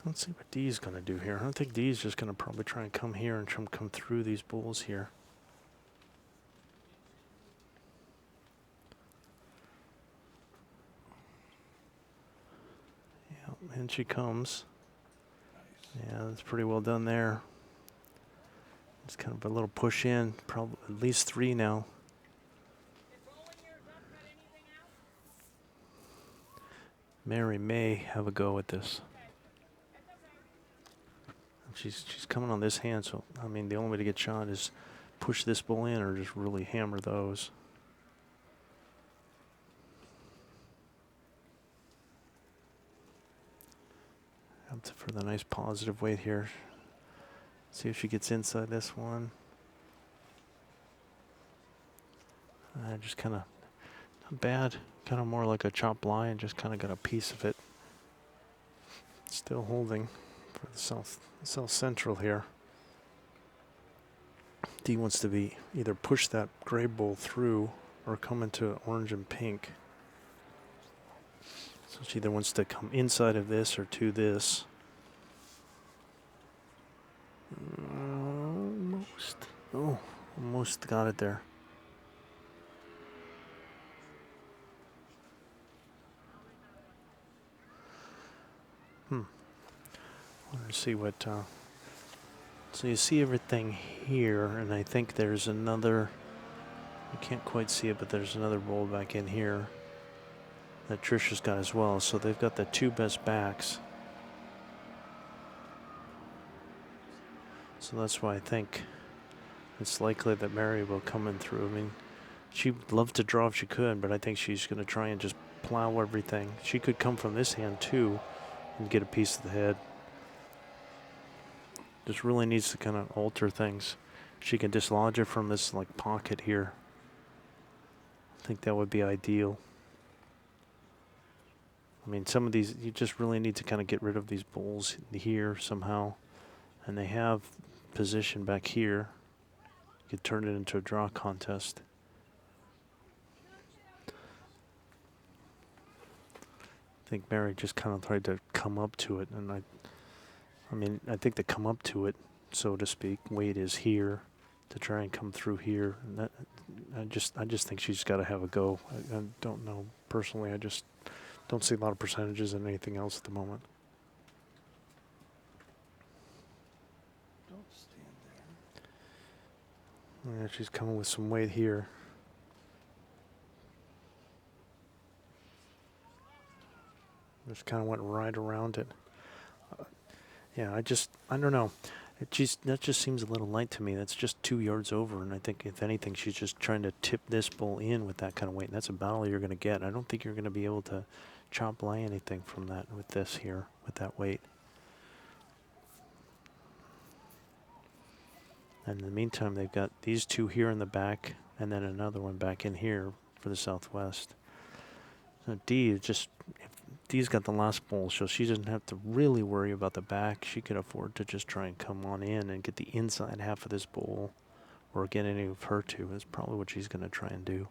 Let's see what Dee's going to do here. I don't think Dee's just going to probably try and come here and try and come through these bulls here. Yeah, and she comes. Yeah, that's pretty well done there. It's kind of a little push in, probably at least 3 now. Did rolling yours up cut anything out? Mary may have a go at this. Okay. That's okay. She's coming on this hand, so I mean the only way to get shot is push this bull in or just really hammer those. Up for the nice positive weight here. See if she gets inside this one. Just kind of not bad. Kind of more like a chopped line. Just kind of got a piece of it. Still holding for the South Central here. Dee wants to be either push that gray bull through or come into orange and pink. So she either wants to come inside of this or to this. Almost. Oh, almost got it there. Let's see what. So you see everything here, and I think there's another You can't quite see it, but there's another bowl back in here that Tricia's got as well. So they've got the two best backs. So that's why I think it's likely that Mary will come in through. I mean, she'd love to draw if she could, but I think she's going to try and just plow everything. She could come from this hand too and get a piece of the head. Just really needs to kind of alter things. She can dislodge it from this like pocket here. I think that would be ideal. I mean, some of these, you just really need to kind of get rid of these bowls here somehow. And they have position back here. You could turn it into a draw contest. I think Mary just kind of tried to come up to it, and I mean, I think the come up to it, so to speak, weight is here to try and come through here. And that, I just think she's got to have a go. I don't know personally. I just don't see a lot of percentages in anything else at the moment. Don't stand there. Yeah, she's coming with some weight here. Just kind of went right around it. Yeah, I don't know. That just seems a little light to me. That's just 2 yards over, and I think if anything, she's just trying to tip this bull in with that kind of weight. And that's a battle you're going to get. I don't think you're going to be able to chop lay anything from that with this here, with that weight. And in the meantime, they've got these two here in the back, and then another one back in here for the Southwest. So Dee just, if Dee's got the last bowl, so she doesn't have to really worry about the back. She could afford to just try and come on in and get the inside half of this bowl, or get any of her two. That's probably what she's going to try and do.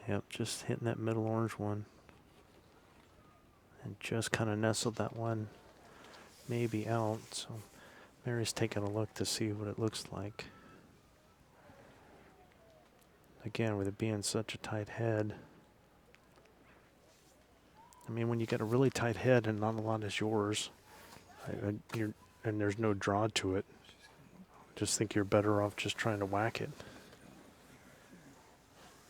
Yep, just hitting that middle orange one. And just kind of nestled that one maybe out. So Mary's taking a look to see what it looks like. Again, with it being such a tight head. I mean, when you get a really tight head and not a lot is yours, and there's no draw to it, just think you're better off just trying to whack it.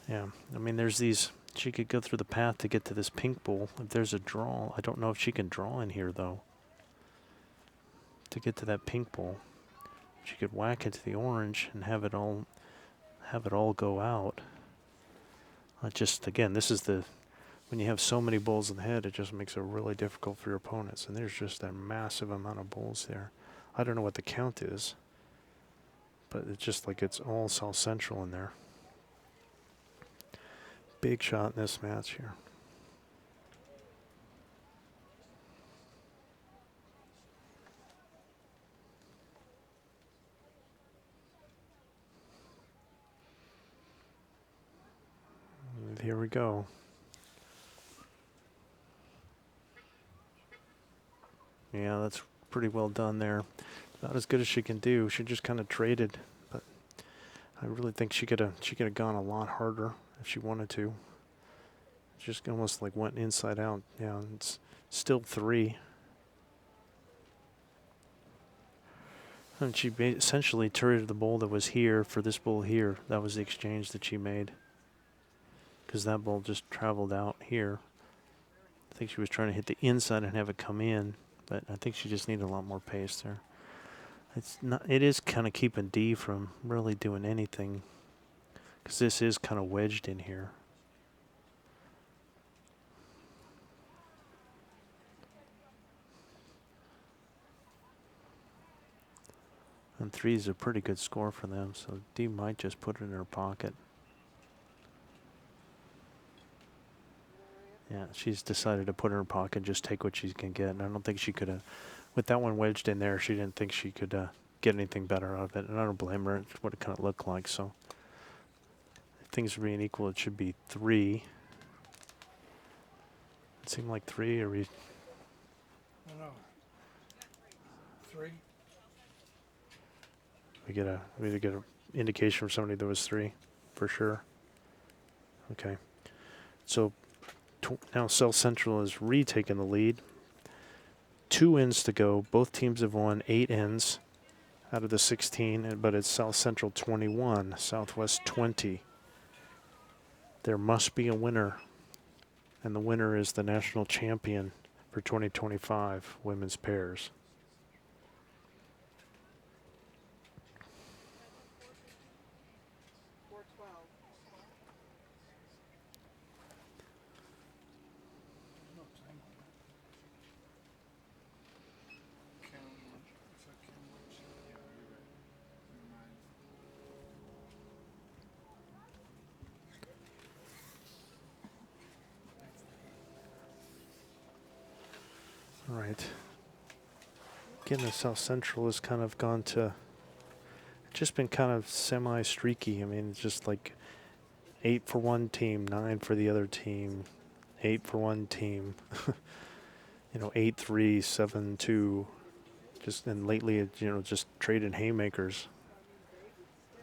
Yeah, I mean, there's these, she could go through the path to get to this pink bowl. If there's a draw, I don't know if she can draw in here, though. To get to that pink bowl, she could whack it to the orange and have it all go out. Again, this is when you have so many bowls in the head, it just makes it really difficult for your opponents. And there's just a massive amount of bowls there. I don't know what the count is, but it's just like it's all South Central in there. Big shot in this match here. And here we go. Yeah, that's pretty well done there. Not as good as she can do. She just kind of traded, but I really think she could have gone a lot harder if she wanted to. Just almost like went inside out. Yeah, it's still 3. And she essentially traded the bowl that was here for this bowl here. That was the exchange that she made. Because that bowl just traveled out here. I think she was trying to hit the inside and have it come in, but I think she just needed a lot more pace there. It is kind of keeping Dee from really doing anything, because this is kind of wedged in here. And 3 is a pretty good score for them, so Dee might just put it in her pocket. Yeah, she's decided to put it in her pocket, just take what she can get. And I don't think she could have, with that one wedged in there, she didn't think she could get anything better out of it. And I don't blame her. It's what it kind of looked like. So if things are being equal, it should be 3. It seemed like 3, or we... No. 3. We either get an indication from somebody that was 3, for sure. Okay. So now South Central is retaking the lead. 2 ends to go. Both teams have won 8 ends out of the 16, but it's South Central 21, Southwest 20. There must be a winner, and the winner is the national champion for 2025 women's pairs. All right. Again, the South Central has kind of gone to, just been kind of semi-streaky. I mean, it's just like 8 for one team, 9 for the other team, 8 for one team. 8-3, 7-2. Just, and lately, just trading haymakers.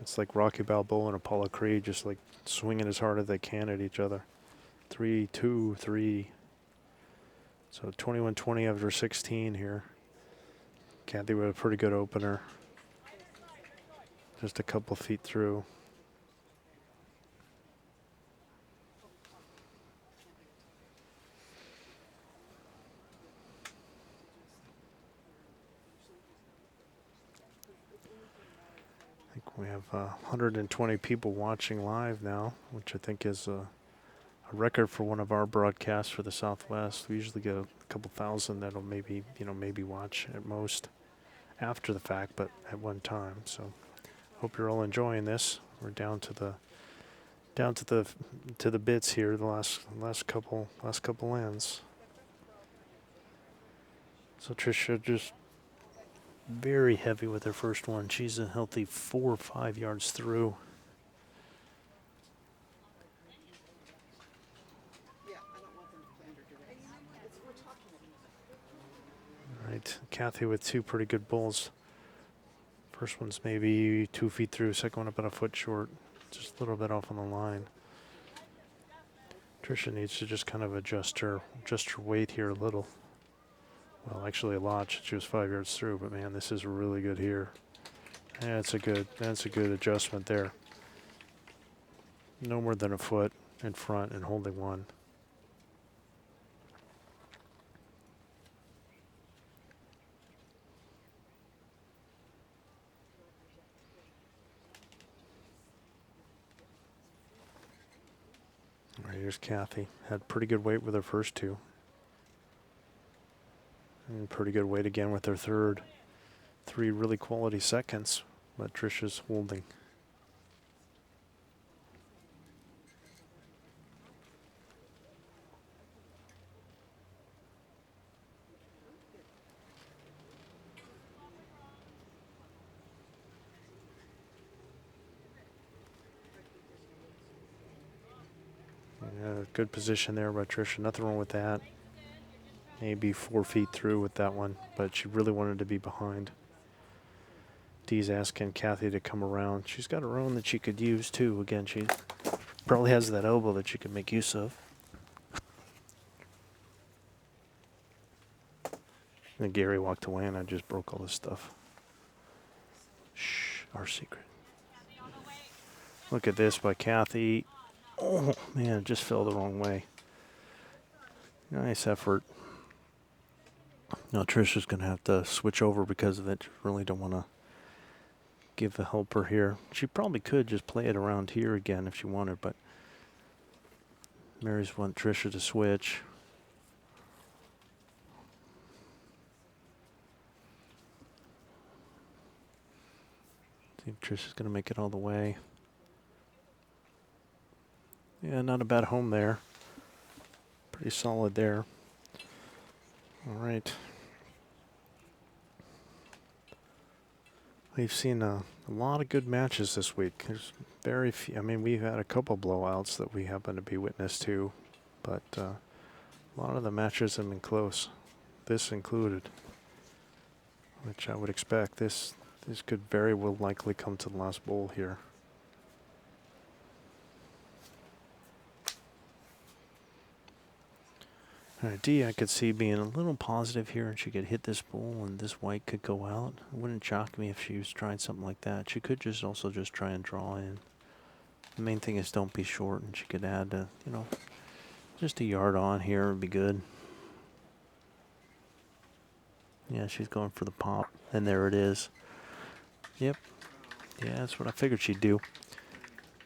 It's like Rocky Balboa and Apollo Creed just like swinging as hard as they can at each other. 3-2, 3. So 21-20 after 16 here. Cathy with a pretty good opener. Just a couple feet through. I think we have 120 people watching live now, which I think is a record for one of our broadcasts for the Southwest. We usually get a couple thousand that'll maybe watch at most after the fact, but at one time. So hope you're all enjoying this. We're down to the bits here, the last couple lands. So Tricia just very heavy with her first one. She's a healthy 4 or 5 yards through. All right, Cathy with 2 pretty good bowls. First one's maybe 2 feet through, second one about a foot short, just a little bit off on the line. Tricia needs to just kind of adjust her weight here a little. Well, actually a lot. She was 5 yards through, but man, this is really good here. That's a good adjustment there. No more than a foot in front and holding one. All right, here's Cathy. Had pretty good weight with her first 2. And pretty good weight again with her third. 3 really quality seconds, but Tricia's holding. Yeah, good position there by Tricia. Nothing wrong with that. Maybe 4 feet through with that one, but she really wanted to be behind. Dee's asking Cathy to come around. She's got her own that she could use too. Again, she probably has that elbow that she could make use of. And Gary walked away and I just broke all this stuff. Shh, our secret. Look at this by Cathy. Oh man, it just fell the wrong way. Nice effort. Now Tricia's going to have to switch over because of it. Really don't want to give a helper here. She probably could just play it around here again if she wanted, but Mary's want Tricia to switch. See if Tricia's going to make it all the way. Yeah, not a bad home there. Pretty solid there. All right. We've seen a lot of good matches this week. There's very few. I mean, we've had a couple blowouts that we happen to be witness to, but a lot of the matches have been close. This included, which I would expect. This could very well likely come to the last bowl here. All right, D, I could see being a little positive here, and she could hit this bull, and this white could go out. It wouldn't shock me if she was trying something like that. She could just also just try and draw in. The main thing is don't be short, and she could add, you know, just a yard on here would be good. Yeah, she's going for the pop, and there it is. Yep. Yeah, that's what I figured she'd do.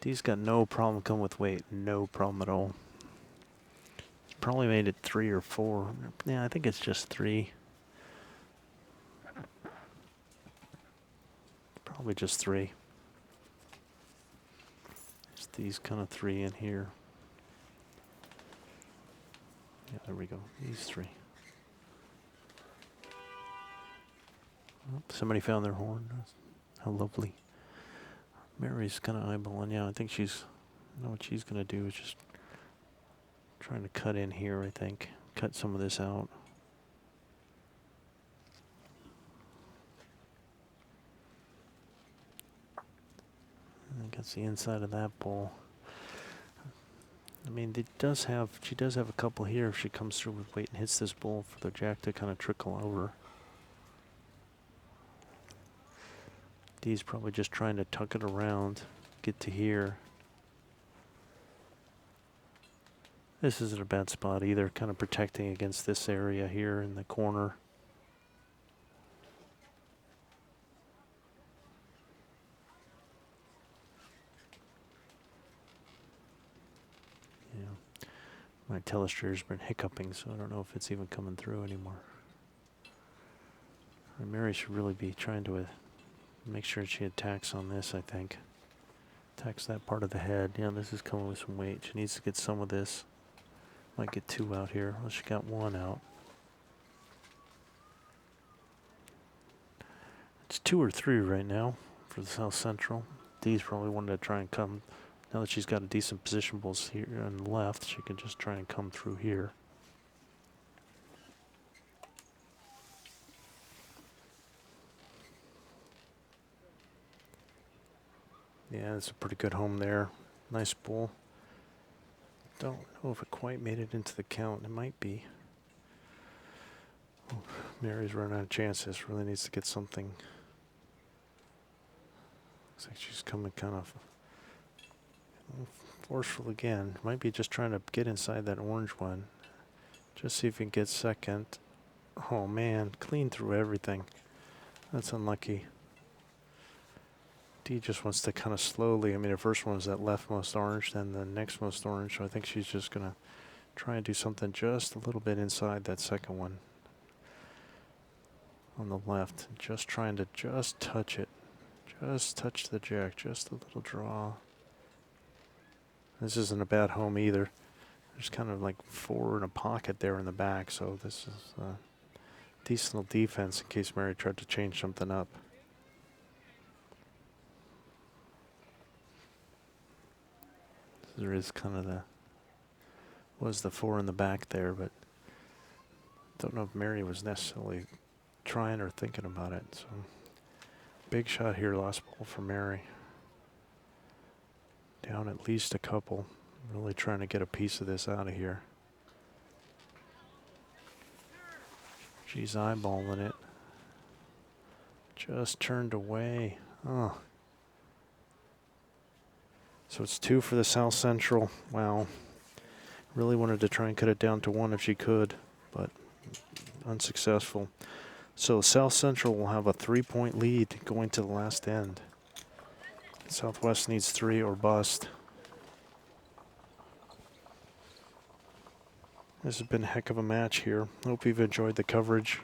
D's got no problem coming with weight. No problem at all. Probably made it 3 or 4. Yeah, I think it's just 3. Probably just 3. Just these kind of 3 in here. Yeah, there we go. These 3. Oh, somebody found their horn. How lovely. Mary's kind of eyeballing. Yeah, I think she's. You know what she's gonna do is just trying to cut in here. I think cut some of this out. I think that's the inside of that ball. I mean, she does have a couple here if she comes through with weight and hits this ball for the jack to kind of trickle over. D's probably just trying to tuck it around, get to here. This isn't a bad spot either, kind of protecting against this area here in the corner. Yeah. My telestrator's been hiccuping, so I don't know if it's even coming through anymore. And Mary should really be trying to make sure she attacks on this, I think. Attacks that part of the head. Yeah, this is coming with some weight. She needs to get some of this. Might get 2 out here. Well, she got 1 out. It's 2 or 3 right now for the South Central. Dee's probably wanted to try and come. Now that she's got a decent position balls here on the left, she can just try and come through here. Yeah, it's a pretty good home there. Nice bull. Don't know if it quite made it into the count. It might be. Oh, Mary's running out of chances. Really needs to get something. Looks like she's coming kind of forceful again. Might be just trying to get inside that orange one. Just see if we can get second. Oh man, clean through everything. That's unlucky. D just wants to kind of slowly, I mean, the first one was that leftmost orange, then the next most orange, so I think she's just going to try and do something just a little bit inside that second one on the left. Just trying to just touch it. Just touch the jack, just a little draw. This isn't a bad home either. There's kind of like 4 in a pocket there in the back, so this is a decent little defense in case Mary tried to change something up. There is kind of was the 4 in the back there, but don't know if Mary was necessarily trying or thinking about it. So big shot here, last ball for Mary. Down at least a couple. Really trying to get a piece of this out of here. She's eyeballing it. Just turned away. Oh. So it's 2 for the South Central. Wow. Really wanted to try and cut it down to 1 if she could, but unsuccessful. So South Central will have a 3-point lead going to the last end. Southwest needs 3 or bust. This has been a heck of a match here. Hope you've enjoyed the coverage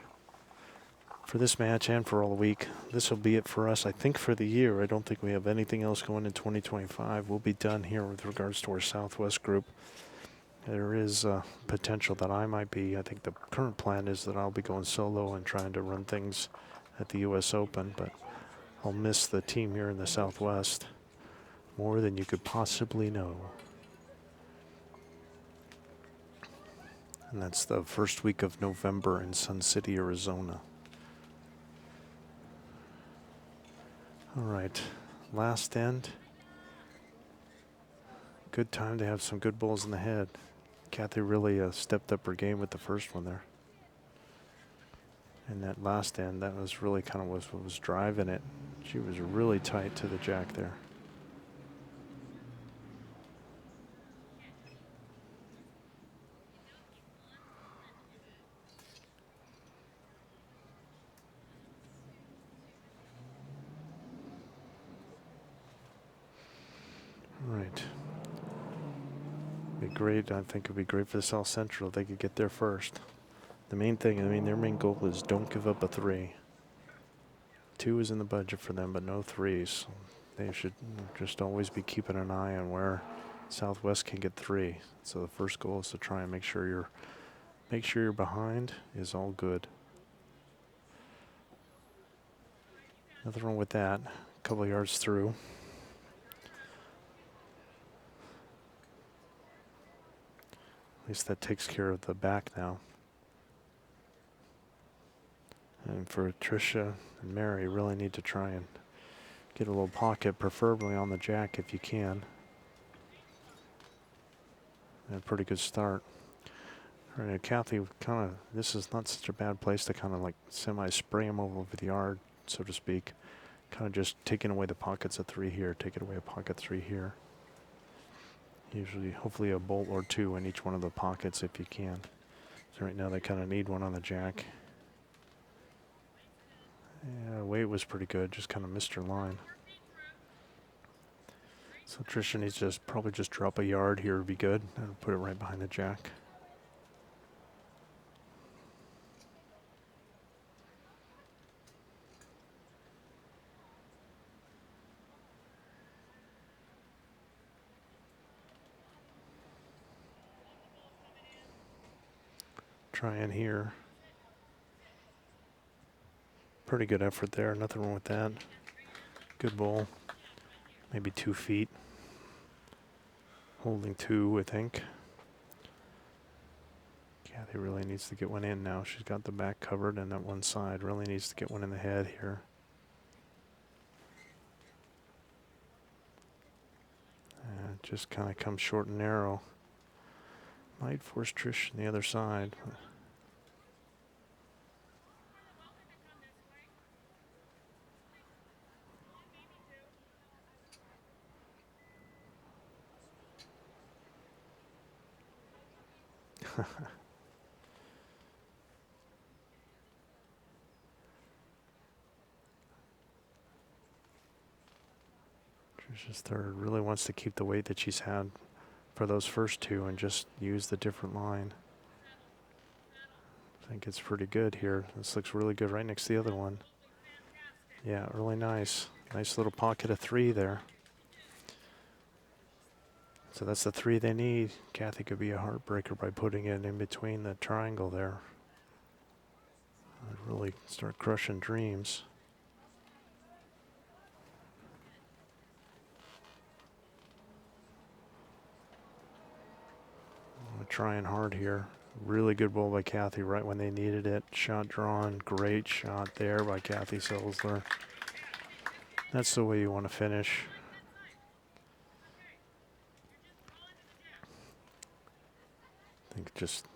for this match and for all the week. This will be it for us, I think, for the year. I don't think we have anything else going in 2025. We'll be done here with regards to our Southwest group. There is potential that I might be. I think the current plan is that I'll be going solo and trying to run things at the U.S. Open, but I'll miss the team here in the Southwest more than you could possibly know. And that's the first week of November in Sun City, Arizona. All right, last end. Good time to have some good balls in the head. Cathy really stepped up her game with the first one there. And that last end, that was really kind of what was driving it. She was really tight to the jack there. All right. Be great. I think it'd be great for the South Central if they could get there first. The main thing, I mean, their main goal is don't give up a 3. 2 is in the budget for them, but no 3s. They should just always be keeping an eye on where Southwest can get 3. So the first goal is to try and make sure you're behind is all good. Nothing wrong with that. A couple of yards through. At least that takes care of the back now. And for Tricia and Mary, really need to try and get a little pocket, preferably on the jack if you can. And a pretty good start. All right, Cathy, kind of, this is not such a bad place to kind of like semi-spray them over the yard, so to speak. Kind of just taking away the pockets of 3 here, taking away a pocket 3 here. Usually, hopefully a bolt or 2 in each one of the pockets if you can. So right now they kind of need one on the jack. Yeah, weight was pretty good, just kind of missed her line. So Tricia needs to probably just drop a yard here would be good and put it right behind the jack. Try in here. Pretty good effort there, nothing wrong with that. Good ball. Maybe 2 feet. Holding 2, I think. Cathy really needs to get one in now. She's got the back covered and that one side. Really needs to get one in the head here. And just kind of comes short and narrow. Might force Trish on the other side. Tricia's third really wants to keep the weight that she's had for those first 2 and just use the different line. I think it's pretty good here. This looks really good right next to the other one. Yeah, really nice. Nice little pocket of 3 there. So that's the 3 they need. Cathy could be a heartbreaker by putting it in between the triangle there. I'd really start crushing dreams. Trying hard here. Really good ball by Cathy right when they needed it. Shot drawn. Great shot there by Cathy Selzler. That's the way you want to finish. I think just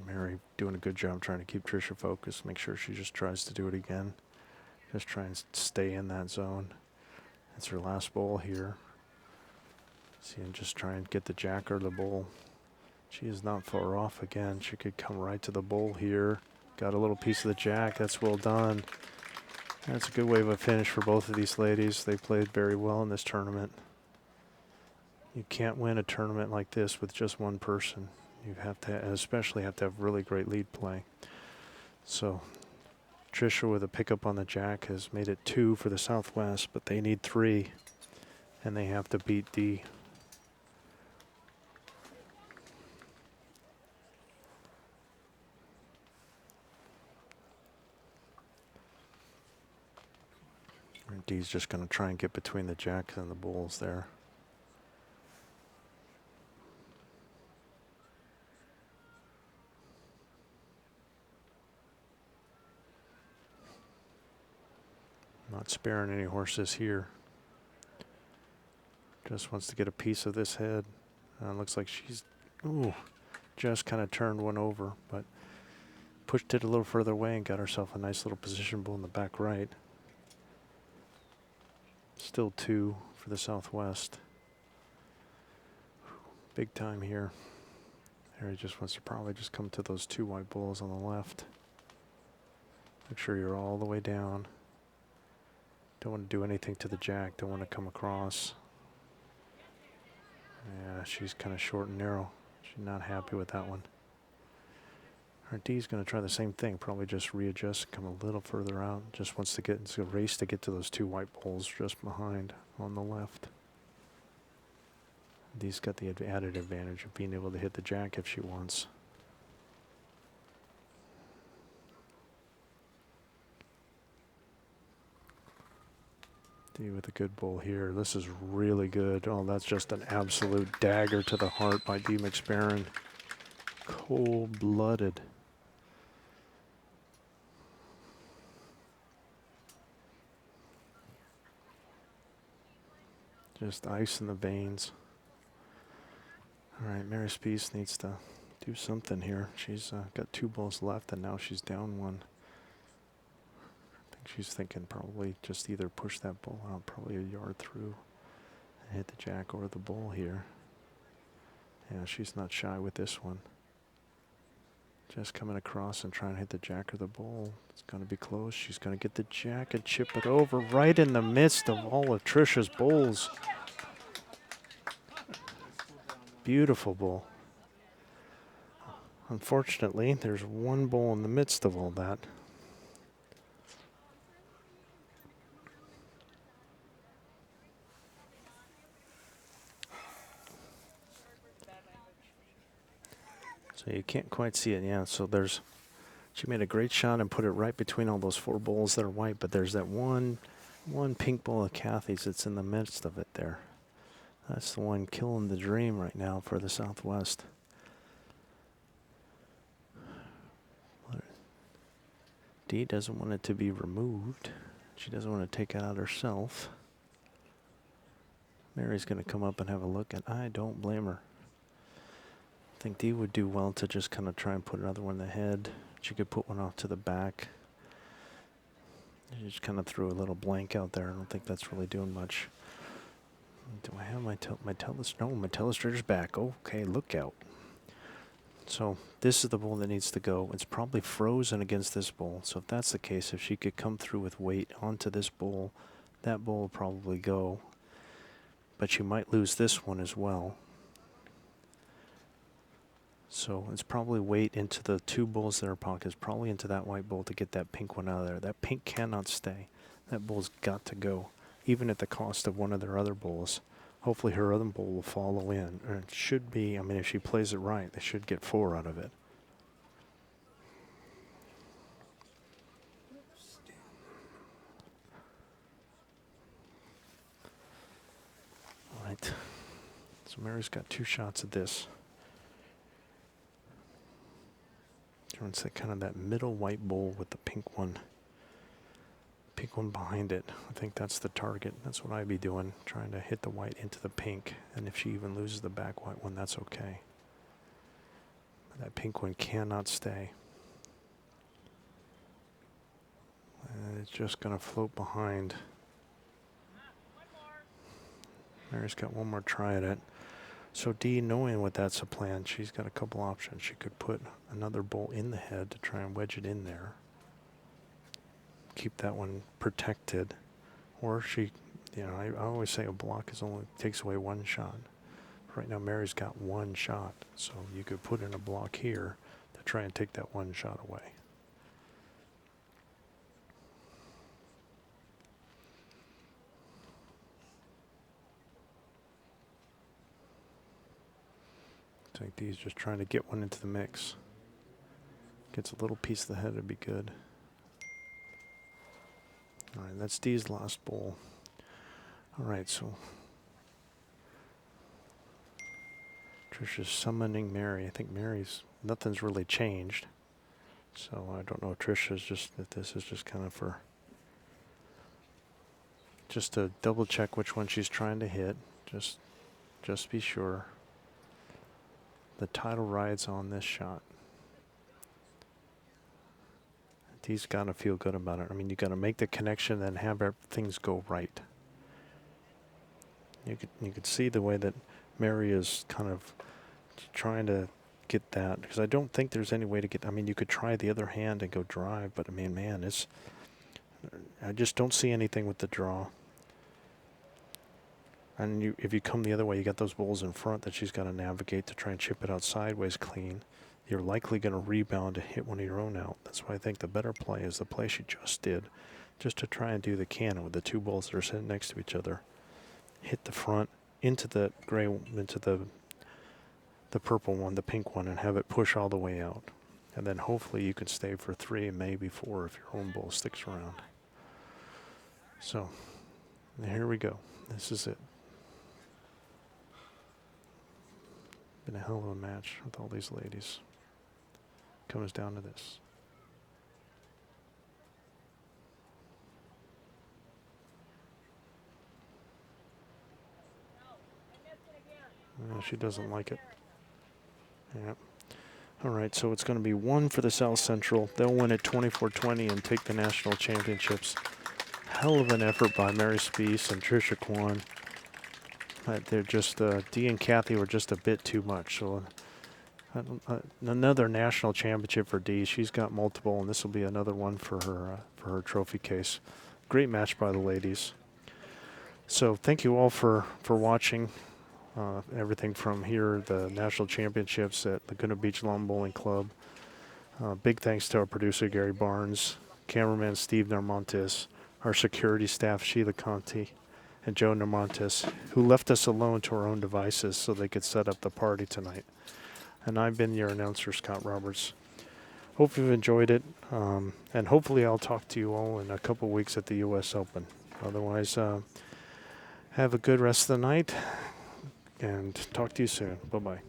Mary doing a good job trying to keep Tricia focused. Make sure she just tries to do it again. Just try and stay in that zone. That's her last ball here. See, and just try and get the jack or the bull. She is not far off again. She could come right to the bull here. Got a little piece of the jack. That's well done. That's a good way of a finish for both of these ladies. They played very well in this tournament. You can't win a tournament like this with just one person. You have to, especially have to have really great lead play. So Tricia with a pickup on the jack has made it 2 for the Southwest, but they need 3, and they have to beat D. D's just going to try and get between the jacks and the bulls there. Not sparing any horses here. Just wants to get a piece of this head. Looks like she's, ooh, just kind of turned one over, but pushed it a little further away and got herself a nice little position bull in the back right. Still 2 for the Southwest. Big time here. Harry just wants to probably just come to those 2 white bulls on the left. Make sure you're all the way down. Don't want to do anything to the jack. Don't want to come across. Yeah, she's kind of short and narrow. She's not happy with that one. Our D's going to try the same thing. Probably just readjust, come a little further out. Just wants to get into a race to get to those 2 white bulls just behind on the left. Dee's got the added advantage of being able to hit the jack if she wants. Dee with a good bull here. This is really good. Oh, that's just an absolute dagger to the heart by Dee McSparran. Cold-blooded. Just ice in the veins. All right, Mary Spease needs to do something here. She's got 2 bulls left, and now she's down 1. I think she's thinking probably just either push that bull out probably a yard through and hit the jack or the bull here. Yeah, she's not shy with this one. Just coming across and trying to hit the jack or the bull. It's going to be close. She's going to get the jack and chip it over right in the midst of all of Tricia's bulls. Beautiful bull. Unfortunately, there's 1 bull in the midst of all that. So you can't quite see it, yeah. So she made a great shot and put it right between all those 4 bulls that are white, but there's that one pink bull of Cathy's that's in the midst of it there. That's the one killing the dream right now for the Southwest. Dee doesn't want it to be removed. She doesn't want to take it out herself. Mary's going to come up and have a look, and I don't blame her. I think Dee would do well to just kind of try and put another one in the head. She could put one off to the back. She just kind of threw a little blank out there. I don't think that's really doing much. Do I have my telestrator? No, my telestrator's back. Okay, look out. So this is the bull that needs to go. It's probably frozen against this bull. So if that's the case, if she could come through with weight onto this bull, that bull will probably go. But she might lose this one as well. So it's probably weight into the 2 bulls that are pockets, probably into that white bull to get that pink one out of there. That pink cannot stay. That bull's got to go, even at the cost of one of their other bulls. Hopefully her other bull will follow in. Or it should be, I mean, if she plays it right, they should get 4 out of it. All right. So Mary's got 2 shots at this. It's that kind of that middle white bull with the pink one behind it. I think that's the target. That's what I'd be doing, trying to hit the white into the pink. And if she even loses the back white one, that's okay. But that pink one cannot stay. And it's just going to float behind. Mary's got 1 more try at it. So Dee, knowing what that's a plan, she's got a couple options. She could put another bull in the head to try and wedge it in there. Keep that one protected. Or she, I always say a block takes away 1 shot. Right now Mary's got 1 shot. So you could put in a block here to try and take that 1 shot away. I think Dee's just trying to get one into the mix. Gets a little piece of the head, it'd be good. All right, that's Dee's last bull. All right, so Tricia's summoning Mary. I think nothing's really changed. So I don't know if Tricia's if this is just kind of just to double check which one she's trying to hit. Just be sure. The title rides on this shot. Dee's got to feel good about it. I mean, you got to make the connection and have things go right. You could see the way that Mary is kind of trying to get that, because I don't think there's any way to get. I mean, you could try the other hand and go drive, but I mean, man, I just don't see anything with the draw. And if you come the other way, you got those bowls in front that she's got to navigate to try and chip it out sideways clean. You're likely going to rebound to hit one of your own out. That's why I think the better play is the play she just did, just to try and do the cannon with the two bowls that are sitting next to each other. Hit the front into the gray, into the purple one, the pink one, and have it push all the way out. And then hopefully you can stay for 3 and maybe 4 if your own bowl sticks around. So here we go. This is it. Been a hell of a match with all these ladies. Comes down to this. She doesn't like it. Yeah. All right, so it's going to be 1 for the South Central. They'll win at 24-20 and take the national championships. Hell of an effort by Mary Spease and Tricia Quan. They're just, Dee and Cathy were just a bit too much. So another national championship for Dee. She's got multiple, and this will be another one for her trophy case. Great match by the ladies. So thank you all for watching. Everything from here, the national championships at Laguna Beach Lawn Bowling Club. Big thanks to our producer, Gary Barnes, cameraman, Steve Narmontes, our security staff, Sheila Conti, and Joe Narmontes, who left us alone to our own devices so they could set up the party tonight. And I've been your announcer, Scott Roberts. Hope you've enjoyed it, and hopefully I'll talk to you all in a couple weeks at the U.S. Open. Otherwise, have a good rest of the night, and talk to you soon. Bye-bye.